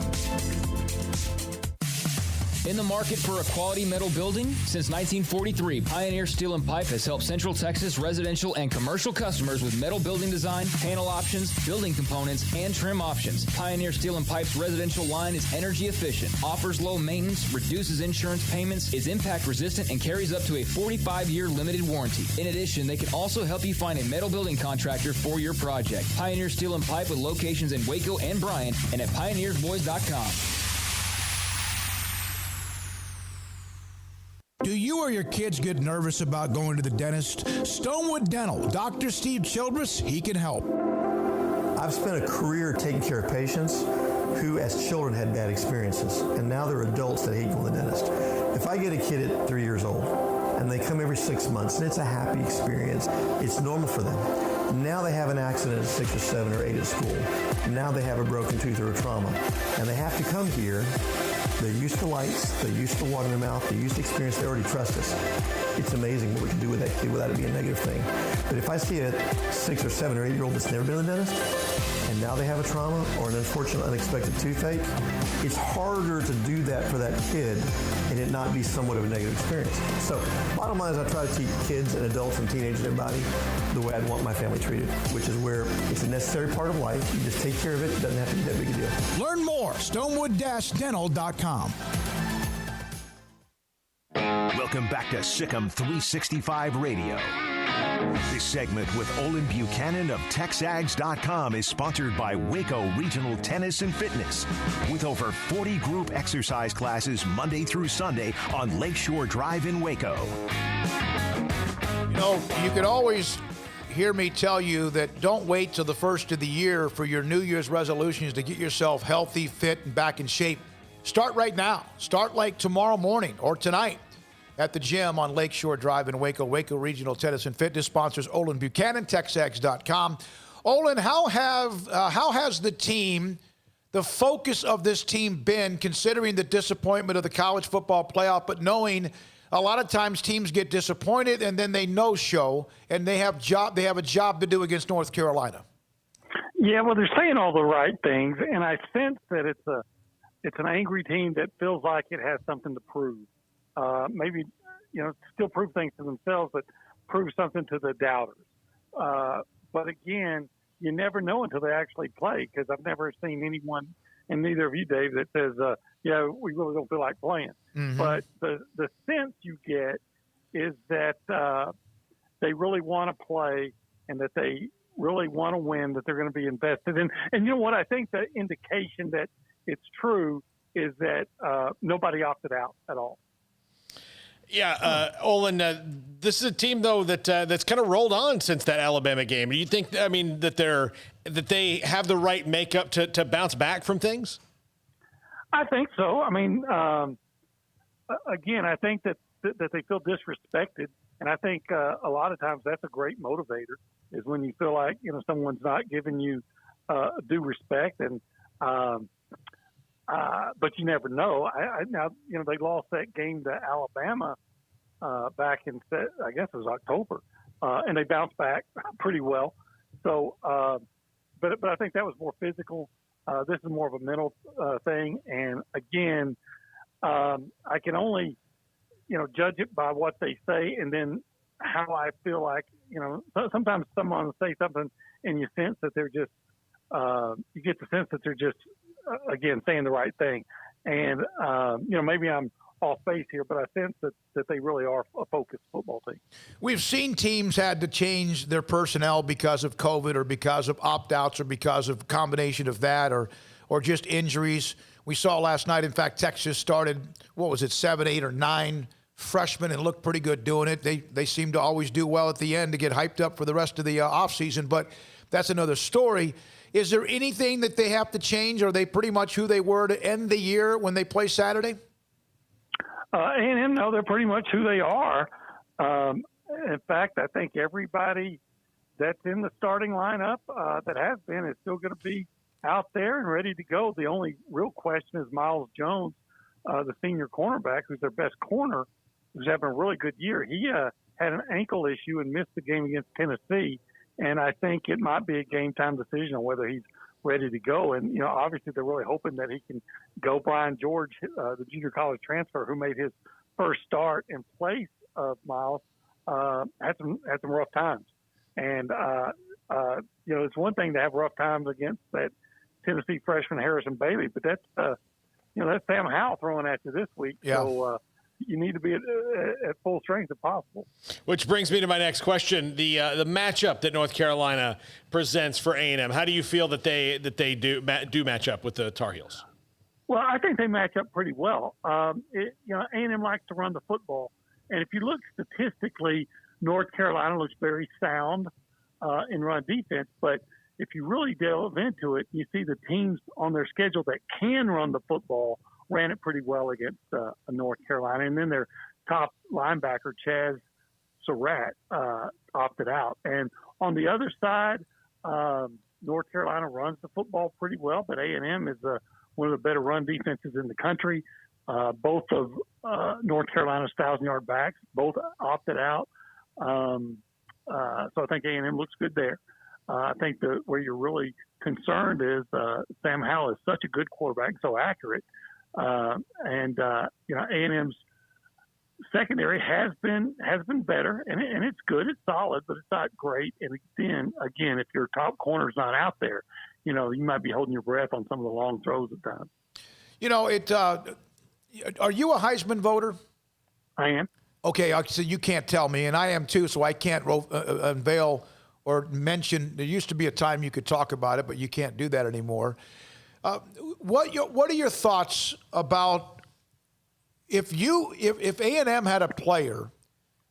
In the market for a quality metal building? Since 1943, Pioneer Steel and Pipe has helped Central Texas residential and commercial customers with metal building design, panel options, building components, and trim options. Pioneer Steel and Pipe's residential line is energy efficient, offers low maintenance, reduces insurance payments, is impact resistant, and carries up to a 45-year limited warranty. In addition, they can also help you find a metal building contractor for your project. Pioneer Steel and Pipe with locations in Waco and Bryan and at pioneersboys.com. Do you or your kids get nervous about going to the dentist? Stonewood Dental, Dr. Steve Childress, he can help. I've spent a career taking care of patients who as children had bad experiences, and now they're adults that hate going to the dentist. If I get a kid at 3 years old and they come every 6 months and it's a happy experience, it's normal for them. Now they have an accident at 6 or 7 or 8 at school. Now they have a broken tooth or a trauma, and they have to come here. They're used to lights, they're used to water in their mouth, they're used to experience, they already trust us. It's amazing what we can do with that kid without it being a negative thing. But if I see a 6 or 7 or 8 year old that's never been to the dentist, and now they have a trauma or an unfortunate unexpected toothache, it's harder to do that for that kid and it not be somewhat of a negative experience. So bottom line is I try to teach kids and adults and teenagers and everybody the way I'd want my family treated, which is where it's a necessary part of life. You just take care of it. It doesn't have to be that big a deal. Learn more, stonewood-dental.com. Welcome back to SicEm365 Radio. This segment with Olin Buchanan of TexAgs.com is sponsored by Waco Regional Tennis and Fitness, with over 40 group exercise classes Monday through Sunday on Lakeshore Drive in Waco. You know, you could always hear me tell you that don't wait till the first of the year for your New Year's resolutions to get yourself healthy, fit, and back in shape. Start right now. Start like tomorrow morning or tonight at the gym on Lakeshore Drive in Waco. Waco Regional Tennis and Fitness sponsors Olin Buchanan, TexAgs.com. Olin, how has the team, the focus of this team been, considering the disappointment of the college football playoff, but knowing a lot of times teams get disappointed and then they no-show and they have a job to do against North Carolina? Yeah, well, they're saying all the right things, and I sense that it's an angry team that feels like it has something to prove. Maybe, still prove things to themselves, but prove something to the doubters. But again, you never know until they actually play, because I've never seen anyone, and neither of you, Dave, that says, we really don't feel like playing. Mm-hmm. But the sense you get is that they really want to play and that they really want to win, that they're going to be invested in. And you know what? I think the indication that it's true is that nobody opted out at all. Yeah, Olin, this is a team though that's kind of rolled on since that Alabama game. Do you think, that they have the right makeup to bounce back from things? I think so. Again, I think that they feel disrespected, and I think a lot of times that's a great motivator, is when you feel like someone's not giving you due respect, and but you never know. Now they lost that game to Alabama back in, I guess it was October, and they bounced back pretty well. So, but I think that was more physical. This is more of a mental thing, and again, I can only judge it by what they say, and then how I feel like sometimes someone will say something, and you sense that they're just you get the sense that they're just again saying the right thing, and maybe I'm off base here, but I sense that they really are a focused football team. We've seen teams had to change their personnel because of COVID or because of opt-outs or because of a combination of that or just injuries. We saw last night, in fact, Texas started, 7, 8, or 9 freshmen and looked pretty good doing it. They seem to always do well at the end to get hyped up for the rest of the offseason, but that's another story. Is there anything that they have to change, or are they pretty much who they were to end the year when they play Saturday? A&M, no, they're pretty much who they are. In fact, I think everybody that's in the starting lineup that has been is still going to be out there and ready to go. The only real question is Miles Jones, the senior cornerback, who's their best corner, who's having a really good year. He had an ankle issue and missed the game against Tennessee, and I think it might be a game-time decision on whether he's ready to go. And, obviously they're really hoping that he can go. Brian George, the junior college transfer who made his first start in place of Miles, had some rough times. And, it's one thing to have rough times against that Tennessee freshman Harrison Bailey, but that's Sam Howell throwing at you this week. Yeah. So, you need to be at full strength if possible. Which brings me to my next question: the matchup that North Carolina presents for A&M. How do you feel that they do match up with the Tar Heels? Well, I think they match up pretty well. A&M likes to run the football, And if you look statistically, North Carolina looks very sound in run defense. But if you really delve into it, you see the teams on their schedule that can run the football ran it pretty well against North Carolina. And then their top linebacker, Chaz Surratt, opted out. And on the other side, North Carolina runs the football pretty well, but A&M is one of the better run defenses in the country. Both of North Carolina's 1,000-yard backs both opted out. So I think A&M looks good there. I think where you're really concerned is Sam Howell is such a good quarterback, so accurate. A&M's secondary has been better, and it's good. It's solid, but it's not great. And then again, if your top corner's not out there, you might be holding your breath on some of the long throws at times. Are you a Heisman voter? I am. Okay, so you can't tell me, and I am too, so I can't unveil or mention. There used to be a time you could talk about it, but you can't do that anymore. What are your thoughts about if A&M had a player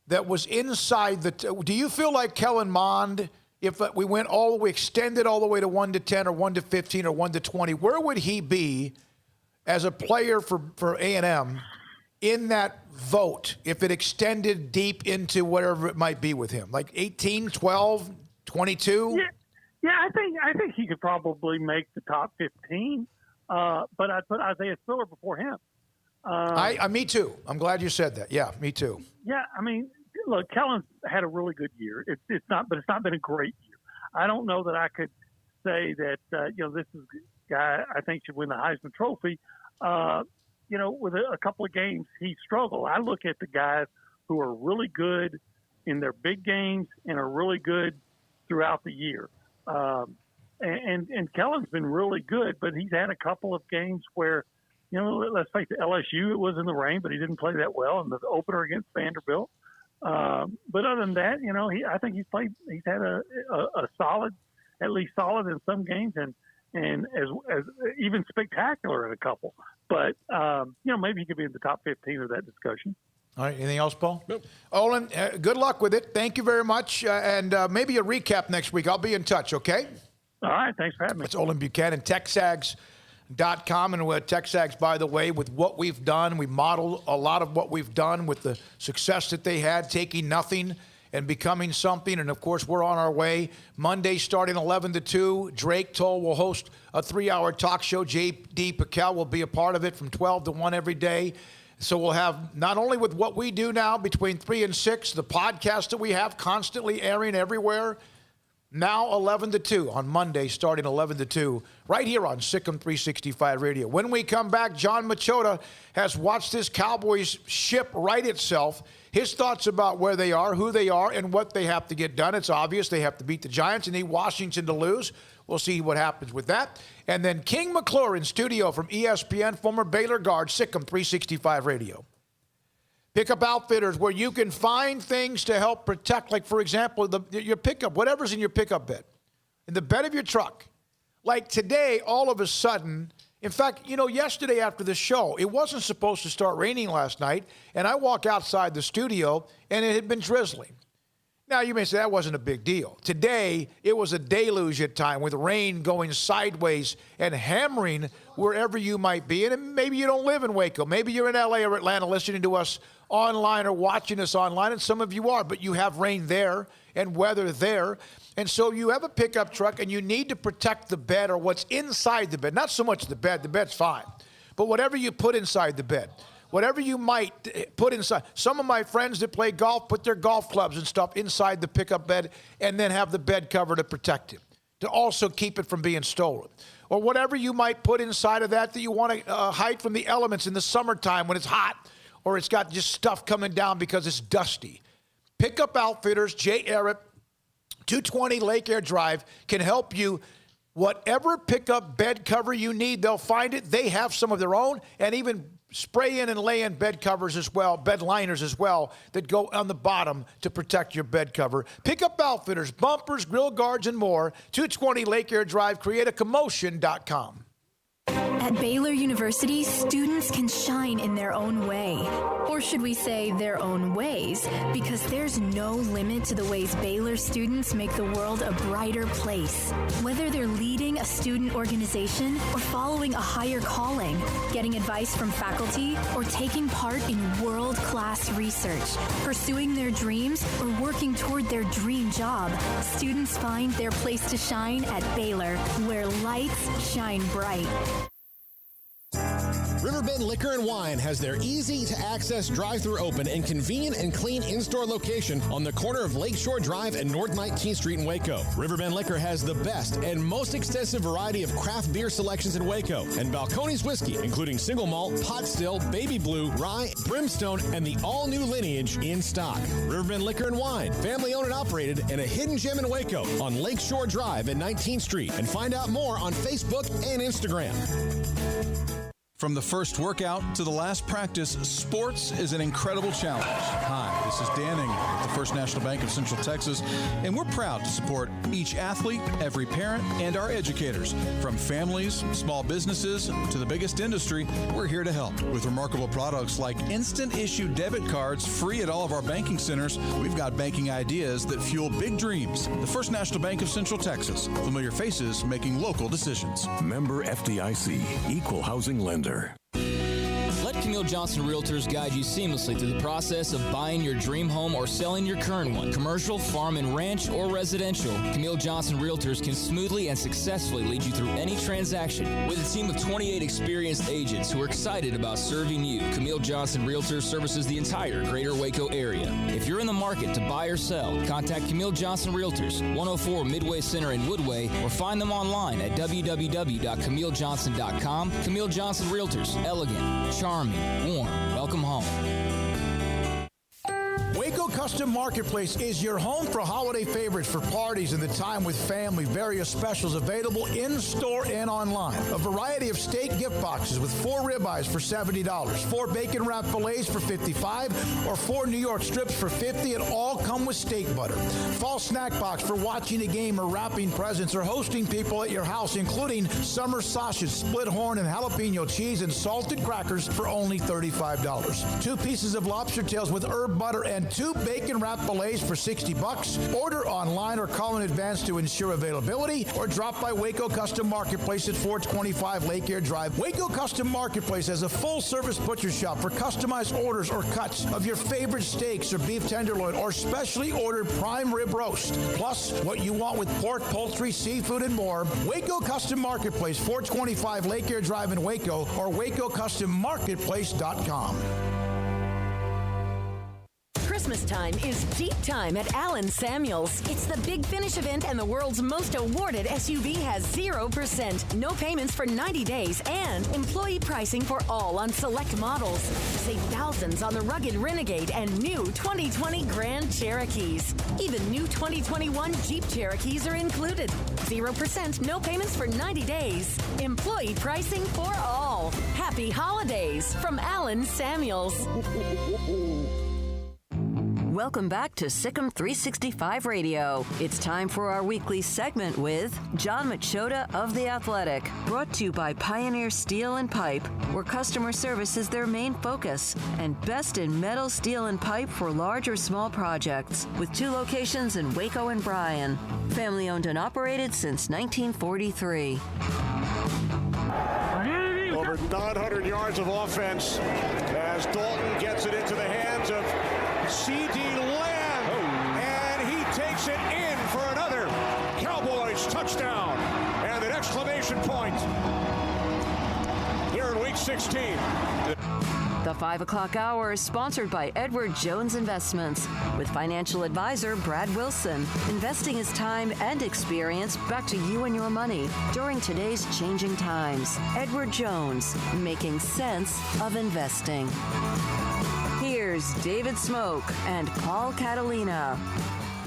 that was inside do you feel like Kellen Mond, if we went extended all the way to 1 to 10 or 1 to 15 or 1 to 20, where would he be as a player for A&M in that vote if it extended deep into whatever it might be with him, like 18, 12, 22? Yeah, I think he could probably make the top 15, but I'd put Isaiah Spiller before him. Me too. I'm glad you said that. Yeah, me too. Yeah, I mean, look, Kellen's had a really good year. It's not been a great year. I don't know that I could say that this is a guy I think should win the Heisman Trophy. With a couple of games he struggled. I look at the guys who are really good in their big games and are really good throughout the year. And Kellen's been really good, but he's had a couple of games where, let's face it, LSU, it was in the rain, but he didn't play that well in the opener against Vanderbilt. But other than that, I think he's had a solid, at least solid in some games, and as even spectacular in a couple. But maybe he could be in the top 15 of that discussion. All right. Anything else, Paul? Nope. Olin, good luck with it. Thank you very much. And maybe a recap next week. I'll be in touch, okay? All right. Thanks for having me. It's Olin Buchanan, TexAgs.com. And with TexAgs, by the way, with what we've done, we modeled a lot of what we've done with the success that they had, taking nothing and becoming something. And, of course, we're on our way. Monday starting 11 to 2. Drake Toll will host a 3-hour talk show. J.D. Piquel will be a part of it from 12 to 1 every day. So we'll have not only with what we do now between 3 and 6, the podcast that we have constantly airing everywhere, now 11 to 2 on Monday, starting 11 to 2, right here on SicEm365 Radio. When we come back, John Machota has watched this Cowboys ship right itself. His thoughts about where they are, who they are, and what they have to get done. It's obvious they have to beat the Giants and need Washington to lose. We'll see what happens with that. And then King McClure in studio from ESPN, former Baylor guard, SicEm365 Radio. Pickup Outfitters, where you can find things to help protect, like, for example, your pickup, whatever's in your pickup bed, in the bed of your truck. Like today, all of a sudden, in fact, yesterday after the show, it wasn't supposed to start raining last night, and I walk outside the studio, and it had been drizzling. Now, you may say that wasn't a big deal. Today, it was a deluge at time with rain going sideways and hammering wherever you might be. And maybe you don't live in Waco. Maybe you're in L.A. or Atlanta listening to us online or watching us online, and some of you are, but you have rain there and weather there. And so you have a pickup truck, and you need to protect the bed or what's inside the bed. Not so much the bed's fine, but whatever you put inside the bed. Whatever you might put inside. Some of my friends that play golf put their golf clubs and stuff inside the pickup bed and then have the bed cover to protect it, to also keep it from being stolen. Or whatever you might put inside of that you want to hide from the elements in the summertime when it's hot or it's got just stuff coming down because it's dusty. Pickup Outfitters, Jay Arrett, 220 Lake Air Drive, can help you. Whatever pickup bed cover you need, they'll find it. They have some of their own, and even spray in and lay in bed covers as well, bed liners as well, that go on the bottom to protect your bed cover. Pickup Outfitters, bumpers, grill guards, and more. 220 Lake Air Drive, createacommotion.com. At Baylor University, students can shine in their own way. Or should we say their own ways? Because there's no limit to the ways Baylor students make the world a brighter place. Whether they're leading a student organization or following a higher calling, getting advice from faculty, or taking part in world-class research, pursuing their dreams, or working toward their dream job, students find their place to shine at Baylor, where lights shine bright. Riverbend Liquor and Wine has their easy-to-access drive-thru open and convenient and clean in-store location on the corner of Lakeshore Drive and North 19th Street in Waco. Riverbend Liquor has the best and most extensive variety of craft beer selections in Waco, and Balcones whiskey, including single malt, pot still, baby blue, rye, brimstone, and the all-new lineage in stock. Riverbend Liquor and Wine, family-owned and operated, and a hidden gem in Waco on Lakeshore Drive and 19th Street. And find out more on Facebook and Instagram. From the first workout to the last practice, sports is an incredible challenge. Hi, this is Dan Ingram with the First National Bank of Central Texas, and we're proud to support each athlete, every parent, and our educators. From families, small businesses, to the biggest industry, we're here to help. With remarkable products like instant issue debit cards free at all of our banking centers, we've got banking ideas that fuel big dreams. The First National Bank of Central Texas. Familiar faces making local decisions. Member FDIC, Equal Housing Lender. Let Camille Johnson Realtors guide you seamlessly through the process of buying your dream home or selling your current one. Commercial, farm and ranch, or residential, Camille Johnson Realtors can smoothly and successfully lead you through any transaction. With a team of 28 experienced agents who are excited about serving you, Camille Johnson Realtors services the entire greater Waco area. If you're in the market to buy or sell, contact Camille Johnson Realtors, 104 Midway Center in Woodway, or find them online at www.camillejohnson.com. Camille Johnson Realtors, elegant, charming, warm. Welcome home. Waco Custom Marketplace is your home for holiday favorites for parties and the time with family. Various specials available in-store and online. A variety of steak gift boxes with 4 ribeyes for $70, 4 bacon wrap fillets for $55, or 4 New York strips for $50, and all come with steak butter. Fall snack box for watching a game or wrapping presents or hosting people at your house, including summer sausage, split horn, and jalapeno cheese and salted crackers for only $35. 2 pieces of lobster tails with herb butter and 2 bacon wrap fillets for $60. Order online or call in advance to ensure availability, or drop by Waco Custom Marketplace at 425 Lake Air Drive. Waco Custom Marketplace has a full-service butcher shop for customized orders or cuts of your favorite steaks or beef tenderloin or specially ordered prime rib roast. Plus, what you want with pork, poultry, seafood, and more. Waco Custom Marketplace, 425 Lake Air Drive in Waco, or WacoCustomMarketplace.com. Christmas time is Jeep time at Allen Samuels. It's the big finish event, and the world's most awarded SUV has 0%, no payments for 90 days, and employee pricing for all on select models. Save thousands on the rugged Renegade and new 2020 Grand Cherokees. Even new 2021 Jeep Cherokees are included. 0%, no payments for 90 days. Employee pricing for all. Happy holidays from Allen Samuels. Welcome back to SicEm365 Radio. It's time for our weekly segment with John Machota of The Athletic. Brought to you by Pioneer Steel and Pipe, where customer service is their main focus, and best in metal, steel, and pipe for large or small projects, with 2 locations in Waco and Bryan. Family owned and operated since 1943. Over 900 yards of offense as Dalton gets it into the hands of C.D. Lamb, and he takes it in for another Cowboys touchdown, and an exclamation point here in Week 16. The 5 o'clock hour is sponsored by Edward Jones Investments, with financial advisor Brad Wilson. Investing is time and experience back to you and your money during today's changing times. Edward Jones, making sense of investing. Here's David Smoak and Paul Catalina.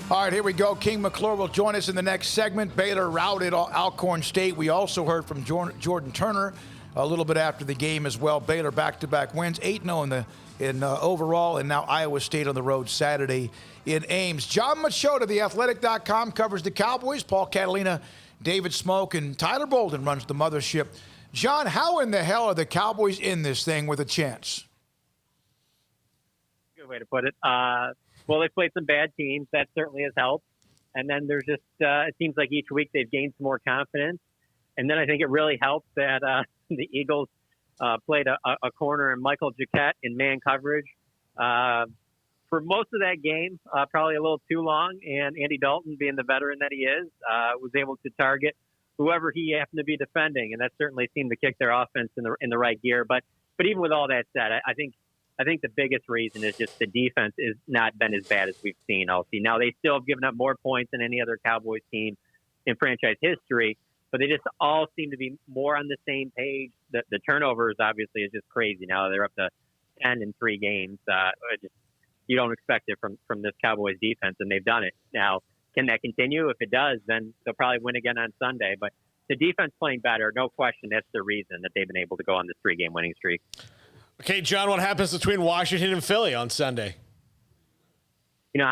All right, here we go. King McClure will join us in the next segment. Baylor routed Alcorn State. We also heard from Jordan Turner a little bit after the game as well. Baylor back-to-back wins, 8-0 in overall, and now Iowa State on the road Saturday in Ames. John Machota, TheAthletic.com, covers the Cowboys. Paul Catalina, David Smoak, and Tyler Bolden runs the mothership John, how in the hell are the Cowboys in this thing with a chance? Good way to put it. Well, they've played some bad teams. That certainly has helped. And then there's just, it seems like each week they've gained some more confidence. And then I think it really helps that the Eagles played a corner in Michael Jacquet in man coverage for most of that game, probably a little too long. And Andy Dalton, being the veteran that he is, was able to target whoever he happened to be defending. And that certainly seemed to kick their offense in the right gear. But even with all that said, I think the biggest reason is just the defense has not been as bad as we've seen all season. Now, they still have given up more points than any other Cowboys team in franchise history, but they just all seem to be more on the same page. The turnovers, obviously, is just crazy. Now they're up to 10 in 3 games. You don't expect it from this Cowboys defense, and they've done it. Now, can that continue? If it does, then they'll probably win again on Sunday. But the defense playing better, no question, that's the reason that they've been able to go on this 3-game winning streak. Okay, John, what happens between Washington and Philly on Sunday? You know,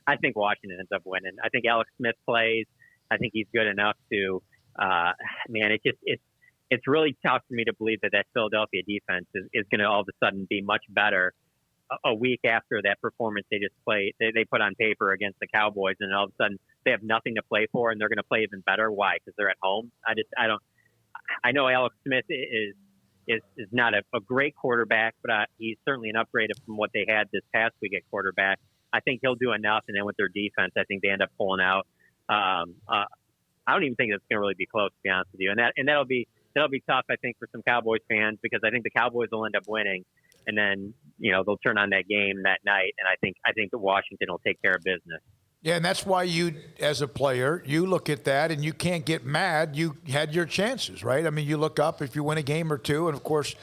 I think Washington ends up winning. I think Alex Smith plays. I think he's good enough to, man, it's really tough for me to believe that Philadelphia defense is going to all of a sudden be much better a week after that performance they just played. They put on paper against the Cowboys, and all of a sudden they have nothing to play for, and they're going to play even better. Why? Because they're at home. I know Alex Smith is not a great quarterback, but he's certainly an upgrade from what they had this past week at quarterback. I think he'll do enough, and then with their defense, I think they end up pulling out. I don't even think it's going to really be close, to be honest with you. And that'll be tough, I think, for some Cowboys fans, because I think the Cowboys will end up winning, and then they'll turn on that game that night, and I think that Washington will take care of business. Yeah, and that's why you, as a player, you look at that and you can't get mad. You had your chances, right? I mean, you look up if you win a game or two, and of course,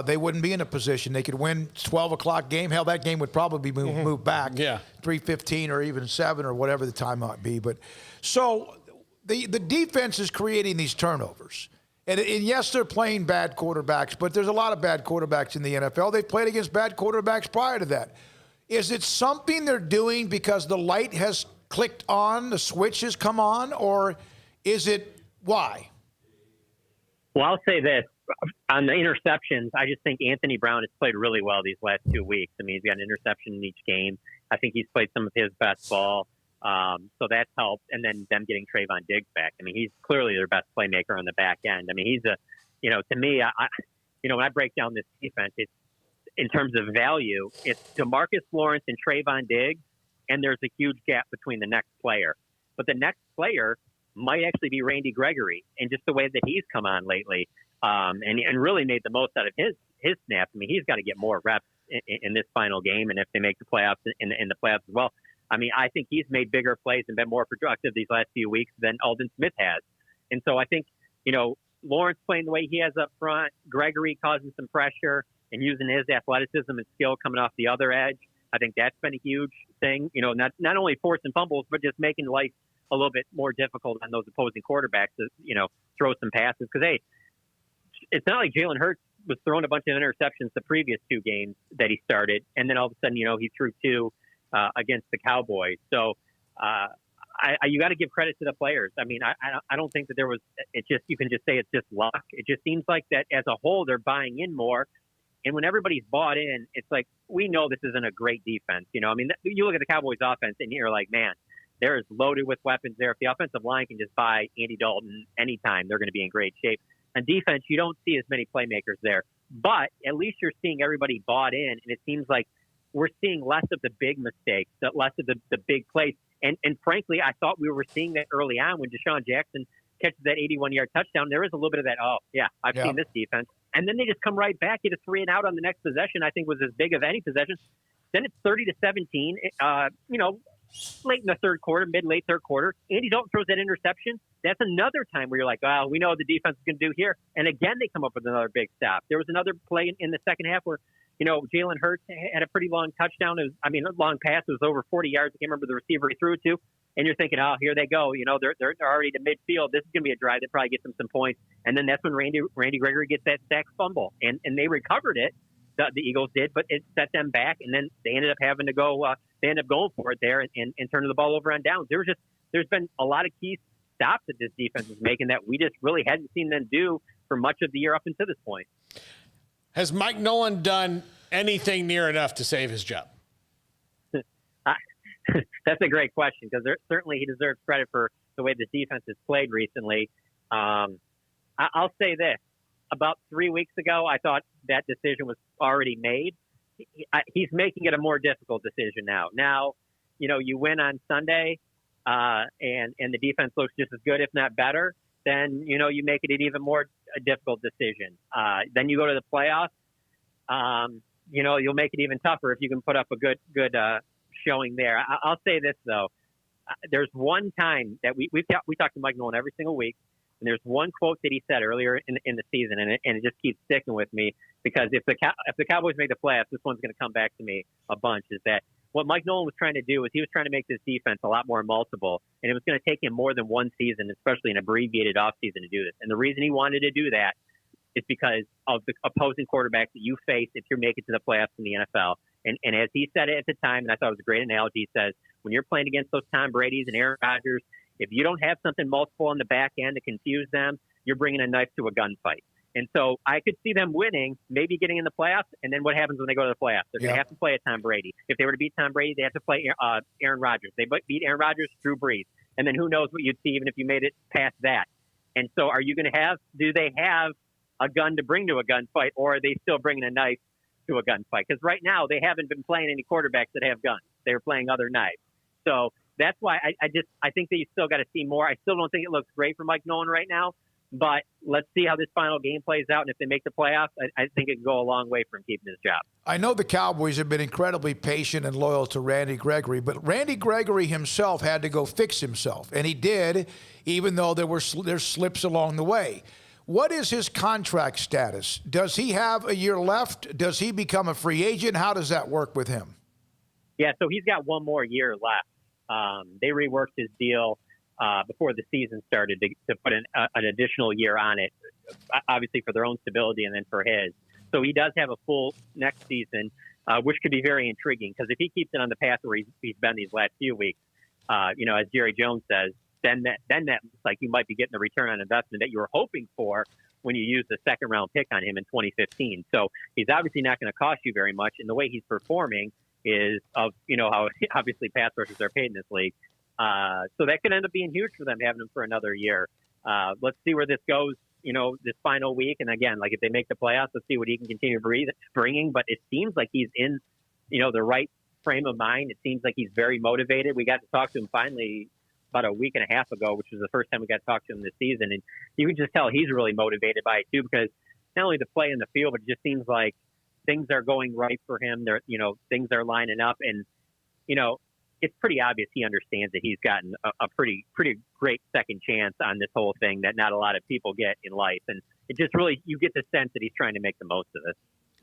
they wouldn't be in a position. They could win 12 o'clock game. Hell, that game would probably be moved back, 3:15 or even 7 or whatever the time might be. But so the defense is creating these turnovers. And yes, they're playing bad quarterbacks, but there's a lot of bad quarterbacks in the NFL. They've played against bad quarterbacks prior to that. Is it something they're doing because the light has clicked on, the switch has come on, or is it why? Well, I'll say this. On the interceptions, I just think Anthony Brown has played really well these last 2 weeks. I mean, he's got an interception in each game. I think he's played some of his best ball. So that's helped. And then them getting Trayvon Diggs back. I mean, he's clearly their best playmaker on the back end. I mean, he's to me, when I break down this defense, it's, in terms of value, it's DeMarcus Lawrence and Trayvon Diggs, and there's a huge gap between the next player. But the next player might actually be Randy Gregory, and just the way that he's come on lately, and really made the most out of his snaps. I mean, he's got to get more reps in this final game, and if they make the playoffs in the playoffs as well. I mean, I think he's made bigger plays and been more productive these last few weeks than Aldon Smith has. And so I think, Lawrence playing the way he has up front, Gregory causing some pressure and using his athleticism and skill coming off the other edge. I think that's been a huge thing, not only forcing fumbles, but just making life a little bit more difficult on those opposing quarterbacks to, throw some passes. Because, hey, it's not like Jalen Hurts was throwing a bunch of interceptions the previous 2 games that he started, and then all of a sudden, he threw 2 against the Cowboys. So you got to give credit to the players. I mean, I don't think that there was – you can just say it's just luck. It just seems like that as a whole they're buying in more. And when everybody's bought in, it's like, we know this isn't a great defense. I mean, you look at the Cowboys offense and you're like, man, they're as loaded with weapons there. If the offensive line can just buy Andy Dalton anytime, they're going to be in great shape. On defense, you don't see as many playmakers there. But at least you're seeing everybody bought in, and it seems like we're seeing less of the big mistakes, less of the big plays. And frankly, I thought we were seeing that early on when Deshaun Jackson catches that 81-yard touchdown. There is a little bit of that, I've seen this defense. And then they just come right back, get a 3-and-out on the next possession, I think was as big of any possession. Then it's 30-17, late in the third quarter, late third quarter. Andy Dalton throws that interception. That's another time where you're like, we know what the defense is going to do here. And again, they come up with another big stop. There was another play in the second half where, Jalen Hurts had a pretty long touchdown. A long pass. It was over 40 yards. I can't remember the receiver he threw it to. And you're thinking, here they go. They're already to midfield. This is going to be a drive that probably gets them some points. And then that's when Randy Gregory gets that sack fumble. And they recovered it. The Eagles did, but it set them back. And then they ended up having to go. They ended up going for it there and turning the ball over on downs. There's been a lot of key stops that this defense is making that we just really hadn't seen them do for much of the year up until this point. Has Mike Nolan done anything near enough to save his job? That's a great question, because certainly he deserves credit for the way the defense has played recently. I'll say this. About 3 weeks ago, I thought that decision was already made. He's making it a more difficult decision now. Now, you win on Sunday, and the defense looks just as good, if not better, then, you make it an even more difficult decision. Then you go to the playoffs. You'll make it even tougher if you can put up a good showing there. I'll say this, though. There's one time that we talk to Mike Nolan every single week, and there's one quote that he said earlier in the season, and it just keeps sticking with me, because if the Cowboys make the playoffs, this one's going to come back to me a bunch, is that what Mike Nolan was trying to do was he was trying to make this defense a lot more multiple, and it was going to take him more than one season, especially an abbreviated offseason, to do this. And the reason he wanted to do that is because of the opposing quarterbacks that you face if you're making it to the playoffs in the NFL. And as he said it at the time, and I thought it was a great analogy, he says, when you're playing against those Tom Brady's and Aaron Rodgers, if you don't have something multiple on the back end to confuse them, you're bringing a knife to a gunfight. And so I could see them winning, maybe getting in the playoffs, and then what happens when they go to the playoffs? They're going to have to play a Tom Brady. If they were to beat Tom Brady, they have to play Aaron Rodgers. They beat Aaron Rodgers, Drew Brees. And then who knows what you'd see even if you made it past that. And so are you going to do they have a gun to bring to a gunfight, or are they still bringing a knife to a gunfight? Because right now they haven't been playing any quarterbacks that have guns. They're playing other knives. So that's why I think that you still got to see more. I still don't think it looks great for Mike Nolan right now, but let's see how this final game plays out. And if they make the playoffs, I think it can go a long way for him keeping his job. I know the Cowboys have been incredibly patient and loyal to Randy Gregory, but Randy Gregory himself had to go fix himself, and he did, even though there's slips along the way. What is his contract status? Does he have a year left? Does he become a free agent? How does that work with him? Yeah, so he's got one more year left. They reworked his deal before the season started to put an additional year on it, obviously for their own stability and then for his. So he does have a full next season, which could be very intriguing, because if he keeps it on the path where he's been these last few weeks, as Jerry Jones says, then that looks like you might be getting the return on investment that you were hoping for when you used the second-round pick on him in 2015. So he's obviously not going to cost you very much, and the way he's performing is how obviously pass rushers are paid in this league. So that could end up being huge for them, having him for another year. Let's see where this goes, this final week. And again, like if they make the playoffs, let's see what he can continue bringing. But it seems like he's in, the right frame of mind. It seems like he's very motivated. We got to talk to him finally about a week and a half ago, which was the first time we got to talk to him this season. And you can just tell he's really motivated by it too, because not only the play in the field, but it just seems like things are going right for him. Things are lining up, and, it's pretty obvious he understands that he's gotten a pretty great second chance on this whole thing that not a lot of people get in life. And it just really, you get the sense that he's trying to make the most of it.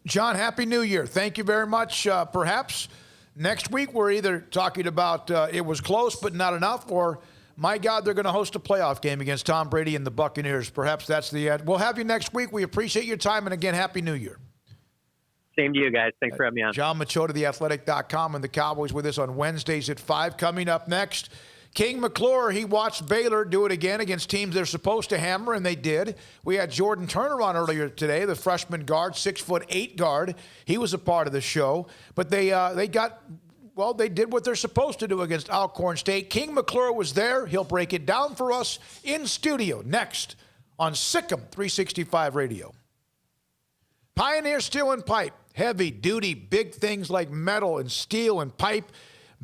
John, Happy New Year. Thank you very much. Perhaps next week we're either talking about it was close but not enough, or my God, they're going to host a playoff game against Tom Brady and the Buccaneers. Perhaps that's the end. We'll have you next week. We appreciate your time, and again, Happy New Year. Same to you guys. Thanks for having me on. John Machota, theathletic.com, and the Cowboys with us on Wednesdays at 5. Coming up next, King McClure, he watched Baylor do it again against teams they're supposed to hammer, and they did. We had Jordan Turner on earlier today, the freshman guard, 6'8" guard. He was a part of the show. But they did what they're supposed to do against Alcorn State. King McClure was there. He'll break it down for us in studio next on SicEm365 Radio. Pioneer Steel and Pipe, heavy duty, big things like metal and steel and pipe,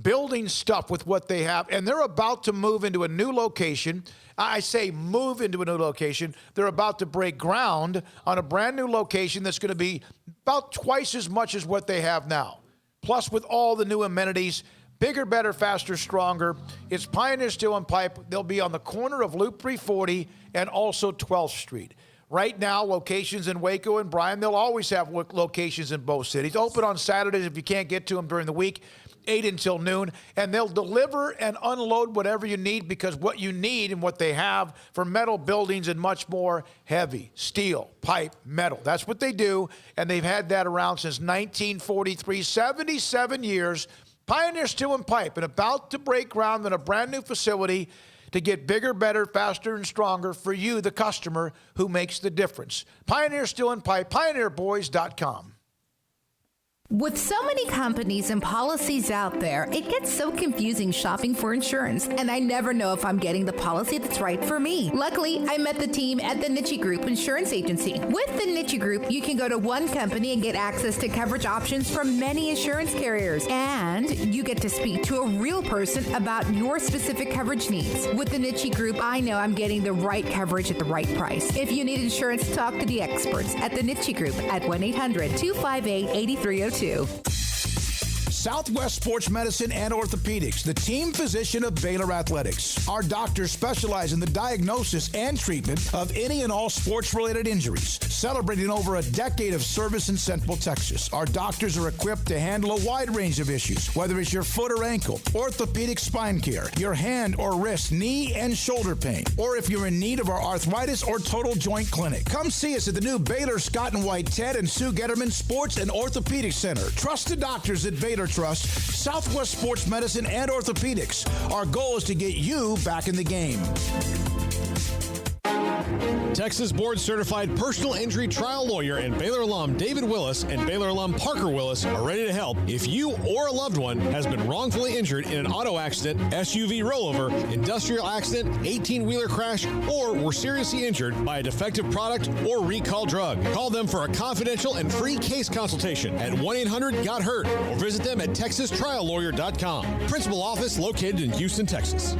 building stuff with what they have. And they're about to move into a new location. I say move into a new location. They're about to break ground on a brand new location that's going to be about twice as much as what they have now. Plus, with all the new amenities, bigger, better, faster, stronger. It's Pioneer Steel and Pipe. They'll be on the corner of Loop 340 and also 12th Street. Right now, locations in Waco and Bryan. They'll always have locations in both cities. Open on Saturdays if you can't get to them during the week, 8 until noon. And they'll deliver and unload whatever you need, because what you need and what they have for metal buildings and much more, heavy, steel, pipe, metal. That's what they do, and they've had that around since 1943, 77 years. Pioneer Steel and Pipe, and about to break ground in a brand new facility to get bigger, better, faster, and stronger for you, the customer, who makes the difference. Pioneer Steel and Pipe, pioneerboys.com. With so many companies and policies out there, it gets so confusing shopping for insurance, and I never know if I'm getting the policy that's right for me. Luckily, I met the team at the Niche Group Insurance Agency. With the Niche Group, you can go to one company and get access to coverage options from many insurance carriers, and you get to speak to a real person about your specific coverage needs. With the Niche Group, I know I'm getting the right coverage at the right price. If you need insurance, talk to the experts at the Niche Group at 1-800-258-8302. Southwest Sports Medicine and Orthopedics, the team physician of Baylor Athletics. Our doctors specialize in the diagnosis and treatment of any and all sports-related injuries, celebrating over a decade of service in Central Texas. Our doctors are equipped to handle a wide range of issues, whether it's your foot or ankle, orthopedic spine care, your hand or wrist, knee and shoulder pain, or if you're in need of our arthritis or total joint clinic. Come see us at the new Baylor Scott and White Ted and Sue Getterman Sports and Orthopedic Center. Trust the doctors at Baylor Trust, Southwest Sports Medicine and Orthopedics. Our goal is to get you back in the game. Texas Board Certified Personal Injury Trial Lawyer and Baylor alum David Willis and Baylor alum Parker Willis are ready to help if you or a loved one has been wrongfully injured in an auto accident, SUV rollover, industrial accident, 18-wheeler crash, or were seriously injured by a defective product or recall drug. Call them for a confidential and free case consultation at 1-800-GOT-HURT or visit them at texastriallawyer.com. Principal office located in Houston, Texas.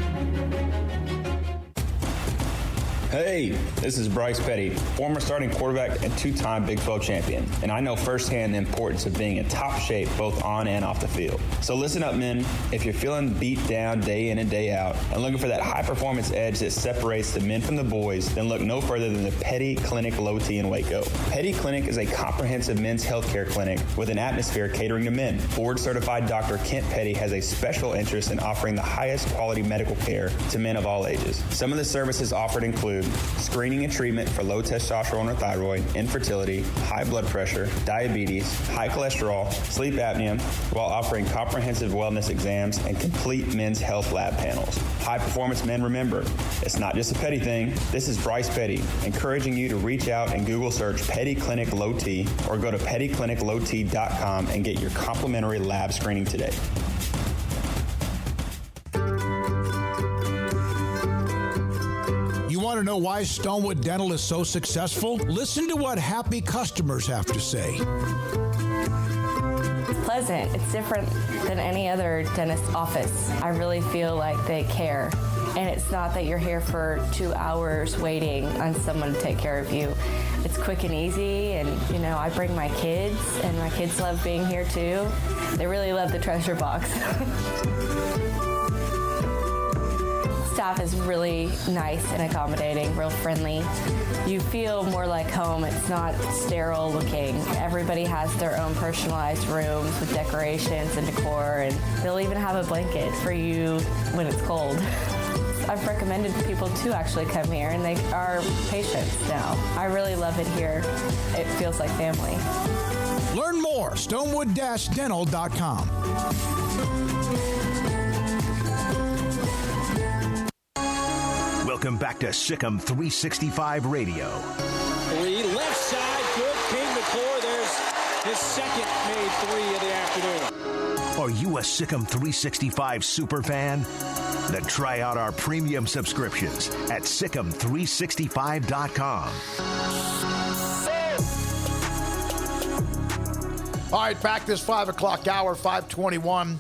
Hey, this is Bryce Petty, former starting quarterback and two-time Big 12 champion, and I know firsthand the importance of being in top shape both on and off the field. So listen up, men. If you're feeling beat down day in and day out and looking for that high-performance edge that separates the men from the boys, then look no further than the Petty Clinic Low T in Waco. Petty Clinic is a comprehensive men's healthcare clinic with an atmosphere catering to men. Board-certified Dr. Kent Petty has a special interest in offering the highest quality medical care to men of all ages. Some of the services offered include screening and treatment for low testosterone or thyroid, infertility, high blood pressure, diabetes, high cholesterol, sleep apnea, while offering comprehensive wellness exams and complete men's health lab panels. High performance men, remember, it's not just a Petty thing. This is Bryce Petty, encouraging you to reach out and Google search Petty Clinic Low T or go to pettycliniclowt.com and get your complimentary lab screening today. You want to know why Stonewood Dental is so successful? Listen to what happy customers have to say. It's pleasant. It's different than any other dentist office. I really feel like they care. And it's not that you're here for 2 hours waiting on someone to take care of you. It's quick and easy, and I bring my kids, and my kids love being here too. They really love the treasure box. Staff is really nice and accommodating, real friendly. You feel more like home. It's not sterile looking. Everybody has their own personalized rooms with decorations and decor, and they'll even have a blanket for you when it's cold. I've recommended people to actually come here, and they are patients now. I really love it here. It feels like family. Learn more, stonewood-dental.com. Welcome back to SicEm365 Radio. Three, left side, good. King McClure, there's his second made three of the afternoon. Are you a SicEm365 super fan? Then try out our premium subscriptions at SicEm365.com. All right, back this 5 o'clock hour, 5:21.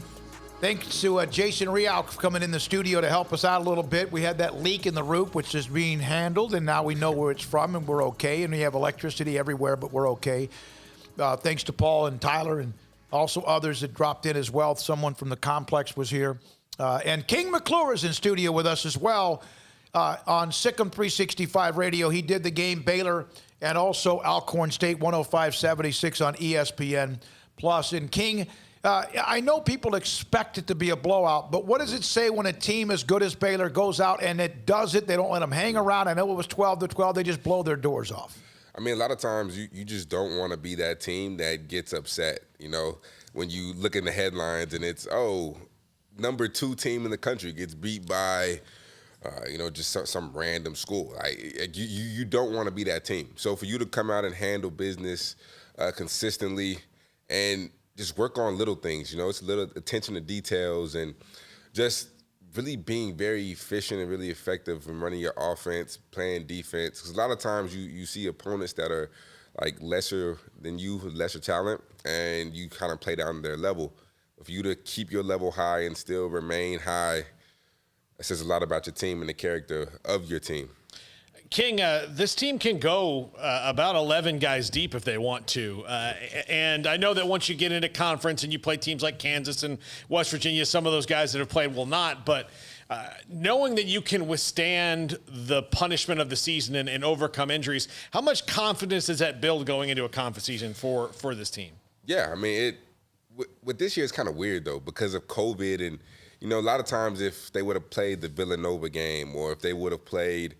Thanks to Jason Rial coming in the studio to help us out a little bit. We had that leak in the roof, which is being handled, and now we know where it's from, and we're okay. And we have electricity everywhere, but we're okay. Thanks to Paul and Tyler and also others that dropped in as well. Someone from the complex was here. And King McClure is in studio with us as well on SicEm365 Radio. He did the game Baylor and also Alcorn State 105-76 on ESPN+. And King, I know people expect it to be a blowout, but what does it say when a team as good as Baylor goes out and it does it? They don't let them hang around. I know it was 12-12. They just blow their doors off. I mean, a lot of times you just don't want to be that team that gets upset, when you look in the headlines and it's, number 2 team in the country gets beat by just some random school. You don't want to be that team. So for you to come out and handle business consistently and just work on little things, it's little attention to details and just really being very efficient and really effective in running your offense, playing defense. Because a lot of times you see opponents that are like lesser than you, lesser talent, and you kind of play down to their level. For you to keep your level high and still remain high, it says a lot about your team and the character of your team. King, this team can go about 11 guys deep if they want to. And I know that once you get into conference and you play teams like Kansas and West Virginia, some of those guys that have played will not. But knowing that you can withstand the punishment of the season and overcome injuries, how much confidence does that build going into a conference season for this team? Yeah, I mean, with this year, it's kind of weird, though, because of COVID. And, a lot of times if they would have played the Villanova game or if they would have played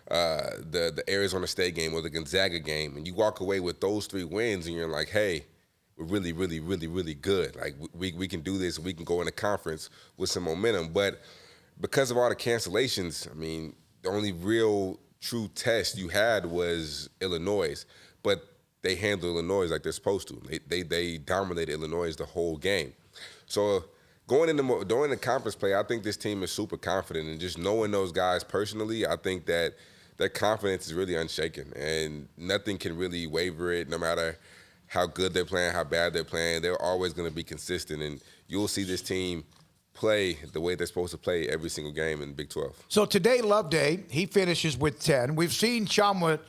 the Arizona State game or the Gonzaga game, and you walk away with those 3 wins and you're like, hey, we're really, really, really, really good. Like, we can do this. We can go in a conference with some momentum. But because of all the cancellations, I mean, the only real true test you had was Illinois. But they handled Illinois like they're supposed to. They dominated Illinois the whole game. So during the conference play, I think this team is super confident. And just knowing those guys personally, I think that their confidence is really unshaken. And nothing can really waver it, no matter how good they're playing, how bad they're playing. They're always going to be consistent. And you'll see this team play the way they're supposed to play every single game in Big 12. So today, Love Day, he finishes with 10. We've seen Chachua,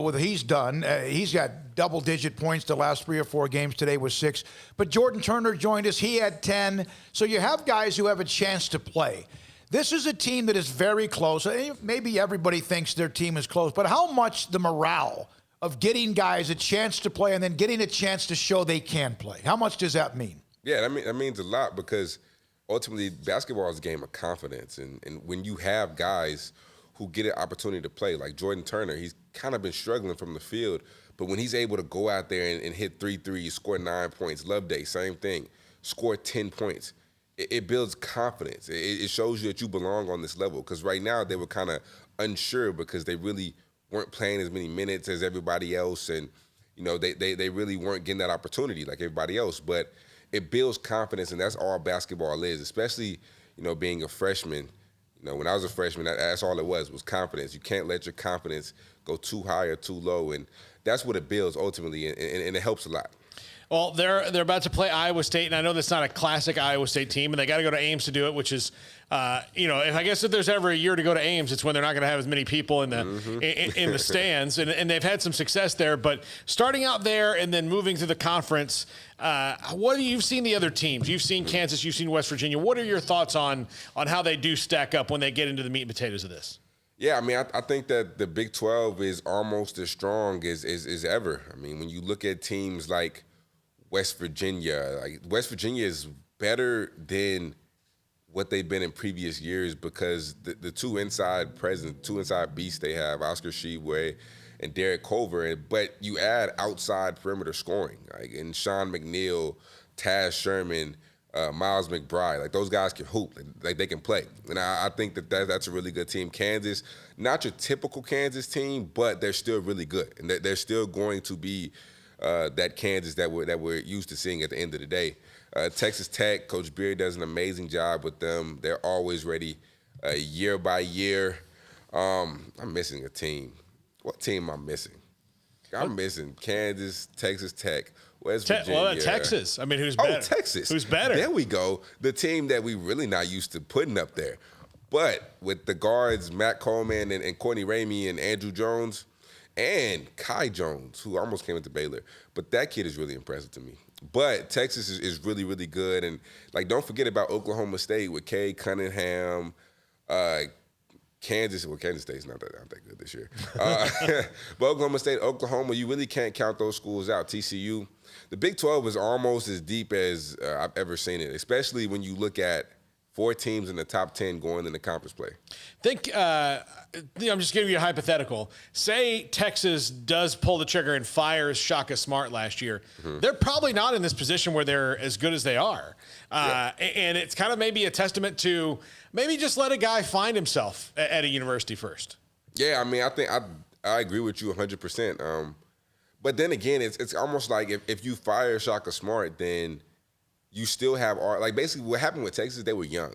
what he's done. He's got double-digit points the last 3 or 4 games. Today was 6. But Jordan Turner joined us. He had 10. So you have guys who have a chance to play. This is a team that is very close. Maybe everybody thinks their team is close, but how much the morale of getting guys a chance to play and then getting a chance to show they can play, how much does that mean? Yeah, that means a lot, because ultimately basketball is a game of confidence. And when you have guys who get an opportunity to play, like Jordan Turner, he's kind of been struggling from the field, but when he's able to go out there and hit 3 threes, score 9 points, Loveday, same thing, score 10 points, it builds confidence. It shows you that you belong on this level, because right now they were kind of unsure because they really weren't playing as many minutes as everybody else, and they really weren't getting that opportunity like everybody else. But it builds confidence, and that's all basketball is, especially being a freshman. When I was a freshman, that's all it was confidence. You can't let your confidence go too high or too low, and that's what it builds ultimately, and it helps a lot. Well, they're about to play Iowa State, and I know that's not a classic Iowa State team, and they got to go to Ames to do it, which is, if there's ever a year to go to Ames, it's when they're not going to have as many people in the in the stands, and they've had some success there. But starting out there and then moving through the conference, you've seen the other teams? You've seen Kansas, you've seen West Virginia. What are your thoughts on how they do stack up when they get into the meat and potatoes of this? Yeah, I mean, I think that the Big 12 is almost as strong as ever. I mean, when you look at teams like West Virginia is better than what they've been in previous years, because the two inside beasts they have, Oscar Tshiebwe and Derek Culver, but you add outside perimeter scoring, like in Sean McNeil, Taz Sherman, Miles McBride, like those guys can hoop, like they can play. And I think that's a really good team. Kansas, not your typical Kansas team, but they're still really good, and they're still going to be that Kansas that we're used to seeing at the end of the day. Texas Tech, Coach Beard does an amazing job with them. They're always ready, year by year. I'm missing a team. What team am I missing? I'm missing Kansas, Texas Tech, West Virginia. Texas. I mean, who's better? Oh, Texas. Who's better? There we go. The team that we really not used to putting up there. But with the guards, Matt Coleman and Courtney Ramey and Andrew Jones, and Kai Jones, who almost came into Baylor. But that kid is really impressive to me. But Texas is really, really good. And, don't forget about Oklahoma State with Cade Cunningham, Kansas State's not that good this year. But Oklahoma State, Oklahoma, you really can't count those schools out. TCU. The Big 12 is almost as deep as I've ever seen it, especially when you look at 4 teams in the top 10 going into conference play. I'm just giving you a hypothetical. Say Texas does pull the trigger and fires Shaka Smart last year. Mm-hmm. They're probably not in this position where they're as good as they are. And it's kind of maybe a testament to maybe just let a guy find himself at a university first. Yeah, I mean, I think I agree with you 100%. But then again, it's almost like if you fire Shaka Smart, then you still have like basically what happened with Texas, they were young.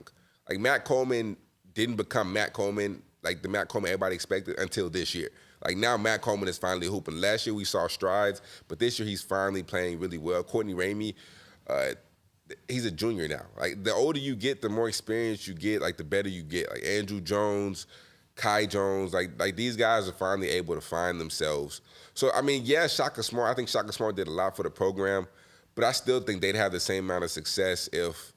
Like Matt Coleman didn't become Matt Coleman, like the Matt Coleman everybody expected until this year. Like now Matt Coleman is finally hooping. Last year we saw strides, but this year he's finally playing really well. Courtney Ramey, he's a junior now. Like the older you get, the more experience you get, like the better you get. Like Andrew Jones, Kai Jones, like these guys are finally able to find themselves. So, I mean, yeah, Shaka Smart, I think Shaka Smart did a lot for the program, but I still think they'd have the same amount of success if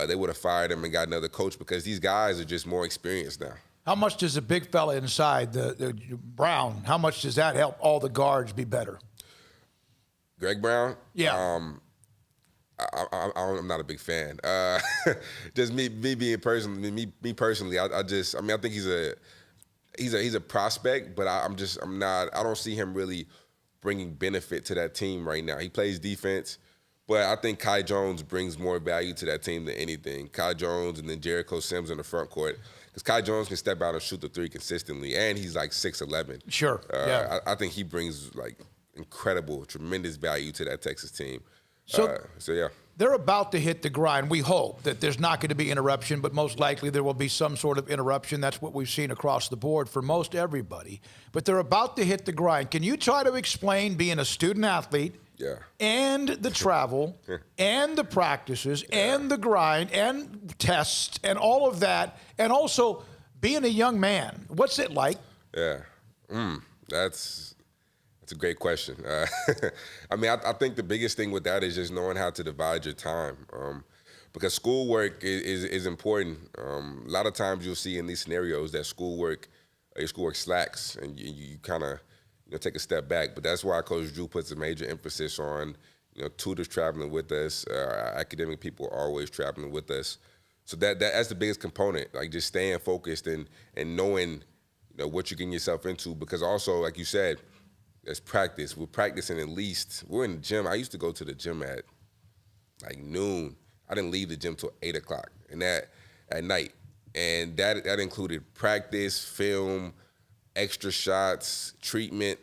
they would have fired him and got another coach because these guys are just more experienced now. How much does the big fella inside, the Brown, how much does that help all the guards be better? Greg Brown? Yeah. I'm not a big fan. Just me being personally, me personally, I think he's a prospect, but I don't see him really bringing benefit to that team right now. He plays defense, but I think Kai Jones brings more value to that team than anything. Kai Jones and then Jericho Sims in the front court. Because Kai Jones can step out and shoot the three consistently, and he's like 6'11". Sure, yeah. I think he brings like incredible, tremendous value to that Texas team. So yeah. They're about to hit the grind. We hope that there's not going to be interruption, but most likely there will be some sort of interruption. That's what we've seen across the board for most everybody. But they're about to hit the grind. Can you try to explain being a student athlete and the travel and the practices and the grind and tests and all of that, and also being a young man? What's it like? Yeah. That's a great question. I mean, I think the biggest thing with that is just knowing how to divide your time, because schoolwork is important. A lot of times you'll see in these scenarios that your schoolwork slacks, and you kind of take a step back. But that's why Coach Drew puts a major emphasis on tutors traveling with us, our academic people always traveling with us. So that's the biggest component, like just staying focused and knowing what you're getting yourself into. Because also, like you said, there's practice. We're practicing we're in the gym. I used to go to the gym at like noon. I didn't leave the gym till 8 o'clock and that at night. And that included practice, film, extra shots, treatment.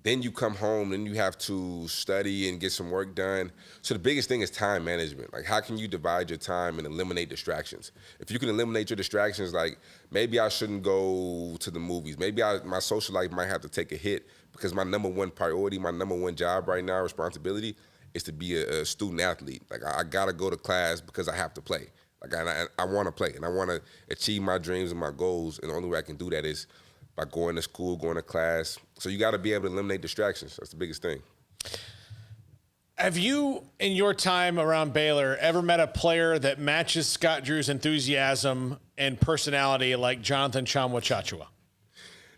Then you come home, then you have to study and get some work done. So the biggest thing is time management. Like, how can you divide your time and eliminate distractions? If you can eliminate your distractions, like maybe I shouldn't go to the movies. Maybe my social life might have to take a hit because my number one priority, my number one job right now, responsibility, is to be a student athlete. Like, I gotta go to class because I have to play. Like, I want to play, and I want to achieve my dreams and my goals, and the only way I can do that is by going to school, going to class. So you got to be able to eliminate distractions. That's the biggest thing. Have you, in your time around Baylor, ever met a player that matches Scott Drew's enthusiasm and personality like Jonathan Tchamwa-Tchatchoua?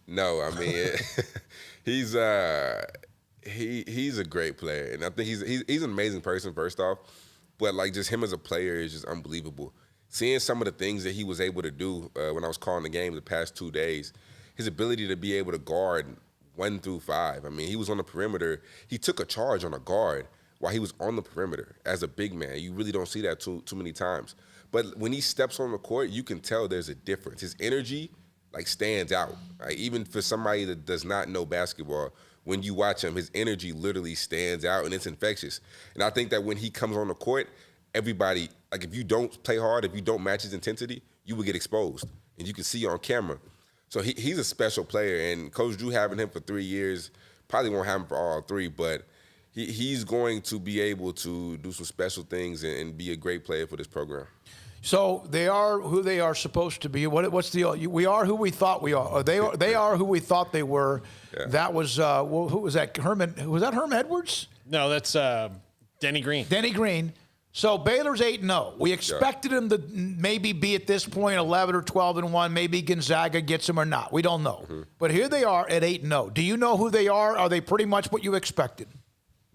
No, I mean, he's a great player, and I think he's an amazing person, first off. But like just him as a player is just unbelievable. Seeing some of the things that he was able to do when I was calling the game the past 2 days, his ability to be able to guard 1 through 5. I mean, he was on the perimeter. He took a charge on a guard while he was on the perimeter as a big man. You really don't see that too many times. But when he steps on the court, you can tell there's a difference. His energy like stands out. Like, even for somebody that does not know basketball, when you watch him, his energy literally stands out and it's infectious. And I think that when he comes on the court, everybody, like if you don't play hard, if you don't match his intensity, you will get exposed. And you can see on camera. So he's a special player, and Coach Drew having him for 3 years, probably won't have him for all 3, but he's going to be able to do some special things and be a great player for this program. So they are who they are supposed to be. What's the? We are who we thought we are. They are who we thought they were. Yeah. That was who was that? Herman? Was that Herm Edwards? No, that's Denny Green. Denny Green. So Baylor's 8-0. We expected them to maybe be at this point 11 or 12-1. Maybe Gonzaga gets them or not. We don't know. Mm-hmm. But here they are at 8-0. Do you know who they are? Are they pretty much what you expected?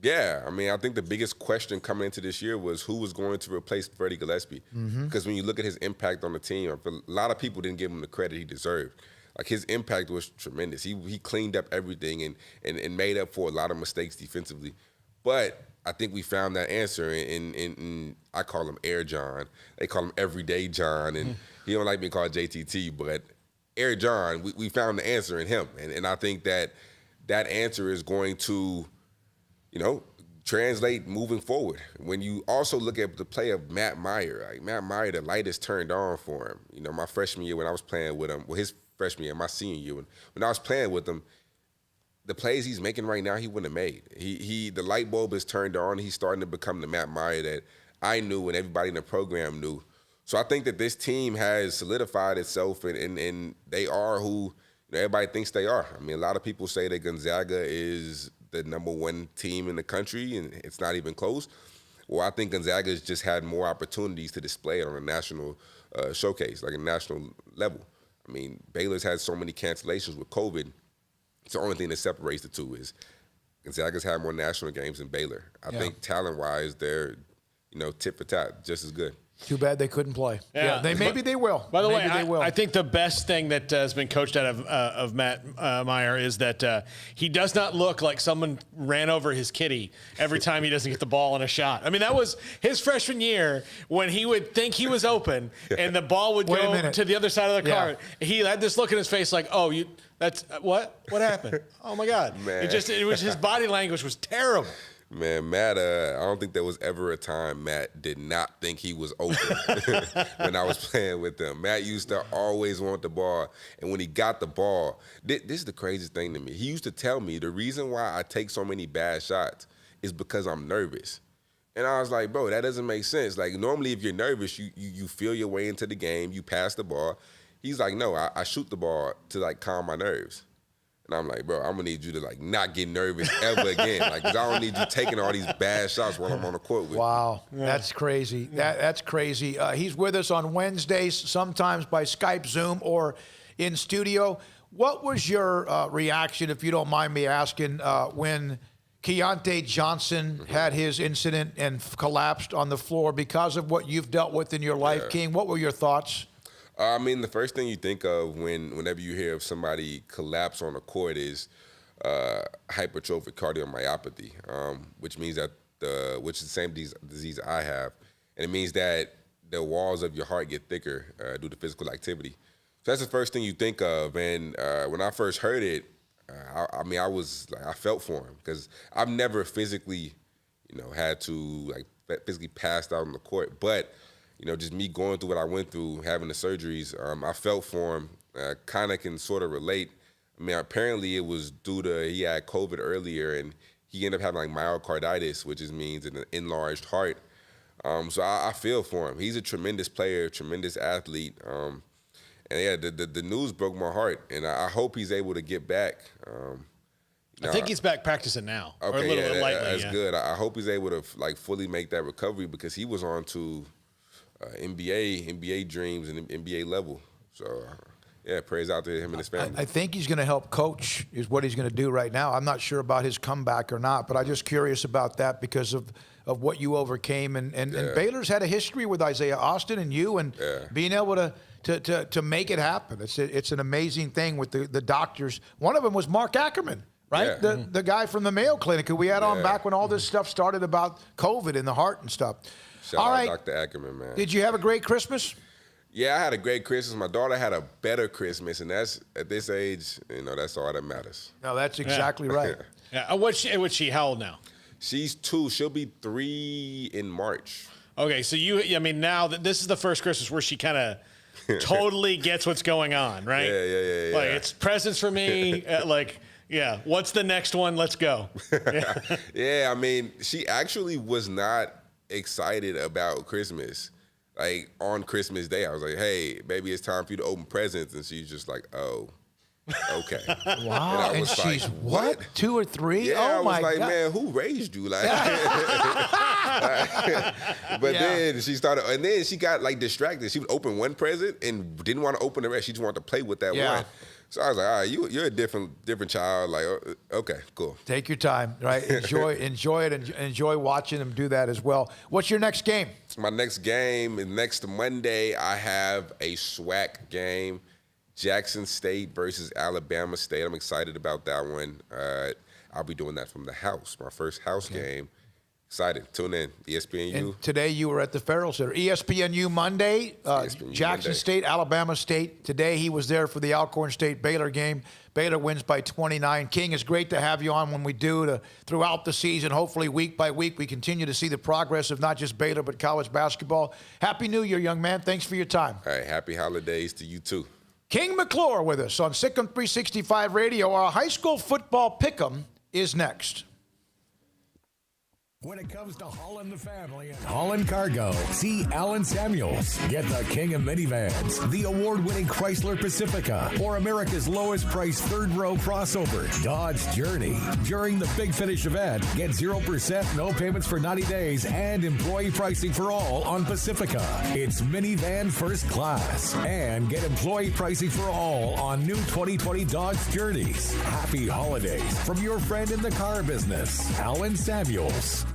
Yeah, I mean, I think the biggest question coming into this year was who was going to replace Freddie Gillespie. Because when you look at his impact on the team, I feel a lot of people didn't give him the credit he deserved. Like, his impact was tremendous. He cleaned up everything and made up for a lot of mistakes defensively. But I think we found that answer in I call him Air John. They call him Everyday John, and he don't like being called JTT, but Air John, we found the answer in him. And I think that answer is going to, translate moving forward. When you also look at the play of Matt Meyer, like Matt Meyer, the light is turned on for him. My freshman year when I was playing with him, his freshman year, my senior year, when I was playing with him, the plays he's making right now, he wouldn't have made. The light bulb is turned on. He's starting to become the Matt Meyer that I knew and everybody in the program knew. So I think that this team has solidified itself, and they are who everybody thinks they are. I mean, a lot of people say that Gonzaga is the number one team in the country, and it's not even close. Well, I think Gonzaga's just had more opportunities to display it on a national showcase, like a national level. I mean, Baylor's had so many cancellations with COVID. It's the only thing that separates the two is Gonzaga's had more national games than Baylor. I think talent-wise, they're, tit for tat, just as good. Too bad they couldn't play. Yeah, maybe they will. By the way, I think the best thing that has been coached out of Matt Meyer is that he does not look like someone ran over his kitty every time he doesn't get the ball in a shot. I mean, that was his freshman year when he would think he was open and the ball would go to the other side of the court. He had this look in his face like, that's what? What happened? Oh my God! Man. It was his body language was terrible. Man, Matt, I don't think there was ever a time Matt did not think he was open when I was playing with him. Matt used to always want the ball, and when he got the ball, this is the craziest thing to me. He used to tell me the reason why I take so many bad shots is because I'm nervous. And I was like, bro, that doesn't make sense. Like, normally if you're nervous, you feel your way into the game, you pass the ball. He's like, no, I shoot the ball to, calm my nerves. And I'm like, bro, I'm going to need you to, not get nervous ever again. Because I don't need you taking all these bad shots while I'm on the court with you. Wow, that's crazy. That's crazy. He's with us on Wednesdays, sometimes by Skype, Zoom, or in studio. What was your reaction, if you don't mind me asking, when Keontae Johnson had his incident and collapsed on the floor because of what you've dealt with in your life, King? What were your thoughts? I mean, the first thing you think of whenever you hear of somebody collapse on a court is hypertrophic cardiomyopathy, which means that which is the same disease I have, and it means that the walls of your heart get thicker due to physical activity. So that's the first thing you think of. And when I first heard it, I felt for him because I've never physically, had to physically passed out on the court, but. Just me going through what I went through, having the surgeries, I felt for him. Kind of can sort of relate. I mean, apparently it was due to he had COVID earlier, and he ended up having myocarditis, which means an enlarged heart. So I feel for him. He's a tremendous player, tremendous athlete. And the news broke my heart, and I hope he's able to get back. I think he's back practicing now, okay, or a little bit lightly. That's good. I hope he's able to fully make that recovery because he was on to NBA dreams and NBA level. So, praise out to him and his family. I think he's going to help coach is what he's going to do right now. I'm not sure about his comeback or not, but I'm just curious about that because of what you overcame. And Baylor's had a history with Isaiah Austin and you and being able to make it happen. It's an amazing thing with the doctors. One of them was Mark Ackerman. Right? Yeah. The guy from the Mayo Clinic who we had on back when all this stuff started about COVID and the heart and stuff. Shout out Dr. Ackerman, man. Did you have a great Christmas? Yeah, I had a great Christmas. My daughter had a better Christmas, and that's at this age, that's all that matters. No, that's exactly right. Yeah. What's she? How old now? She's 2. She'll be 3 in March. Okay, so now that this is the first Christmas where she kind of totally gets what's going on, right? Yeah. It's presents for me. What's the next one? Let's go. Yeah, I mean, she actually was not excited about Christmas. On Christmas Day, I was like, hey, baby, it's time for you to open presents. And she's just like, oh, okay. Wow. And she's what? 2 or 3? Yeah, oh, my God. I was like, man, who raised you? But then she started, and then she got distracted. She would open one present and didn't want to open the rest. She just wanted to play with that one. So I was like, all right, you're a different child. Like, okay, cool. Take your time, right? Enjoy it, and enjoy watching them do that as well. What's your next game? My next game is next Monday. I have a SWAC game, Jackson State versus Alabama State. I'm excited about that one. I'll be doing that from the house, my first house game. Excited. Tune in, ESPNU. And today you were at the Farrell Center. ESPNU Monday, ESPNU Jackson Monday. State, Alabama State. Today he was there for the Alcorn State-Baylor game. Baylor wins by 29. King, it's great to have you on when we do throughout the season. Hopefully week by week we continue to see the progress of not just Baylor but college basketball. Happy New Year, young man. Thanks for your time. All right, happy holidays to you too. King McClure with us on SicEm365 Radio. Our high school football pick'em is next. When it comes to hauling the family and hauling cargo, see Alan Samuels. Get the king of minivans, the award-winning Chrysler Pacifica, or America's lowest price third-row crossover, Dodge Journey. During the Big Finish event, get 0%, no payments for 90 days, and employee pricing for all on Pacifica. It's minivan first class. And get employee pricing for all on new 2020 Dodge Journeys. Happy holidays from your friend in the car business, Alan Samuels.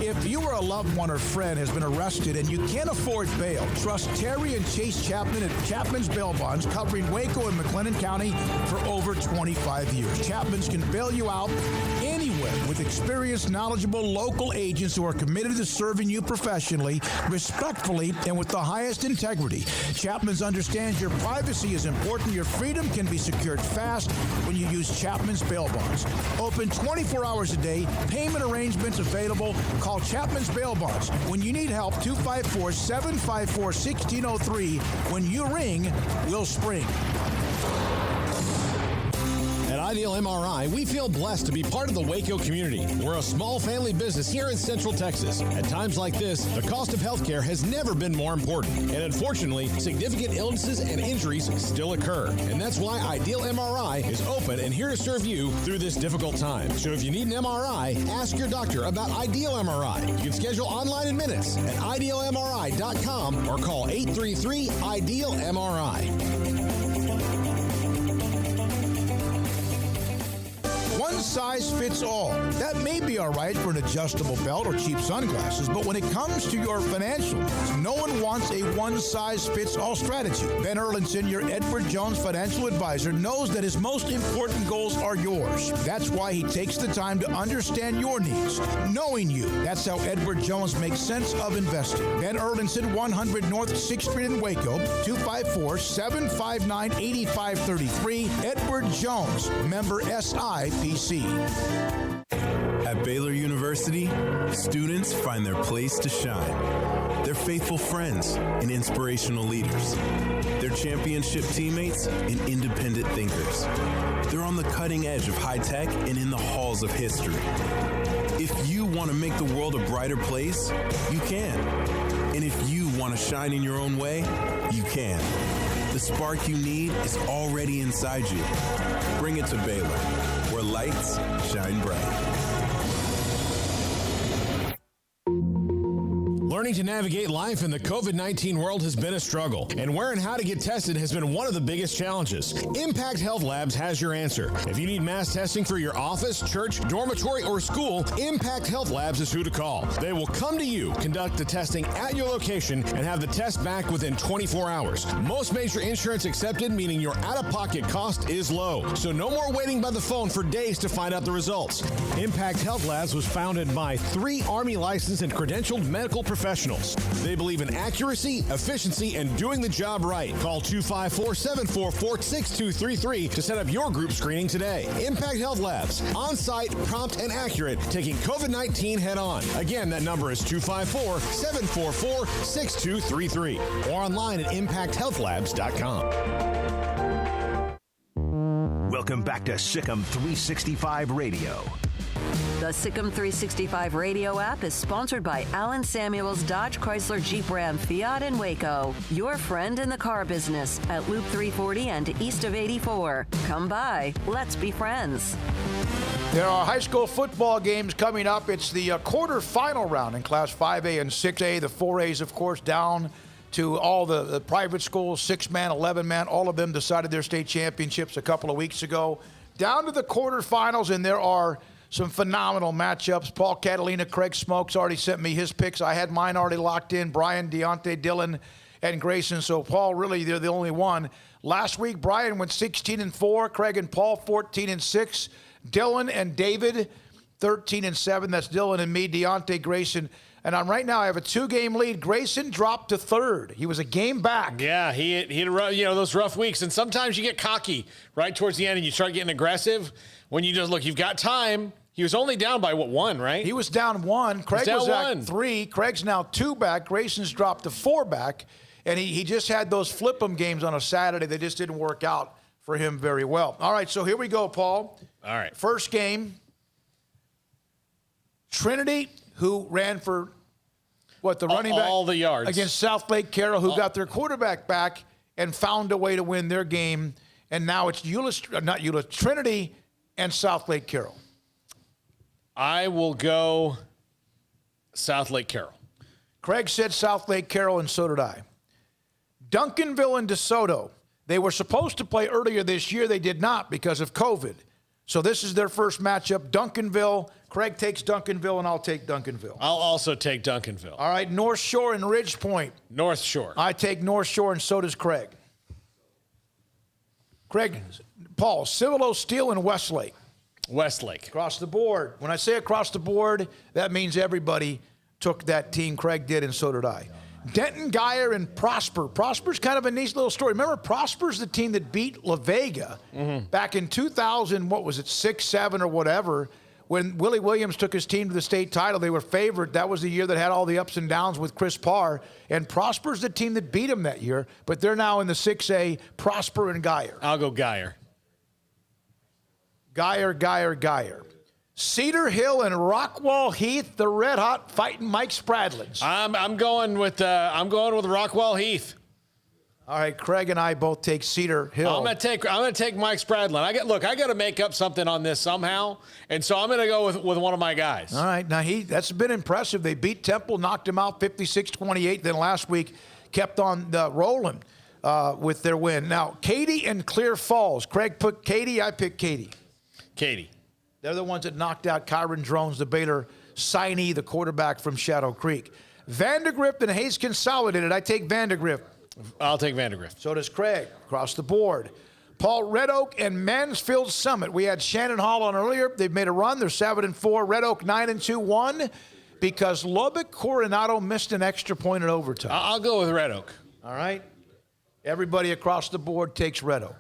If you or a loved one or friend has been arrested and you can't afford bail, trust Terry and Chase Chapman at Chapman's Bail Bonds, covering Waco and McLennan County for over 25 years. Chapman's can bail you out anywhere with experienced, knowledgeable local agents who are committed to serving you professionally, respectfully, and with the highest integrity. Chapman's understands your privacy is important. Your freedom can be secured fast when you use Chapman's Bail Bonds. Open 24 hours a day. Payment arrangements available. Call Chapman's Bail Bonds. When you need help, 254-754-1603. When you ring, we'll spring. At Ideal MRI, we feel blessed to be part of the Waco community. We're a small family business here in Central Texas. At times like this, the cost of healthcare has never been more important. And unfortunately, significant illnesses and injuries still occur. And that's why Ideal MRI is open and here to serve you through this difficult time. So if you need an MRI, ask your doctor about Ideal MRI. You can schedule online in minutes at idealmri.com or call 833-IDEAL-MRI. One size fits all. That may be all right for an adjustable belt or cheap sunglasses, but when it comes to your financial needs, no one wants a one-size-fits-all strategy. Ben Erlinson, your Edward Jones financial advisor, knows that his most important goals are yours. That's why he takes the time to understand your needs, knowing you. That's how Edward Jones makes sense of investing. Ben Erlinson, 100 North 6th Street in Waco, 254-759-8533. Edward Jones, member SIPC. At Baylor University, students find their place to shine. They're faithful friends and inspirational leaders. They're championship teammates and independent thinkers. They're on the cutting edge of high tech and in the halls of history. If you want to make the world a brighter place, you can. And if you want to shine in your own way, you can. The spark you need is already inside you. Bring it to Baylor, where lights shine bright. Learning to navigate life in the COVID-19 world has been a struggle, and where and how to get tested has been one of the biggest challenges. Impact Health Labs has your answer. If you need mass testing for your office, church, dormitory, or school, Impact Health Labs is who to call. They will come to you, conduct the testing at your location, and have the test back within 24 hours. Most major insurance accepted, meaning your out-of-pocket cost is low. So no more waiting by the phone for days to find out the results. Impact Health Labs was founded by 3 Army licensed and credentialed medical professionals. They believe in accuracy, efficiency, and doing the job right. Call 254-744-6233 to set up your group screening today. Impact Health Labs, on-site, prompt, and accurate, taking COVID-19 head-on. Again, that number is 254-744-6233 or online at impacthealthlabs.com. Welcome back to SicEm365 Radio. The SicEm365 Radio app is sponsored by Alan Samuels Dodge Chrysler Jeep Ram Fiat in Waco. Your friend in the car business at Loop 340 and east of 84. Come by. Let's be friends. There are high school football games coming up. It's the quarterfinal round in Class 5A and 6A. The 4As, of course, down to all the private schools, 6-man, 11-man, all of them decided their state championships a couple of weeks ago. Down to the quarterfinals, and there are some phenomenal matchups. Paul Catalina, Craig Smoak's already sent me his picks. I had mine already locked in. Brian, Deontay, Dylan, and Grayson. So, Paul, really, they're the only one. Last week, Brian went 16-4. Craig and Paul, 14-6. Dylan and David, 13-7. That's Dylan and me, Deontay, Grayson. And right now I have a 2-game lead. Grayson dropped to third. He was a game back. Yeah, he had those rough weeks. And sometimes you get cocky right towards the end and you start getting aggressive. When you just look, you've got time. He was only down by, 1, right? He was down 1. Craig was at 3. Craig's now 2 back. Grayson's dropped to 4 back. And he just had those flip-em games on a Saturday. They just didn't work out for him very well. All right, so here we go, Paul. All right. First game. Trinity, who ran for, the running back? All the yards. Against South Lake Carroll, who got their quarterback back and found a way to win their game. And now it's Trinity and South Lake Carroll. I will go South Lake Carroll. Craig said South Lake Carroll, and so did I. Duncanville and DeSoto. They were supposed to play earlier this year. They did not because of COVID. So this is their first matchup. Duncanville. Craig takes Duncanville, and I'll take Duncanville. I'll also take Duncanville. All right, North Shore and Ridge Point. North Shore. I take North Shore, and so does Craig. Paul, Civil Steel and Westlake. Westlake. Across the board. When I say across the board, that means everybody took that team. Craig did, and so did I. Denton, Geyer, and Prosper. Prosper's kind of a nice little story. Remember, Prosper's the team that beat La Vega back in 2000, 6, 7, or whatever, when Willie Williams took his team to the state title. They were favored. That was the year that had all the ups and downs with Chris Parr. And Prosper's the team that beat him that year, but they're now in the 6A, Prosper and Geyer. I'll go Geyer. Geyer. Cedar Hill and Rockwall Heath, the red hot fighting Mike Spradlins. I'm going with Rockwall Heath. All right, Craig and I both take Cedar Hill. I'm gonna take Mike Spradlin. I got to make up something on this somehow, and so I'm gonna go with one of my guys. All right, now that's been impressive. They beat Temple, knocked him out 56-28. Then last week kept on rolling with their win. Now Katy and Clear Falls. Craig put Katy. I picked Katy. They're the ones that knocked out Kyron Drones, the Baylor signee, the quarterback from Shadow Creek. Vandergrift and Hayes Consolidated. I take Vandergrift. I'll take Vandergrift. So does Craig. Across the board. Paul, Red Oak and Mansfield Summit. We had Shannon Hall on earlier. They've made a run. They're 7-4. Red Oak 9-2-1 because Lubbock Coronado missed an extra point in overtime. I'll go with Red Oak. All right. Everybody across the board takes Red Oak.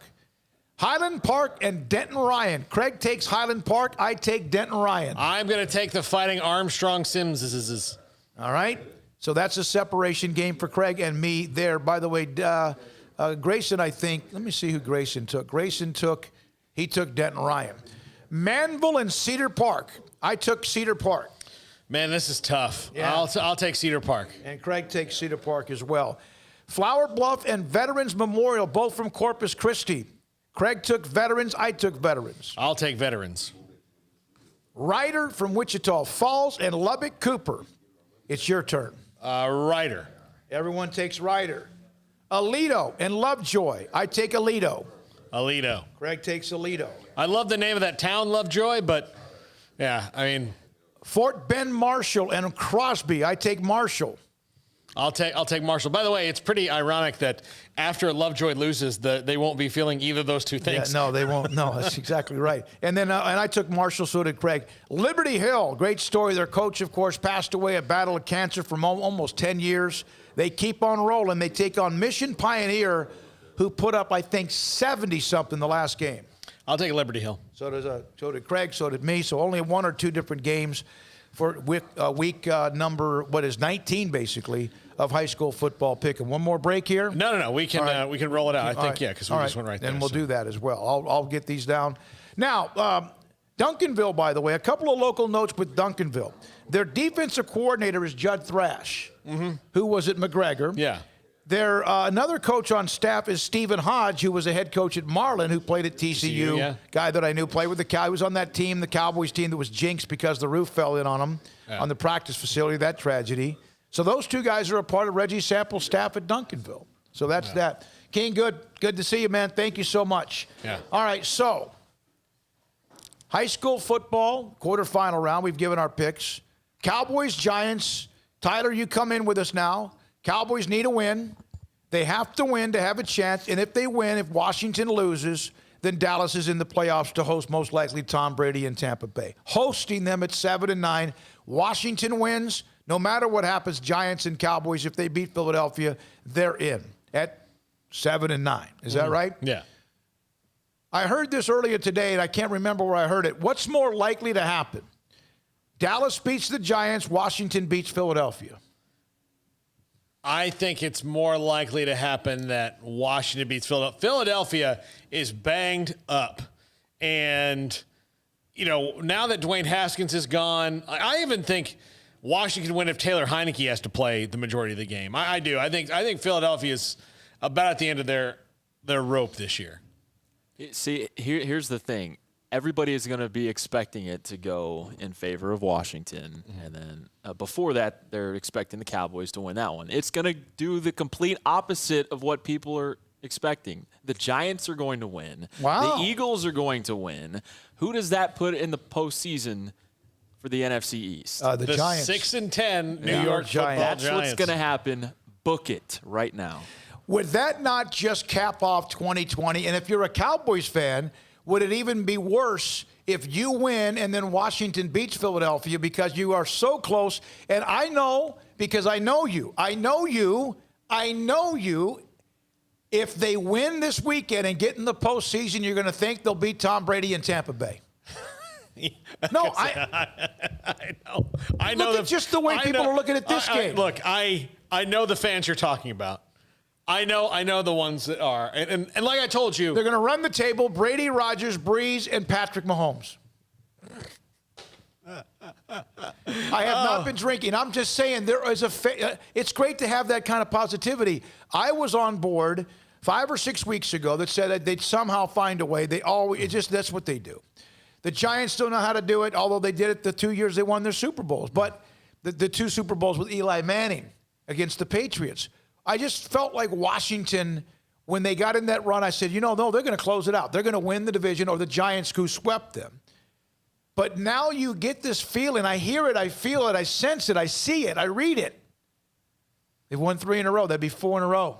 Highland Park and Denton Ryan. Craig takes Highland Park. I take Denton Ryan. I'm going to take the Fighting Armstrong Sims. All right. So that's a separation game for Craig and me there. By the way, Grayson, I think. Let me see who Grayson took. He took Denton Ryan. Manville and Cedar Park. I took Cedar Park. Man, this is tough. Yeah. I'll take Cedar Park. And Craig takes Cedar Park as well. Flower Bluff and Veterans Memorial, both from Corpus Christi. Craig took Veterans. I took Veterans. I'll take Veterans. Ryder from Wichita Falls and Lubbock Cooper. It's your turn. Ryder. Everyone takes Ryder. Aledo and Lovejoy. I take Aledo. Craig takes Aledo. I love the name of that town, Lovejoy, but yeah, I mean. Fort Bend Marshall and Crosby. I take Marshall. I'll take Marshall. By the way, it's pretty ironic that after Lovejoy loses, they won't be feeling either of those two things. Yeah, no, they won't. No, that's exactly right. And then and I took Marshall, so did Craig. Liberty Hill, great story. Their coach, of course, passed away, a battle of cancer for almost 10 years. They keep on rolling. They take on Mission Pioneer, who put up, I think, 70-something the last game. I'll take Liberty Hill. So did Craig, so did me. So only one or two different games for week number 19, basically, of high school football pick'em. One more break here? No. We can roll it out. I think, because we just went right there. And we'll do that as well. I'll get these down. Now, Duncanville, by the way, a couple of local notes with Duncanville. Their defensive coordinator is Judd Thrash, who was at McGregor. Yeah. Their another coach on staff is Stephen Hodge, who was a head coach at Marlin, who played at TCU. Yeah. Guy that I knew played with he was on that team, the Cowboys team that was jinxed because the roof fell in on him on the practice facility. That tragedy. So those two guys are a part of Reggie Sample's staff at Duncanville. So that's that. King, good to see you, man. Thank you so much. Yeah. All right, so high school football, quarterfinal round. We've given our picks. Cowboys, Giants. Tyler, you come in with us now. Cowboys need a win. They have to win to have a chance. And if they win, if Washington loses, then Dallas is in the playoffs to host most likely Tom Brady in Tampa Bay. Hosting them at 7-9. Washington wins. No matter what happens, Giants and Cowboys, if they beat Philadelphia, they're in at 7-9. Is that right? Yeah. I heard this earlier today, and I can't remember where I heard it. What's more likely to happen? Dallas beats the Giants, Washington beats Philadelphia. I think it's more likely to happen that Washington beats Philadelphia. Philadelphia is banged up. And, now that Dwayne Haskins is gone, I even think Washington can win if Taylor Heineke has to play the majority of the game. I do. I think Philadelphia is about at the end of their rope this year. See, here's the thing. Everybody is going to be expecting it to go in favor of Washington. Mm-hmm. And then before that, they're expecting the Cowboys to win that one. It's going to do the complete opposite of what people are expecting. The Giants are going to win. Wow. The Eagles are going to win. Who does that put in the postseason for the NFC East? The Giants. 6-10 New York Giants. That's what's going to happen. Book it right now. Would that not just cap off 2020? And if you're a Cowboys fan, would it even be worse if you win and then Washington beats Philadelphia because you are so close? And I know, because I know you. If they win this weekend and get in the postseason, you're going to think they'll beat Tom Brady in Tampa Bay. No, I know. I know. Look at just the way people are looking at this game. Look, I know the fans you're talking about. I know the ones that are. And like I told you. They're going to run the table, Brady, Rodgers, Breeze, and Patrick Mahomes. I have not been drinking. I'm just saying there is it's great to have that kind of positivity. I was on board 5 or 6 weeks ago that said that they'd somehow find a way. That's what they do. The Giants don't know how to do it, although they did it the 2 years they won their Super Bowls. But the 2 Super Bowls with Eli Manning against the Patriots. I just felt like Washington, when they got in that run, I said, no, they're going to close it out. They're going to win the division, or the Giants who swept them. But now you get this feeling. I hear it, I feel it, I sense it, I see it, I read it. They've won 3 in a row. That'd be 4 in a row.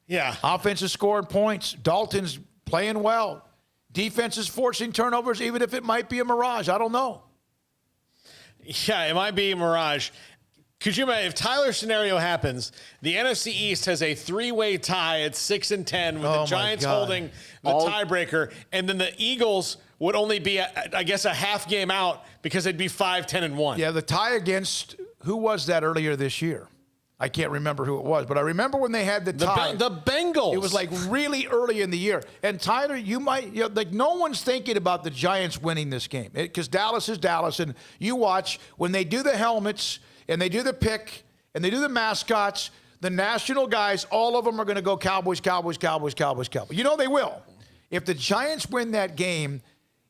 Yeah. Offense is scoring points. Dalton's playing well. Defense is forcing turnovers, even if it might be a mirage. I don't know. Yeah, it might be a mirage. Could you imagine if Tyler's scenario happens, the NFC East has a 3-way tie at 6-10 with the Giants holding the tiebreaker, and then the Eagles would only be, I guess, a half game out because they'd be 5-10-1. Yeah, the tie against, who was that earlier this year? I can't remember who it was, but I remember when they had the tie. The Bengals. It was like really early in the year. And Tyler, you might, no one's thinking about the Giants winning this game because Dallas is Dallas. And you watch when they do the helmets and they do the pick and they do the mascots, the national guys, all of them are going to go Cowboys, Cowboys, Cowboys, Cowboys, Cowboys. They will. If the Giants win that game,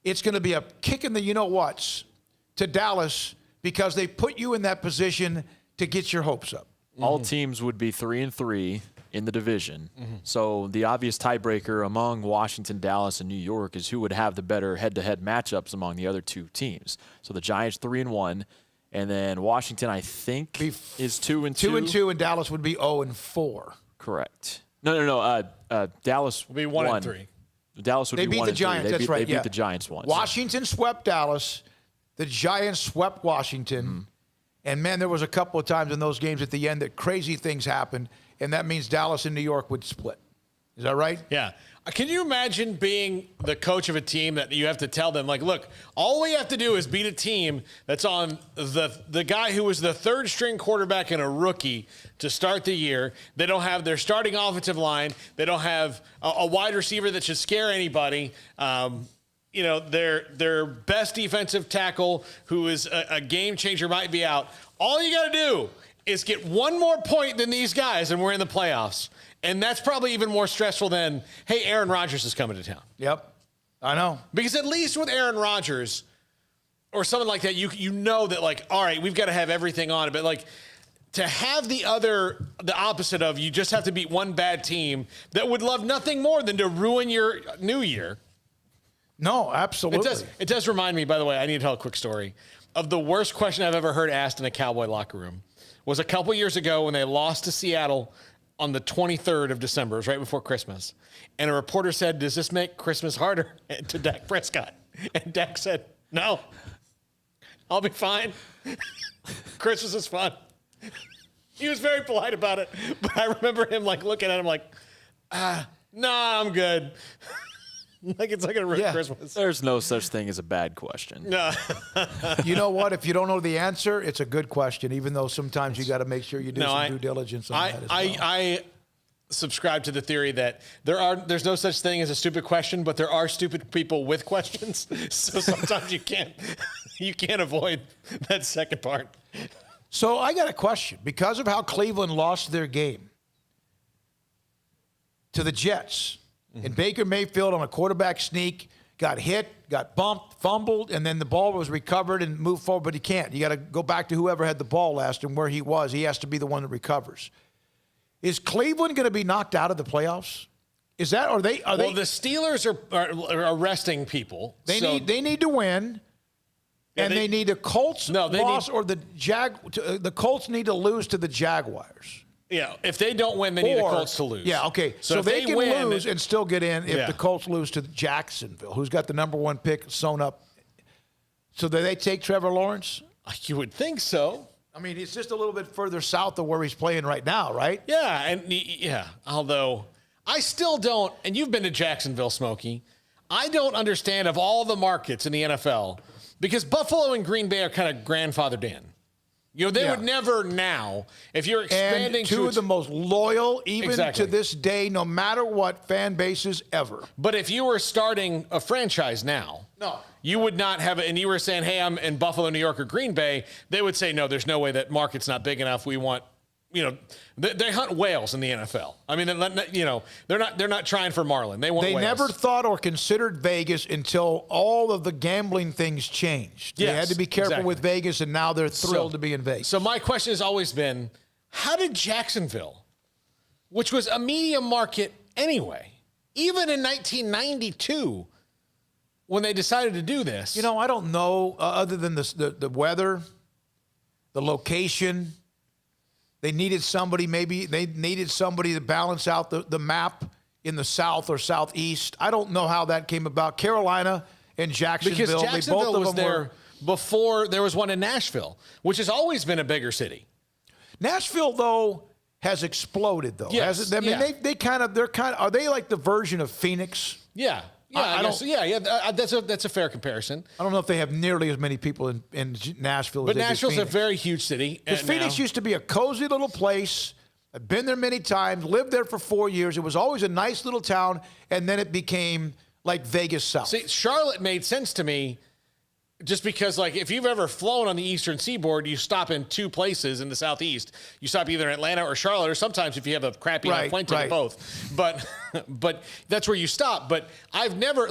it's going to be a kick in the you-know-whats to Dallas because they put you in that position to get your hopes up. All teams would be 3-3 in the division. Mm-hmm. So the obvious tiebreaker among Washington, Dallas, and New York is who would have the better head-to-head matchups among the other 2 teams. So the Giants 3-1, and then Washington, I think, is 2-2. 2-2, and Dallas would be 0-4. Correct. No. Dallas would be 1-3. Dallas would be 1-3. They beat the Giants. That's right. They beat the Giants once. Washington swept Dallas. The Giants swept Washington. Mm-hmm. And, man, there was a couple of times in those games at the end that crazy things happened, and that means Dallas and New York would split. Is that right? Yeah. Can you imagine being the coach of a team that you have to tell them, like, look, all we have to do is beat a team that's on the guy who was the 3rd-string quarterback and a rookie to start the year. They don't have their starting offensive line. They don't have a wide receiver that should scare anybody. Their best defensive tackle, who is a game changer, might be out. All you got to do is get one more point than these guys, and we're in the playoffs. And that's probably even more stressful than, hey, Aaron Rodgers is coming to town. Yep, I know. Because at least with Aaron Rodgers or something like that, you know that, like, all right, we've got to have everything on it. But, like, to have the opposite of you just have to beat one bad team that would love nothing more than to ruin your new year. No, absolutely. It does remind me, by the way, I need to tell a quick story of the worst question I've ever heard asked in a Cowboy locker room. Was a couple years ago when they lost to Seattle on the 23rd of December. It was right before Christmas. And a reporter said, does this make Christmas harder to Dak Prescott? And Dak said, no, I'll be fine. Christmas is fun. He was very polite about it, but I remember him like looking at him like, no, I'm good. Like it's like a Christmas. There's no such thing as a bad question. No. You know what? If you don't know the answer, it's a good question, even though sometimes you got to make sure you do some due diligence on that as well. I subscribe to the theory that there's no such thing as a stupid question, but there are stupid people with questions. So sometimes you can't avoid that second part. So I got a question. Because of how Cleveland lost their game to the Jets, and Baker Mayfield on a quarterback sneak got hit, got bumped, fumbled, and then the ball was recovered and moved forward, but he can't. You got to go back to whoever had the ball last and where he was. He has to be the one that recovers. Is Cleveland going to be knocked out of the playoffs? Is that, are they? Well, the Steelers are arresting people. They need to win. Yeah, they need a Colts loss, or the Colts need to lose to the Jaguars. Yeah, if they don't win, they need the Colts to lose. Yeah, okay. So they can lose and still get in if the Colts lose to Jacksonville, who's got the number 1 pick sewn up. So do they take Trevor Lawrence? You would think so. I mean, he's just a little bit further south of where he's playing right now, right? Yeah, although I still don't, and you've been to Jacksonville, Smokey, I don't understand of all the markets in the NFL, because Buffalo and Green Bay are kind of grandfathered in. You know, they would never now, if you're expanding and two of the most loyal, even to this day, no matter what, fan bases ever. But if you were starting a franchise now, you would not have it, and you were saying, hey, I'm in Buffalo, New York, or Green Bay, they would say, no, there's no way, that market's not big enough. We want, they hunt whales in the NFL. I mean, they're not trying for marlin. They want whales. They never thought or considered Vegas until all of the gambling things changed. They had to be careful with Vegas, and now they're thrilled to be in Vegas. So my question has always been, how did Jacksonville, which was a medium market anyway, even in 1992, when they decided to do this? I don't know, other than the weather, the location. They needed somebody, to balance out the map in the south or southeast. I don't know how that came about. Carolina and Jacksonville. Because Jacksonville was there before there was one in Nashville, which has always been a bigger city. Nashville, though, has exploded, though. Yes. Are they like the version of Phoenix? Yeah. Yeah, that's a fair comparison. I don't know if they have nearly as many people in Nashville. But Nashville's a very huge city. Because Phoenix used to be a cozy little place. I've been there many times, lived there for 4 years. It was always a nice little town, and then it became like Vegas South. See, Charlotte made sense to me just because, like, if you've ever flown on the Eastern Seaboard, you stop in 2 places in the Southeast. You stop either in Atlanta or Charlotte, or sometimes if you have a crappy plane ticket, both. But that's where you stop. But I've never,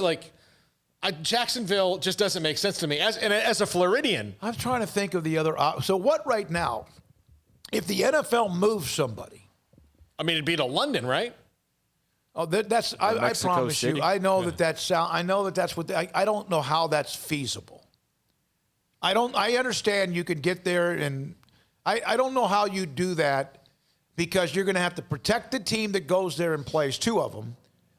Jacksonville just doesn't make sense to me. As a Floridian. I'm trying to think of the other. So what right now, if the NFL moves somebody? I mean, it'd be to London, right? Oh, that's, I promise City. You. I know that's what, I don't know how that's feasible. I understand you could get there, and I don't know how you do that, because you're going to have to protect the team that goes there and plays, 2 of them,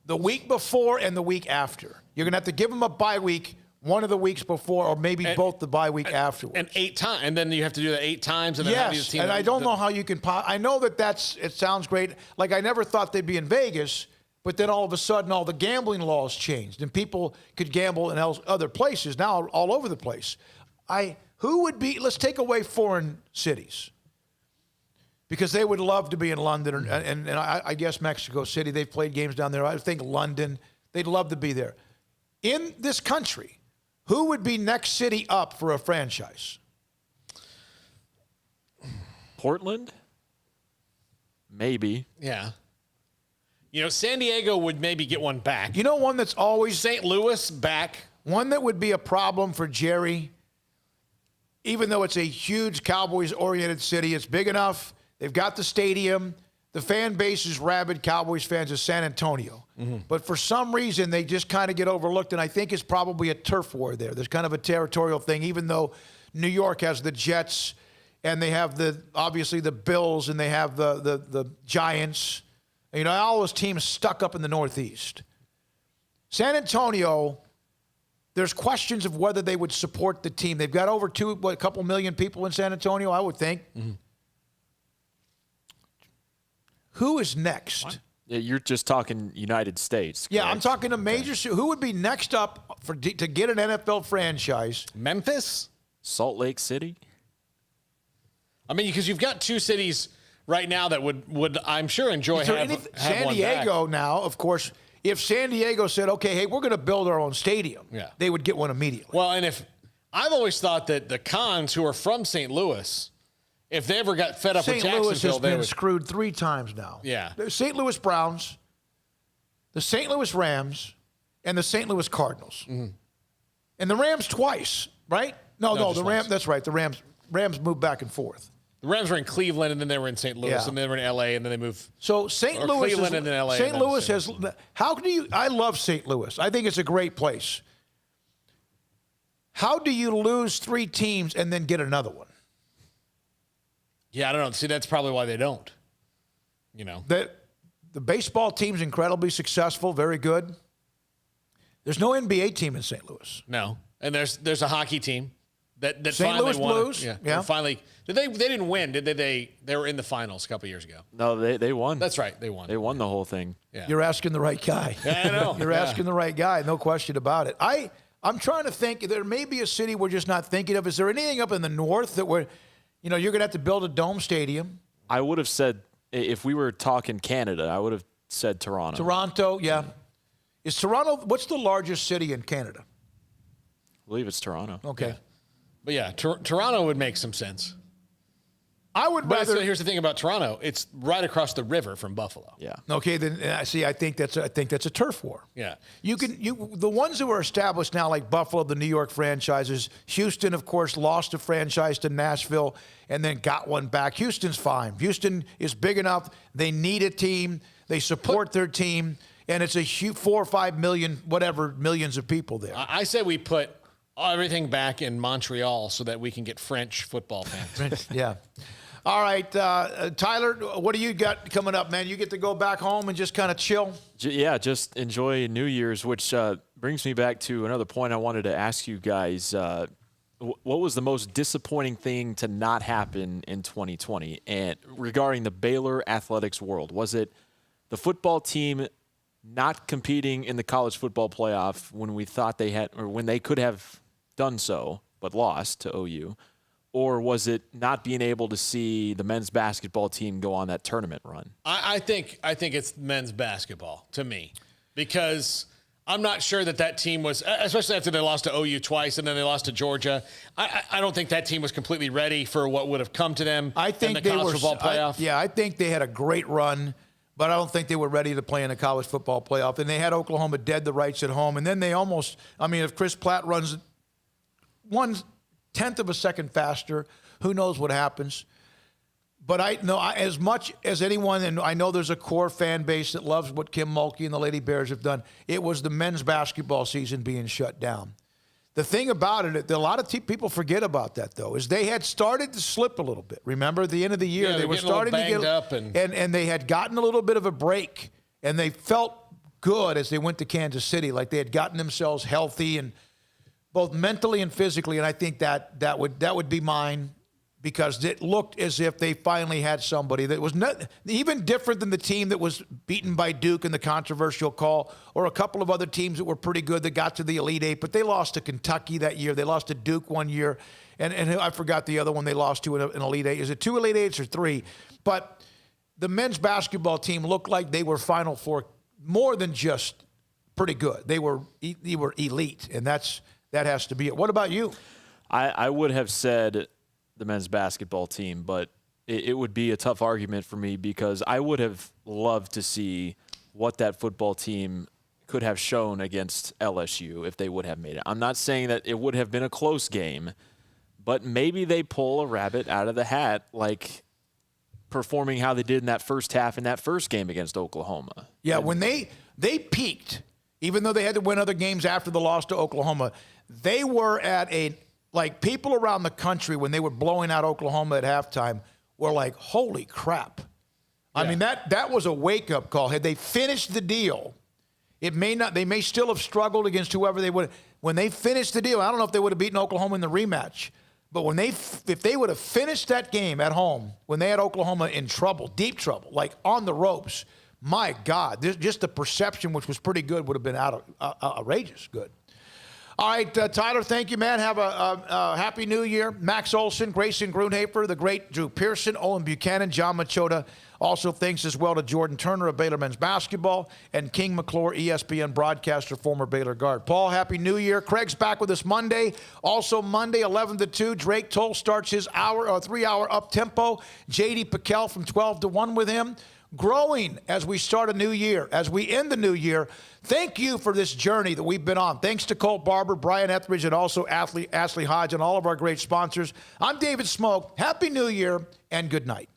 the week before and the week after. You're going to have to give them a bye week one of the weeks before, or maybe both the bye week afterwards. And 8 times, and then you have to do that 8 times. And then have the team. And I don't know how you can. I know it sounds great. Like, I never thought they'd be in Vegas, but then all of a sudden all the gambling laws changed, and people could gamble in other places now, all over the place. Let's take away foreign cities, because they would love to be in London, and I guess Mexico City. They've played games down there. I think London, they'd love to be there. In this country, who would be next city up for a franchise? Portland? Maybe. Yeah. San Diego would maybe get one back. One that's always... St. Louis back. One that would be a problem for Jerry even though it's a huge Cowboys-oriented city, it's big enough. They've got the stadium. The fan base is rabid Cowboys fans of San Antonio. Mm-hmm. But for some reason, they just kind of get overlooked, and I think it's probably a turf war there. There's kind of a territorial thing, even though New York has the Jets, and they have obviously the Bills, and they have the Giants. You know, all those teams stuck up in the Northeast. San Antonio, there's questions of whether they would support the team. They've got over a couple million people in San Antonio, I would think. Mm-hmm. Who is next? What? Yeah, you're just talking United States. Yeah, correct? I'm talking a major. Who would be next up to get an NFL franchise? Memphis? Salt Lake City? I mean, because you've got two cities right now that would I'm sure enjoy having San Diego now, of course. If San Diego said, okay, hey, we're going to build our own stadium, they would get one immediately. Well, and I've always thought that the Cons who are from St. Louis, if they ever got fed up with Jacksonville, St. Louis has been screwed 3 times now. Yeah. The St. Louis Browns, the St. Louis Rams, and the St. Louis Cardinals. Mm-hmm. And the Rams twice, right? No, the Rams. That's right. The Rams moved back and forth. The Rams were in Cleveland, and then they were in St. Louis, and then they were in L.A., and then they moved. So St. Louis, Cleveland, and then L.A. St. Louis has. How do you? I love St. Louis. I think it's a great place. How do you lose 3 teams and then get another one? Yeah, I don't know. See, that's probably why they don't. You know, the baseball team's incredibly successful, very good. There's no NBA team in St. Louis. No, and there's a hockey team that St. finally Louis won. Blues. Yeah. Finally, they didn't win, did they? They were in the finals a couple years ago. No, they won. That's right, they won. They won the whole thing. Yeah. You're asking the right guy. Yeah, I know. You're asking the right guy, no question about it. I'm trying to think. There may be a city we're just not thinking of. Is there anything up in the north that you're going to have to build a dome stadium? I would have said, if we were talking Canada, I would have said Toronto. Toronto, yeah. Is Toronto, what's the largest city in Canada? I believe it's Toronto. Okay. Yeah. But yeah, Toronto would make some sense. I would rather. Here's the thing about Toronto: it's right across the river from Buffalo. Yeah. Okay, then I think that's a turf war. Yeah. The ones who are established now, like Buffalo, the New York franchises. Houston, of course, lost a franchise to Nashville and then got one back. Houston's fine. Houston is big enough. They need a team. They support their team, and it's a huge 4 or 5 million, millions of people there. I say we put everything back in Montreal so that we can get French football fans. Yeah. All right, Tyler, what do you got coming up, man? You get to go back home and just kind of chill? Yeah, just enjoy New Year's, which brings me back to another point I wanted to ask you guys. What was the most disappointing thing to not happen in 2020? And regarding the Baylor Athletics world, was it the football team not competing in the college football playoff when we thought they had, or when they could have done so, but lost to OU? Or was it not being able to see the men's basketball team go on that tournament run? I think it's men's basketball to me, because I'm not sure that team was, especially after they lost to OU twice and then they lost to Georgia. I don't think that team was completely ready for what would have come to them in the college football playoff. I think they had a great run, but I don't think they were ready to play in a college football playoff. And they had Oklahoma dead to rights at home. And then they almost, if Chris Platt runs 1/10 of a second faster, who knows what happens. But I know, as much as anyone, and I know there's a core fan base that loves what Kim Mulkey and the Lady Bears have done, it was the men's basketball season being shut down. The thing about it, a lot of people forget about that, though, is they had started to slip a little bit. Remember, at the end of the year, they were starting to get up, and they had gotten a little bit of a break, and they felt good as they went to Kansas City, like they had gotten themselves healthy and both mentally and physically. And I think that would be mine, because it looked as if they finally had somebody that was not even different than the team that was beaten by Duke in the controversial call, or a couple of other teams that were pretty good that got to the Elite Eight, but they lost to Kentucky that year. They lost to Duke one year, and I forgot the other one they lost to in an Elite Eight. Is it 2 Elite Eights or 3? But the men's basketball team looked like they were Final Four more than just pretty good. They were elite, and that has to be it. What about you? I would have said the men's basketball team, but it would be a tough argument for me, because I would have loved to see what that football team could have shown against LSU if they would have made it. I'm not saying that it would have been a close game, but maybe they pull a rabbit out of the hat, like performing how they did in that first half in that first game against Oklahoma. Yeah, when they peaked, even though they had to win other games after the loss to Oklahoma, they were at people around the country when they were blowing out Oklahoma at halftime were like, holy crap. Yeah. I mean, that was a wake-up call. Had they finished the deal, they may still have struggled against whoever they would. When they finished the deal, I don't know if they would have beaten Oklahoma in the rematch, but if they would have finished that game at home, when they had Oklahoma in trouble, deep trouble, like on the ropes, my God, just the perception, which was pretty good, would have been outrageous good. All right, Tyler, thank you, man. Have a Happy New Year. Max Olson, Grayson Grunhaper, the great Drew Pearson, Owen Buchanan, John Machota. Also thanks as well to Jordan Turner of Baylor men's basketball and King McClure, ESPN broadcaster, former Baylor guard. Paul, Happy New Year. Craig's back with us Monday. Also Monday, 11 to 2, Drake Toll starts his 3-hour up-tempo. J.D. Piquel from 12 to 1 with him. Growing as we start a new year, as we end the new year. Thank you for this journey that we've been on. Thanks to Colt Barber, Brian Etheridge, and also Ashley Hodge, and all of our great sponsors. I'm David Smoak. Happy New Year and good night.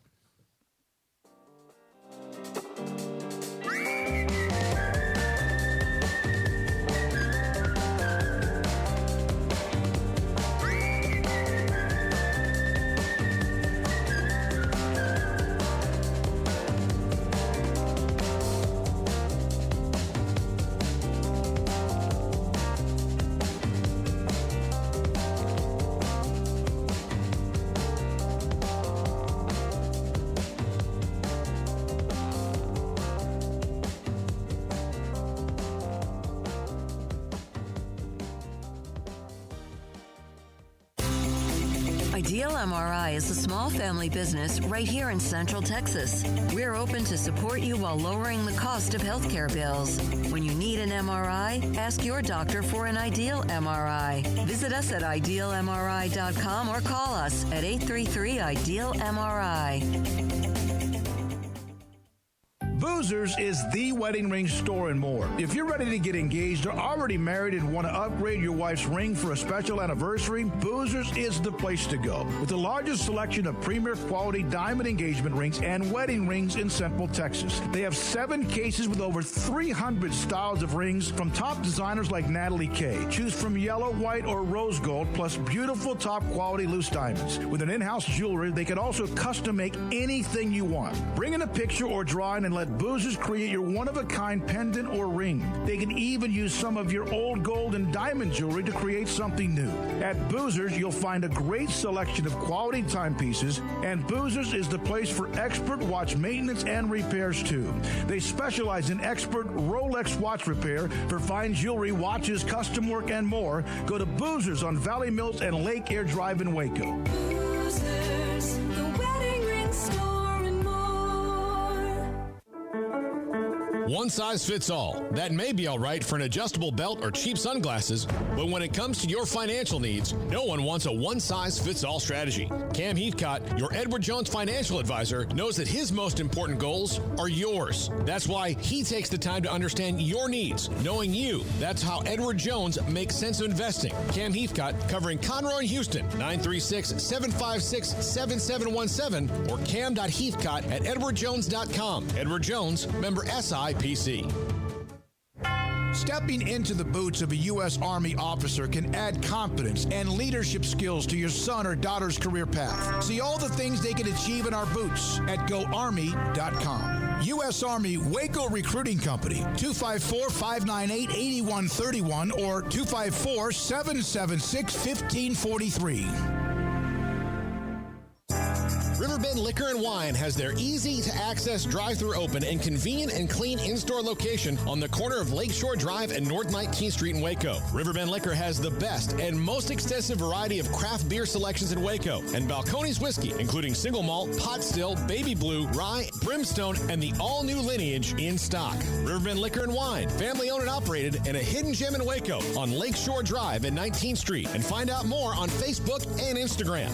Ideal MRI is a small family business right here in Central Texas. We're open to support you while lowering the cost of healthcare bills. When you need an MRI, ask your doctor for an Ideal MRI. Visit us at idealmri.com or call us at 833-IDEAL-MRI. Boozers is the wedding ring store and more. If you're ready to get engaged or already married and want to upgrade your wife's ring for a special anniversary, Boozers is the place to go. With the largest selection of premier quality diamond engagement rings and wedding rings in Central Texas. They have 7 cases with over 300 styles of rings from top designers like Natalie Kay. Choose from yellow, white, or rose gold, plus beautiful top quality loose diamonds. With an in-house jewelry, they can also custom make anything you want. Bring in a picture or drawing and let Boozers create your one-of-a-kind pendant or ring. They can even use some of your old gold and diamond jewelry to create something new. At Boozers, you'll find a great selection of quality timepieces, and Boozers is the place for expert watch maintenance and repairs, too. They specialize in expert Rolex watch repair for fine jewelry, watches, custom work, and more. Go to Boozers on Valley Mills and Lake Air Drive in Waco. Boozers, the wedding ring store and more. One size fits all. That may be all right for an adjustable belt or cheap sunglasses, but when it comes to your financial needs, no one wants a one-size-fits-all strategy. Cam Heathcott, your Edward Jones financial advisor, knows that his most important goals are yours. That's why he takes the time to understand your needs. Knowing you, that's how Edward Jones makes sense of investing. Cam Heathcott, covering Conroe and Houston, 936-756-7717 or cam.heathcott@edwardjones.com. Edward Jones, member SIPC. Stepping into the boots of a U.S. Army officer can add confidence and leadership skills to your son or daughter's career path. See all the things they can achieve in our boots at GoArmy.com. U.S. Army Waco Recruiting Company, 254-598-8131 or 254-776-1543. Riverbend Liquor and Wine has their easy-to-access drive-thru open and convenient and clean in-store location on the corner of Lakeshore Drive and North 19th Street in Waco. Riverbend Liquor has the best and most extensive variety of craft beer selections in Waco, and Balcones Whiskey, including single malt, pot still, baby blue, rye, brimstone, and the all-new lineage in stock. Riverbend Liquor and Wine, family-owned and operated, and a hidden gem in Waco on Lakeshore Drive and 19th Street. And find out more on Facebook and Instagram.